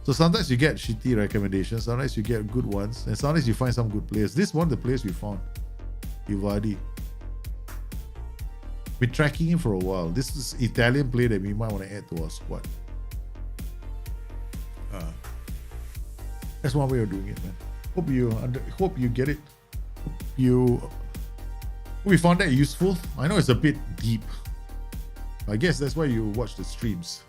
So sometimes you get shitty recommendations, sometimes you get good ones, and sometimes you find some good players. This one, the players we found, Ivadi. Been tracking him for a while. This is Italian player that we might want to add to our squad. That's one way of doing it, man. Hope you get it. Hope we found that useful. I know it's a bit deep. I guess that's why you watch the streams.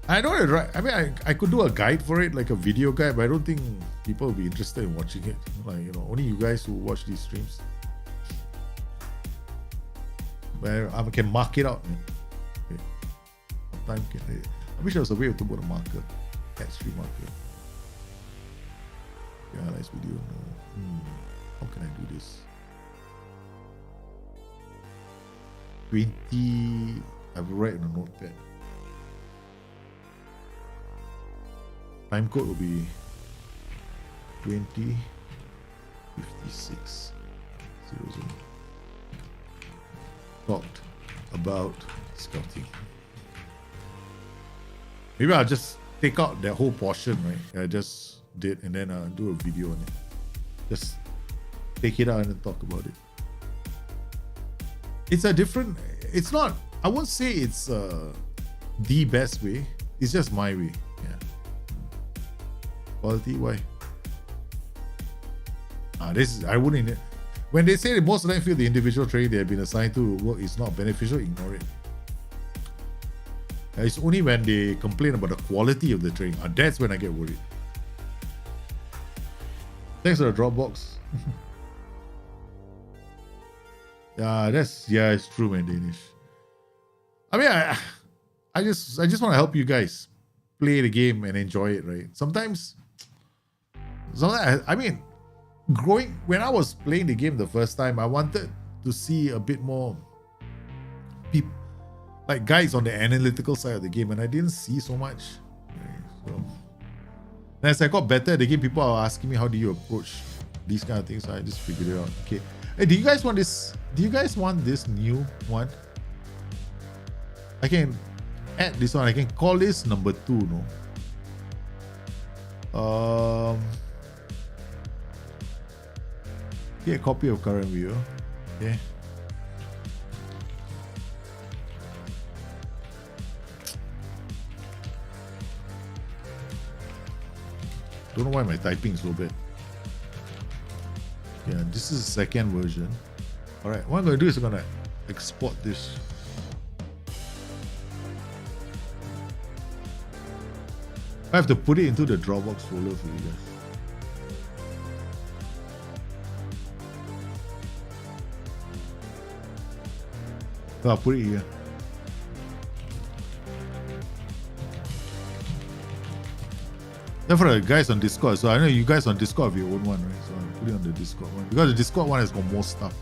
I know it, right? I mean, I could do a guide for it, like a video guide, but I don't think people will be interested in watching it. Like, you know, only you guys who watch these streams. But I can mark it out, man. Okay. Time I wish there was a way to put a marker. Cat stream marker. Yeah, nice video. No. How can I do this? 20. I've write on a notepad. Time code will be 2056 00. Talked about scouting. Maybe I'll just take out that whole portion, right? I just did, and then do a video on it. Just take it out and then talk about it. It's a different. It's not. I won't say it's the best way. It's just my way. Yeah. Quality, why? This is, I wouldn't. When they say that most of them feel the individual training they have been assigned to work is not beneficial, ignore it. It's only when they complain about the quality of the training. That's when I get worried. Thanks for the Dropbox. Yeah, it's true, man, Danish. I mean, I just want to help you guys play the game and enjoy it, right? Sometimes I mean, when I was playing the game the first time, I wanted to see a bit more people, like guys on the analytical side of the game, and I didn't see so much. Right? So, and as I got better at the game, people are asking me, how do you approach these kind of things? So I just figured it out. Okay. Hey, do you guys want this? Do you guys want this new one? I can add this one. I can call this number 2, no? Get a copy of current view. Okay. Don't know why my typing is so bad. Yeah, this is the second version. Alright, what I'm going to do is I'm going to export this. I have to put it into the Dropbox folder for you guys. So I'll put it here. Then for the guys on Discord, so I know you guys on Discord have your own one, right? So I'll put it on the Discord one. Because the Discord one has got more stuff.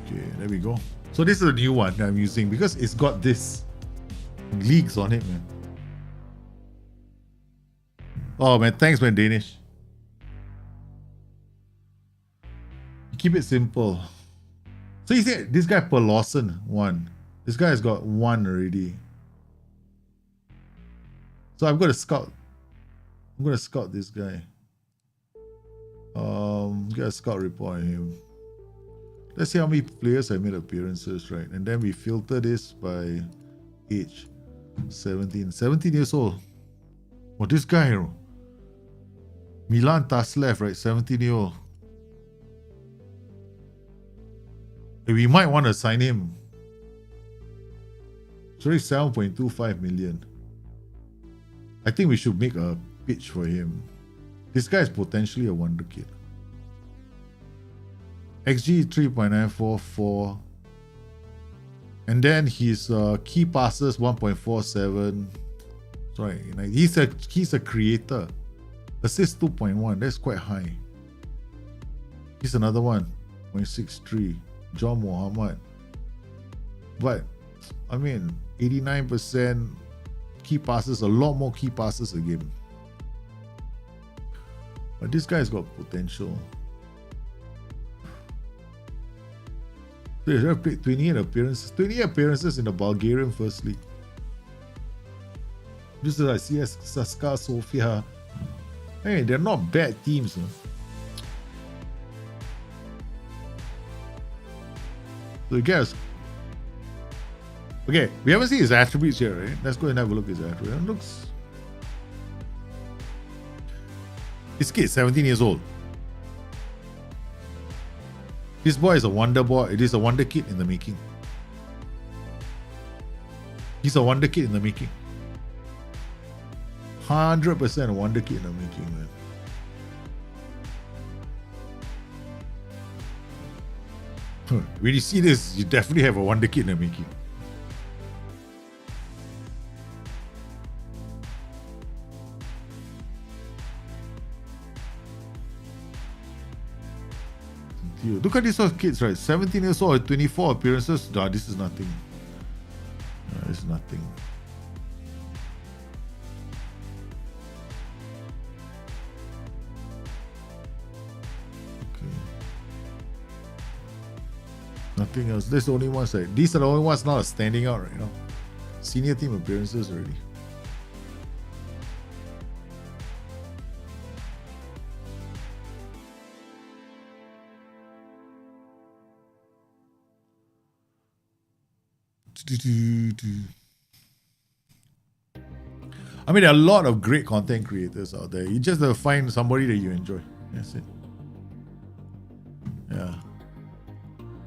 Okay, there we go. So this is a new one that I'm using because it's got this leaks on it, man. Oh man, thanks man, Danish. Keep it simple. So you see this guy Per Lawson, 1. This guy has got 1 already. So I'm gonna scout this guy. Get a scout report on him. Let's see how many players have made appearances, right? And then we filter this by age. 17 years old. Oh, this guy, you know. Milan Taslev, right? 17-year-old. We might want to sign him. Sorry, 7.25 million. I think we should make a pitch for him. This guy is potentially a wonder kid. XG 3.944. And then his key passes 1.47. Sorry, he's a creator. Assist 2.1. That's quite high. Here's another one. 0.63. John Mohammed. But I mean 89% key passes, a lot more key passes a game. But this guy's got potential. They have played 28 appearances. 28 appearances in the Bulgarian First League. This is like CS Saska Sofia. Hey, they're not bad teams. Huh? So you guess. Okay, we haven't seen his attributes here, right? Let's go and have a look at his attributes. It looks. This kid, 17 years old. This boy is a wonder boy. It is a wonder kid in the making. He's a wonder kid in the making. 100% a wonder kid in the making, man. When you see this, you definitely have a wonder kid in the making. Look at these kids, right? 17 years old, 24 appearances. Nah, this is nothing. This is nothing. Okay. Nothing else. There's the only ones. Right? These are the only ones not standing out right now. Senior team appearances already. I mean, there are a lot of great content creators out there. You just have to find somebody that you enjoy. That's it. Yeah.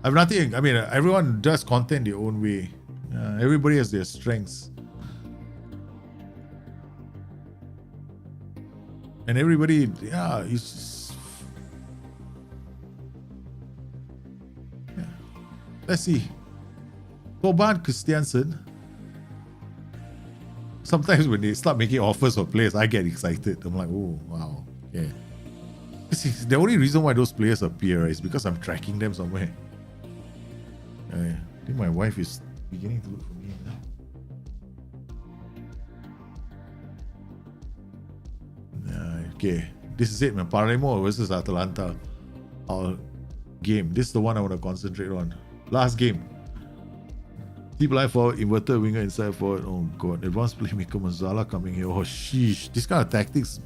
I have nothing. I mean, everyone does content their own way. Everybody has their strengths. And everybody, yeah, let's see. Boban Christiansen. Sometimes when they start making offers for players, I get excited. I'm like, oh, wow. Yeah. The only reason why those players appear is because I'm tracking them somewhere. I think my wife is beginning to look for me now. Okay. This is it, man. Palermo versus Atalanta. Our game. This is the one I want to concentrate on. Last game. Deep line forward, inverted winger inside forward. Oh god, advanced playmaker Mazzala coming here. Oh sheesh, this kind of tactics.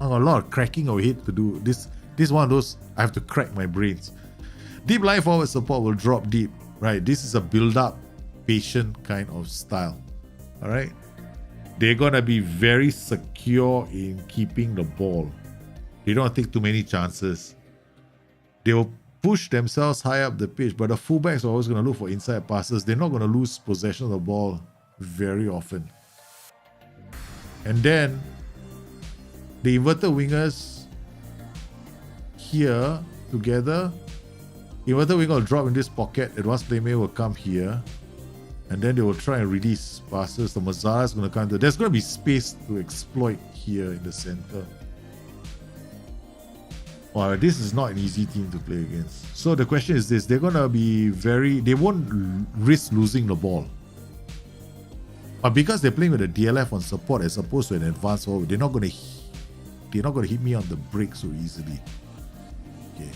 A lot of cracking of head to do. This is one of those I have to crack my brains. Deep line forward support will drop deep. Right, this is a build-up, patient kind of style. All right, they're gonna be very secure in keeping the ball. They don't take too many chances. They will push themselves high up the pitch, but the fullbacks are always going to look for inside passes. They're not going to lose possession of the ball very often. And then the inverted wingers here together. Inverted winger will drop in this pocket. Advanced playmaker will come here, and then they will try and release passes. The Mazzara is going to come. There's going to be space to exploit here in the center. Wow, this is not an easy team to play against. So the question is this, they're going to be they won't risk losing the ball. But because they're playing with a DLF on support as opposed to an advanced forward, they're not going to hit me on the break so easily. Okay.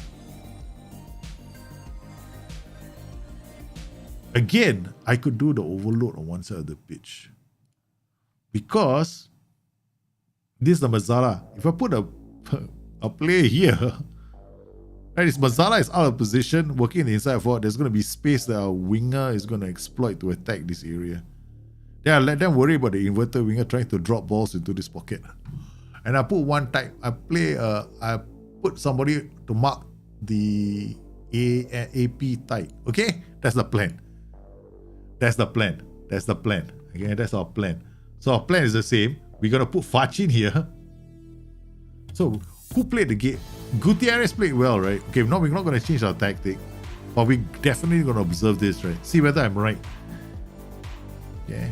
Again, I could do the overload on one side of the pitch. Because this is the Mazzara. If I put a player here, right? This Mazzara is out of position, working in the inside forward. There's going to be space that our winger is going to exploit to attack this area. Then I let them worry about the inverted winger trying to drop balls into this pocket. And I put one type. I put somebody to mark the AP type. Okay, that's the plan. That's the plan. That's the plan. Okay, that's our plan. So our plan is the same. We're gonna put Fachin here. So who played the game? Gutierrez played well, right? Okay, no, we're not going to change our tactic, but we definitely going to observe this, right? See whether I'm right. Okay.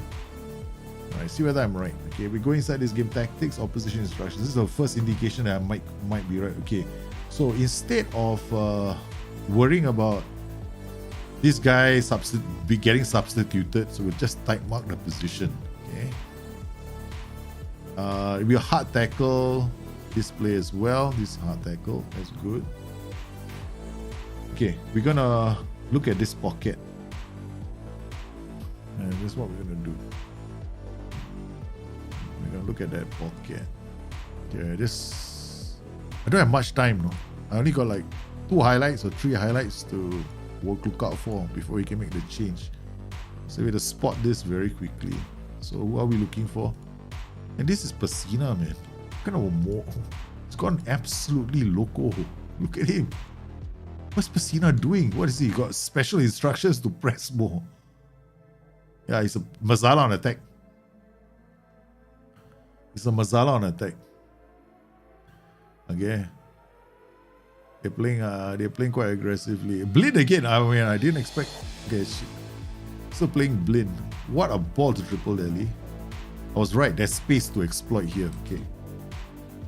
All right, see whether I'm right. Okay, we go inside this game, tactics, opposition instructions. This is the first indication that I might be right. Okay, so instead of worrying about this guy be getting substituted, so we'll just type mark the position. Okay. It'll be a hard tackle. This play as well. This hard tackle. That's good. Okay, we're gonna look at this pocket. And this is what we're gonna do. We're gonna look at that pocket. Okay, this. I don't have much time, no. I only got like 2 highlights or 3 highlights to look out for before we can make the change. So we have to spot this very quickly. So who are we looking for? And this is Pacina, man. Kind of a more. It's gone absolutely loco. Look at him. What's Pacina doing? What is he? Got special instructions to press more. Yeah, it's a Mazala on attack. It's a Mazala on attack. Okay. They're playing quite aggressively. Blind again. I mean, I didn't expect. Okay, shit. Still playing blind. What a ball to Triple Delhi. I was right. There's space to exploit here. Okay.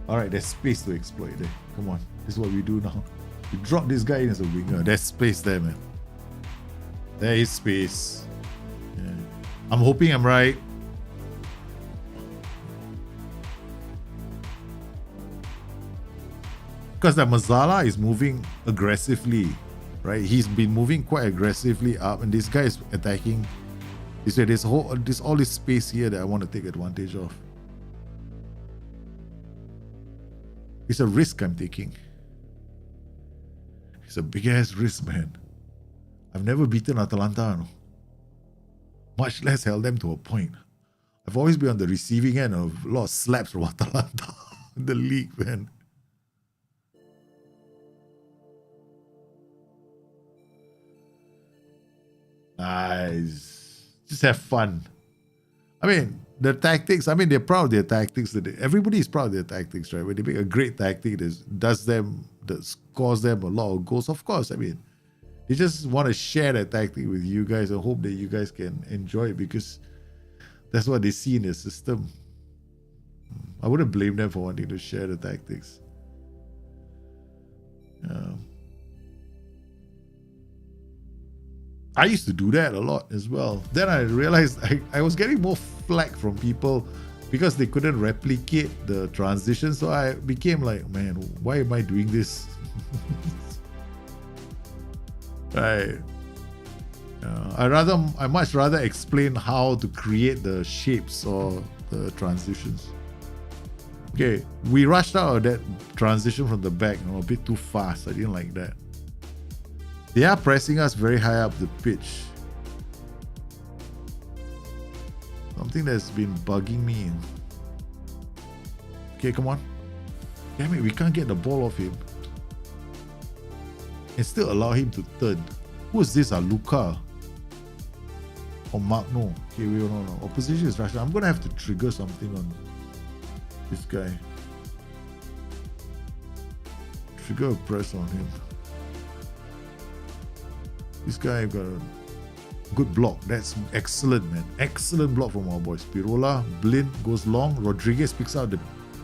Alright, there's space to exploit there. Come on. This is what we do now. We drop this guy in as a winger. There's space there, man. There is space. Yeah. I'm hoping I'm right. Because that Mazala is moving aggressively, right? He's been moving quite aggressively up, and this guy is attacking. There's all this space here that I want to take advantage of. It's a risk I'm taking. It's a big ass risk, man. I've never beaten Atalanta, no. Much less held them to a point. I've always been on the receiving end of a lot of slaps from Atalanta in the league, man. Nice. Just have fun. I mean, the tactics, they're proud of their tactics. Everybody is proud of their tactics, right? When they make a great tactic that scores them a lot of goals, of course, they just want to share that tactic with you guys and hope that you guys can enjoy it because that's what they see in their system. I wouldn't blame them for wanting to share the tactics. I used to do that a lot as well. Then I realized I was getting more flack from people because they couldn't replicate the transition. So I became like, man, why am I doing this? Right. I much rather explain how to create the shapes or the transitions. Okay, we rushed out of that transition from the back, a bit too fast. I didn't like that. They are pressing us very high up the pitch. Something that's been bugging me. Okay, come on. Damn it, we can't get the ball off him. And still allow him to turn. Who is this? Luca? Or Magno? Okay, no. Opposition is rushing. I'm going to have to trigger something on this guy. Trigger a press on him. This guy got a good block. That's excellent, man. Excellent block from our boys. Pirola, Blind goes long. Rodriguez picks out the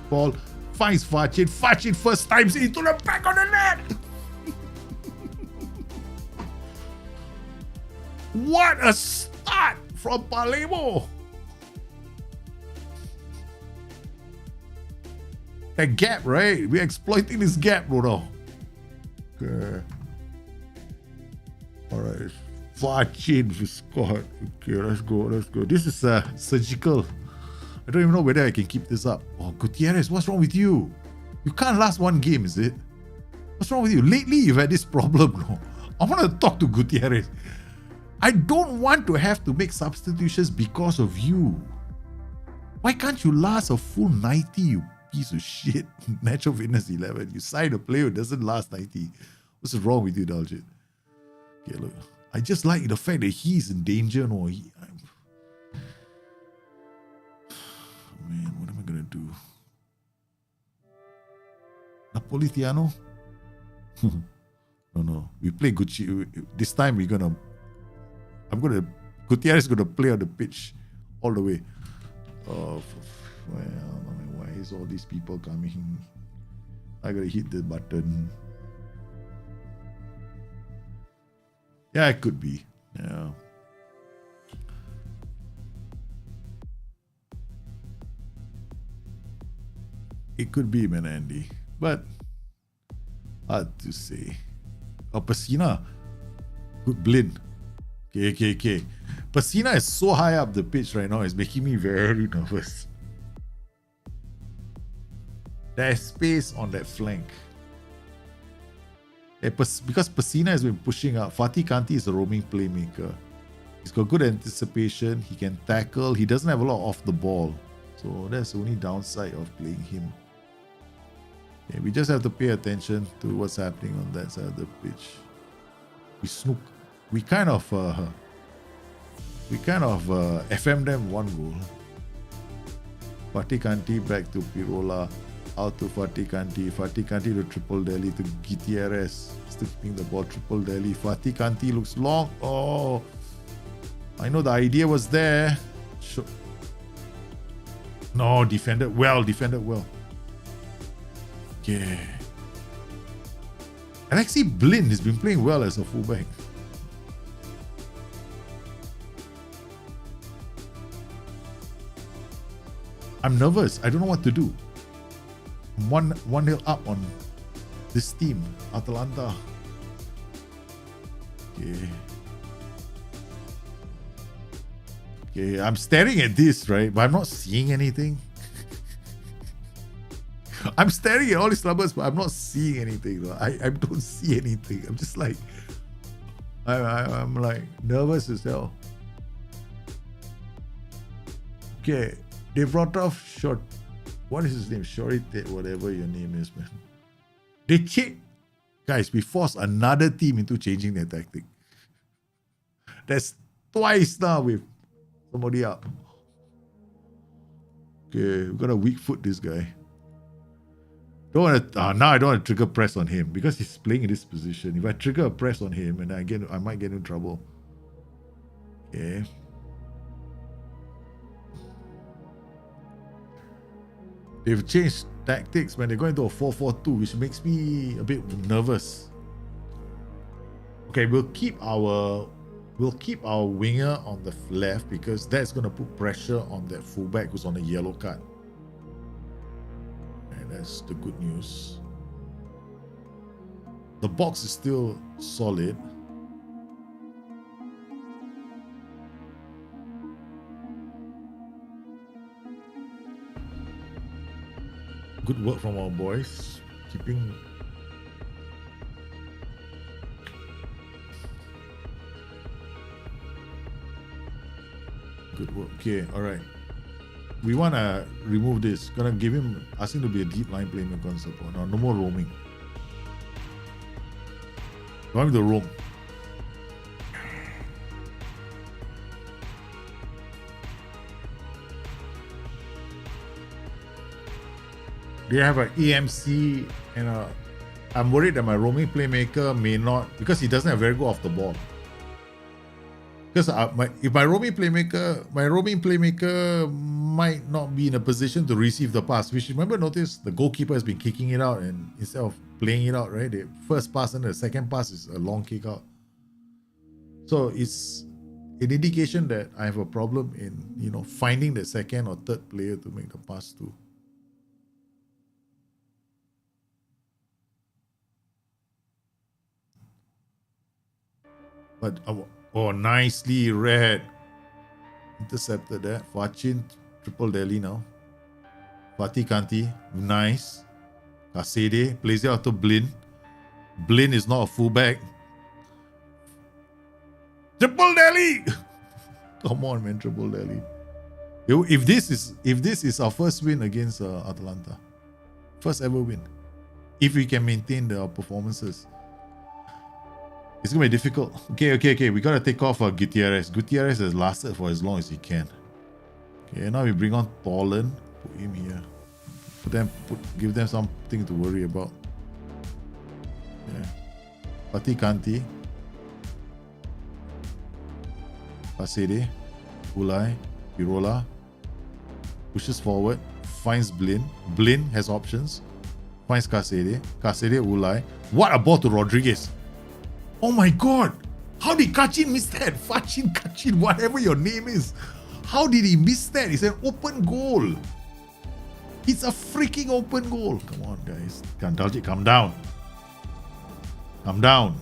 ball. Finds Fachin. Fachin first times into the back of the net. What a start from Palermo. That gap, right? We're exploiting this gap, bro. Okay. Alright. Fachin for scored. Okay, let's go. This is surgical. I don't even know whether I can keep this up. Oh, Gutierrez, what's wrong with you? You can't last one game, is it? What's wrong with you? Lately, you've had this problem, no? I want to talk to Gutierrez. I don't want to have to make substitutions because of you. Why can't you last a full 90, you piece of shit? Natural fitness 11. You sign a player who doesn't last 90. What's wrong with you, Daljit? Okay, look. I just like the fact that he's in danger. No, man, what am I going to do? Napolitiano? No. We play Gucci. This time Gutierrez is gonna play on the pitch all the way. Oh, why is all these people coming? I gotta hit the button. Yeah, it could be. Yeah. It could be, man, Andy. But hard to say. Oh, Pacina. Good blind. Okay. Pacina is so high up the pitch right now, it's making me very nervous. There's space on that flank. Because Pacina has been pushing up. Fatih Kanti is a roaming playmaker. He's got good anticipation. He can tackle. He doesn't have a lot off the ball. So that's the only downside of playing him. Okay, we just have to pay attention to what's happening on that side of the pitch. We snook. We kind of FM them one goal. Fatih Kanti back to Pirola. Out to Fatih Kanti. Fatih Kanti to Triple Delhi to Gutierrez. Still keeping the ball. Triple Delhi. Fatih Kanti looks long. Oh, I know the idea was there. No, defended well. Okay. Alexi Blind has been playing well as a fullback. I'm nervous. I don't know what to do. 1-0 up on this team, Atalanta. Okay, I'm staring at this, right? But I'm not seeing anything. I'm staring at all these numbers, but I'm not seeing anything. I don't see anything. I'm just like, I'm like nervous as hell. Okay, they brought off short. What is his name? Shorite, whatever your name is, man. They change. Guys, we forced another team into changing their tactic. That's twice now with somebody up. Okay, we're gonna weak foot this guy. Now I don't want to trigger press on him because he's playing in this position. If I trigger a press on him, and I might get in trouble. Okay. They've changed tactics when they go into a 4-4-2, which makes me a bit nervous. Okay, we'll keep our winger on the left because that's gonna put pressure on that fullback who's on a yellow card. And that's the good news. The box is still solid. Good work from our boys, keeping good work. Okay, all right. We want to remove this. Gonna give him, ask him to be a deep line playmaker on support. No more roaming. Want him to roam. They have an EMC and I'm worried that my roaming playmaker may not, because he doesn't have very good off the ball. Because if my roaming playmaker might not be in a position to receive the pass, which notice the goalkeeper has been kicking it out, and instead of playing it out, right? The first pass and the second pass is a long kick out. So it's an indication that I have a problem in finding the second or third player to make the pass to. But nicely read. Intercepted that. Fachin, Triple Delhi now. Fatih Kanti, nice. Kasede plays it out to Blin. Blin is not a fullback. Triple Delhi! Come on, man, Triple Delhi. If this is our first win against Atalanta, first ever win, if we can maintain the performances. It's gonna be difficult. Okay. We gotta take off Gutierrez. Gutierrez has lasted for as long as he can. Okay, now we bring on Tolan. Put him here. Give them something to worry about. Yeah. Pati Kanti. Pasede. Ulai. Pirola. Pushes forward. Finds Blin. Blin has options. Finds Kasede. Kasede, Ulai. What a ball to Rodriguez. Oh my god. How did Kachin miss that? Fachin, Kachin, whatever your name is. How did he miss that? It's an open goal. It's a freaking open goal. Come on, guys. Dalji, calm down. Calm down.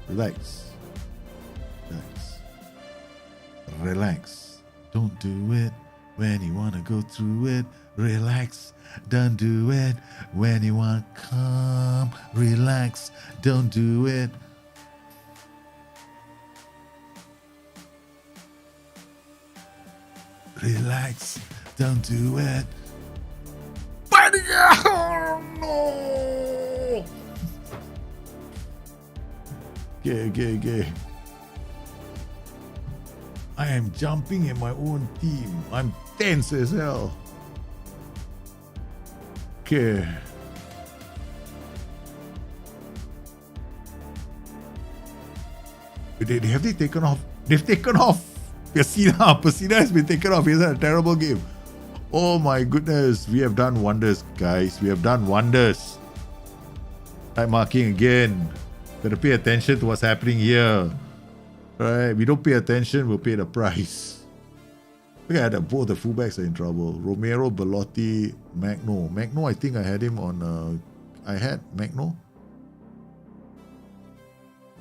Relax. Relax. Relax. Don't do it when you want to go through it. Relax. Don't do it when you want to come. Relax. Don't do it. Relax. Don't do it. Oh, no. Okay. I am jumping at my own team. I'm tense as hell. Okay. Have they taken off? They've taken off. Pesina has been taken off. He's had a terrible game. Oh my goodness. We have done wonders, guys. We have done wonders. Time marking again. Gotta pay attention to what's happening here. Right? We don't pay attention, we'll pay the price. Look at that. Both the fullbacks are in trouble. Romero, Belotti, Magno. Magno, I think I had him on... I had Magno.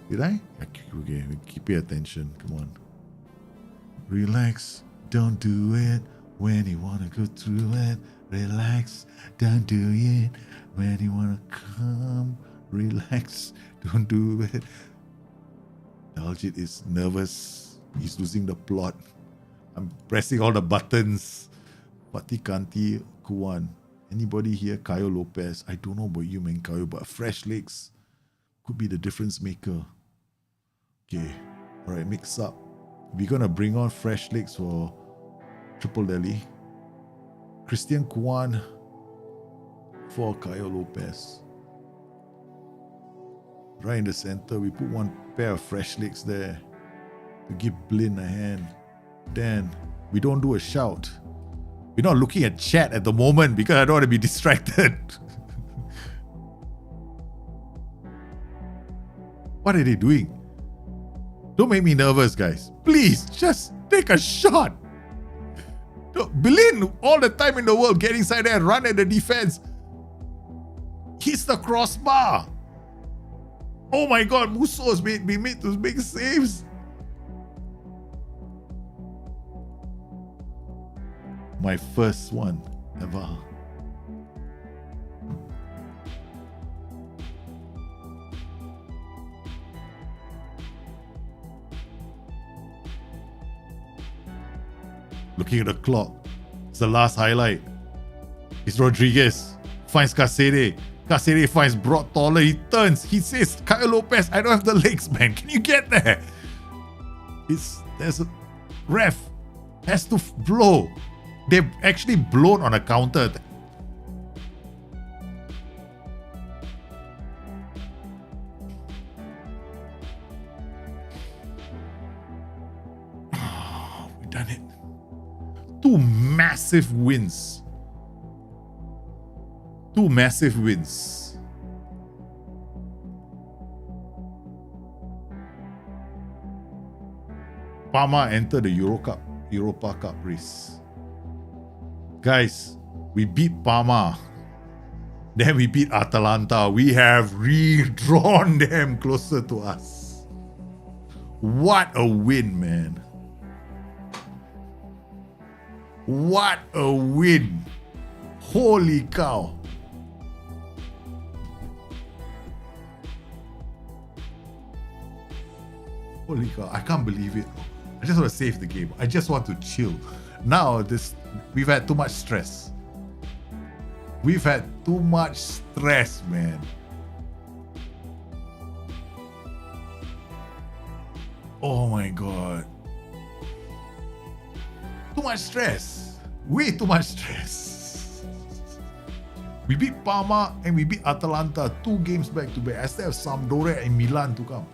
Did I? Okay, we keep pay attention. Come on. Relax. Don't do it when you want to go through it. Relax. Don't do it when you want to come. Relax. Don't do it. Daljit is nervous. He's losing the plot. I'm pressing all the buttons. Pati Kanti, Kuan. Anybody here? Caio Lopez. I don't know about you, man, Caio, but fresh legs could be the difference maker. Okay. Alright, mix up. We're gonna bring on fresh legs for Triple Delhi. Christian Kuan for Caio Lopez. Right in the center, we put one pair of fresh legs there to give Blin a hand. Then we don't do a shout. We're not looking at chat at the moment because I don't want to be distracted. What are they doing? Don't make me nervous, guys. Please, just take a shot. Blin, all the time in the world, get inside there and run at the defense. Hits the crossbar. Oh my god, Musso has been made to make saves. My first one ever. Looking at the clock. It's the last highlight. It's Rodriguez. Finds Kasede. Kasede finds Broad taller. He turns. He says, Caio Lopez, I don't have the legs, man. Can you get there? There's a ref. Has to blow. They've actually blown on a counter. We've done it. 2 massive wins. 2 massive wins. Parma entered the Europa Cup race. Guys, we beat Parma. Then we beat Atalanta. We have redrawn them closer to us. What a win, man. What a win. Holy cow. Holy cow. I can't believe it. I just want to save the game. I just want to chill. Now, we've had too much stress. We've had too much stress, man. Oh my god. Too much stress. Way too much stress. We beat Parma and we beat Atalanta 2 games back to back. I still have Sampdoria and Milan to come.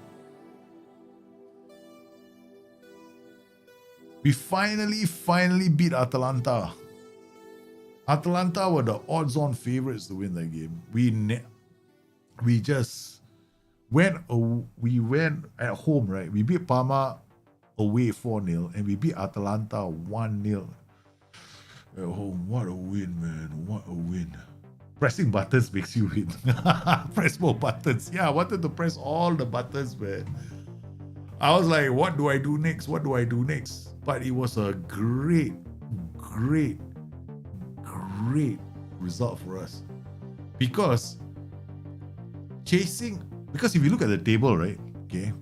We finally beat Atalanta. Atalanta were the odds-on favorites to win that game. We just went at home, right? We beat Parma away 4-0 and we beat Atalanta 1-0 at home. What a win, man. What a win. Pressing buttons makes you win. Press more buttons. Yeah, I wanted to press all the buttons, man. I was like, what do I do next? What do I do next? But it was a great result for us. Because if you look at the table, right? Okay.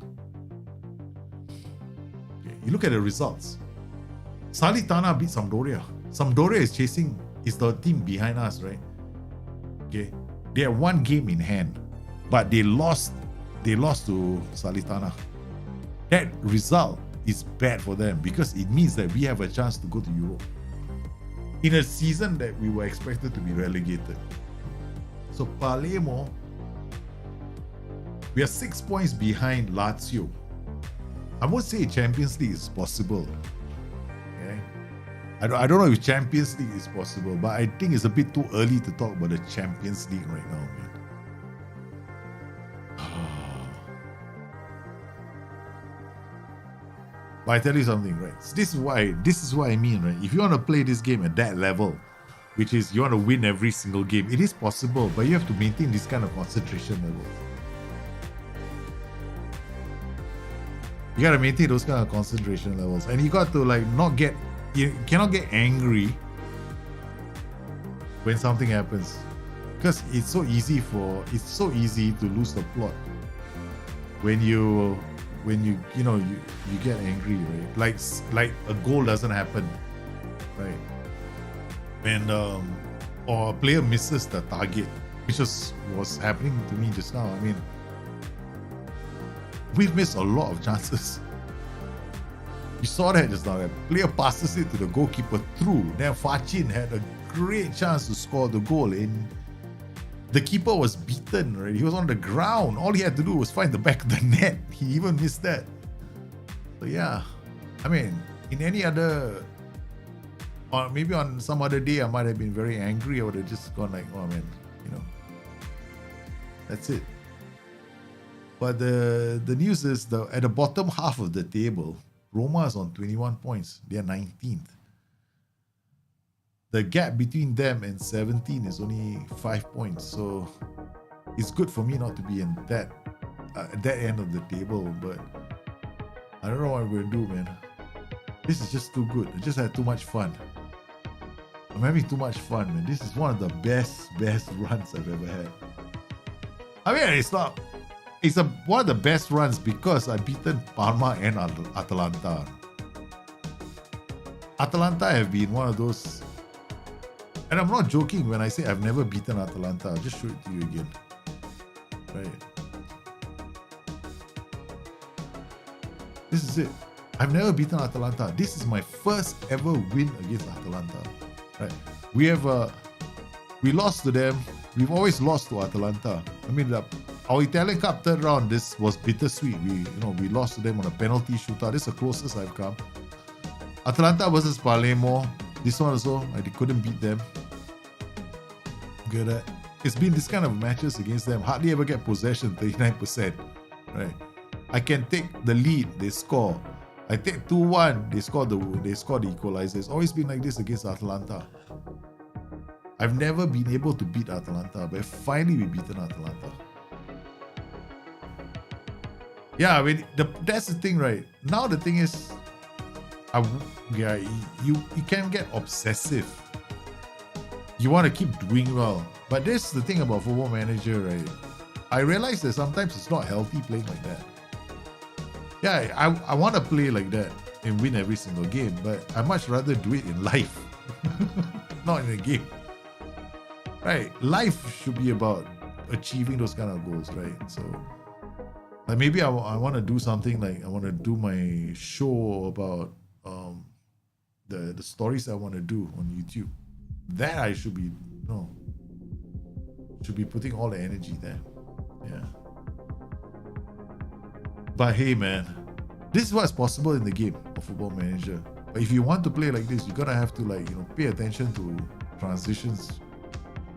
You look at the results. Salernitana beat Sampdoria. Sampdoria is the team behind us, right? Okay. They have 1 game in hand, but they lost to Salernitana. That result is bad for them because it means that we have a chance to go to Europe in a season that we were expected to be relegated. So Palermo, we are 6 points behind Lazio. I won't say Champions League is possible. Okay? I don't know if Champions League is possible, but I think it's a bit too early to talk about the Champions League right now, man. But I tell you something, right? This is what I mean, right? If you want to play this game at that level, which is you want to win every single game, it is possible, but you have to maintain this kind of concentration level. You gotta maintain those kind of concentration levels, and you got to you cannot get angry when something happens, because it's so easy to lose the plot when you get angry, right? Like a goal doesn't happen, right? And or a player misses the target, which was happening to me just now. I mean, we've missed a lot of chances. You saw that just now. That player passes it to the goalkeeper through. Then Fachin had a great chance to score the goal, and the keeper was beaten, right? He was on the ground. All he had to do was find the back of the net. He even missed that. So yeah, I mean, in any other, or maybe on some other day, I might have been very angry. I would have just gone like, oh man, that's it. But the news is at the bottom half of the table, Roma is on 21 points. They are 19th. The gap between them and 17 is only 5 points. So it's good for me not to be in that end of the table. But I don't know what I'm going to do, man. This is just too good. I just had too much fun. I'm having too much fun, man. This is one of the best runs I've ever had. I mean, it's one of the best runs because I've beaten Parma and Atalanta. Atalanta have been one of those, and I'm not joking when I say I've never beaten Atalanta. I'll just show it to you again. Right. This is it. I've never beaten Atalanta. This is my first ever win against Atalanta. Right. We lost to them. We've always lost to Atalanta. I mean, our Italian Cup third round, this was bittersweet. We lost to them on a penalty shootout. This is the closest I've come. Atalanta versus Palermo. This one also, I couldn't beat them. Good. It's been this kind of matches against them. Hardly ever get possession, 39%. Right. I can take the lead, they score. I take 2-1, they score the equalizer. It's always been like this against Atalanta. I've never been able to beat Atalanta, but finally we've beaten Atalanta. Yeah, I mean, that's the thing, right? Now the thing is, you can get obsessive. You want to keep doing well. But that's the thing about Football Manager, right? I realize that sometimes it's not healthy playing like that. Yeah, I want to play like that and win every single game, but I much rather do it in life, not in a game. Right? Life should be about achieving those kind of goals, right? So, like maybe I want to do something like I want to do my show about the stories I want to do on YouTube. That I should be should be putting all the energy there. Yeah. But hey, man, this is what's possible in the game of Football Manager. But if you want to play like this, you're gonna have to pay attention to transitions.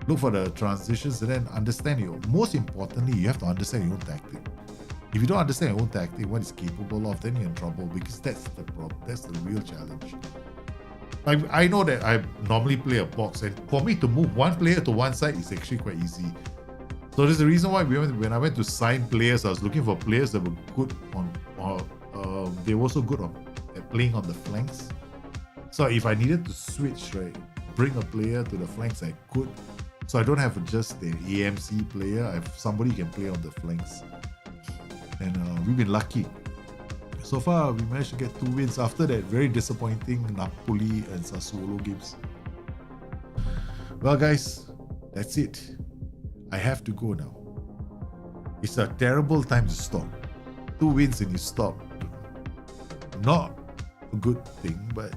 Look for the transitions and then understand most importantly, you have to understand your own tactic. If you don't understand your own tactic, what it's capable of, then you're in trouble, because that's the problem. That's the real challenge. I know that I normally play a box, and for me to move one player to one side is actually quite easy. So there's the reason why when I went to sign players, I was looking for players that were good they were also good at playing on the flanks. So if I needed to switch, right, bring a player to the flanks, I could. So I don't have just an AMC player. I have somebody who can play on the flanks. And we've been lucky. So far, we managed to get 2 wins after that very disappointing Napoli and Sassuolo games. Well, guys, that's it. I have to go now. It's a terrible time to stop. 2 wins and you stop. Not a good thing, but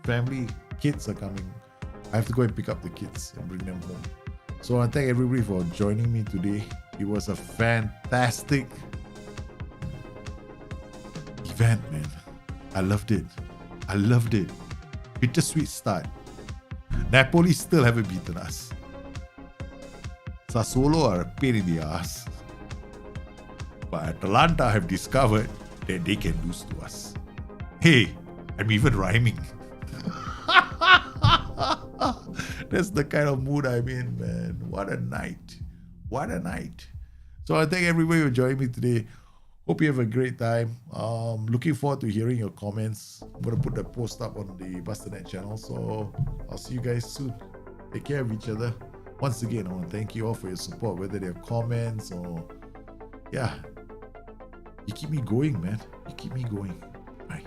family, kids are coming. I have to go and pick up the kids and bring them home. So I want to thank everybody for joining me today. It was a fantastic event, man. I loved it. Bittersweet start. Napoli still haven't beaten us. Sassuolo are a pain in the ass. But Atalanta have discovered that they can lose to us. Hey, I'm even rhyming. That's the kind of mood I'm in, man. What a night. So I thank everybody for joining me today. Hope you have a great time. Looking forward to hearing your comments. I'm going to put the post up on the Bustthenet channel. So I'll see you guys soon. Take care of each other. Once again, I want to thank you all for your support, whether they're comments or... yeah. You keep me going, man. You keep me going. Bye.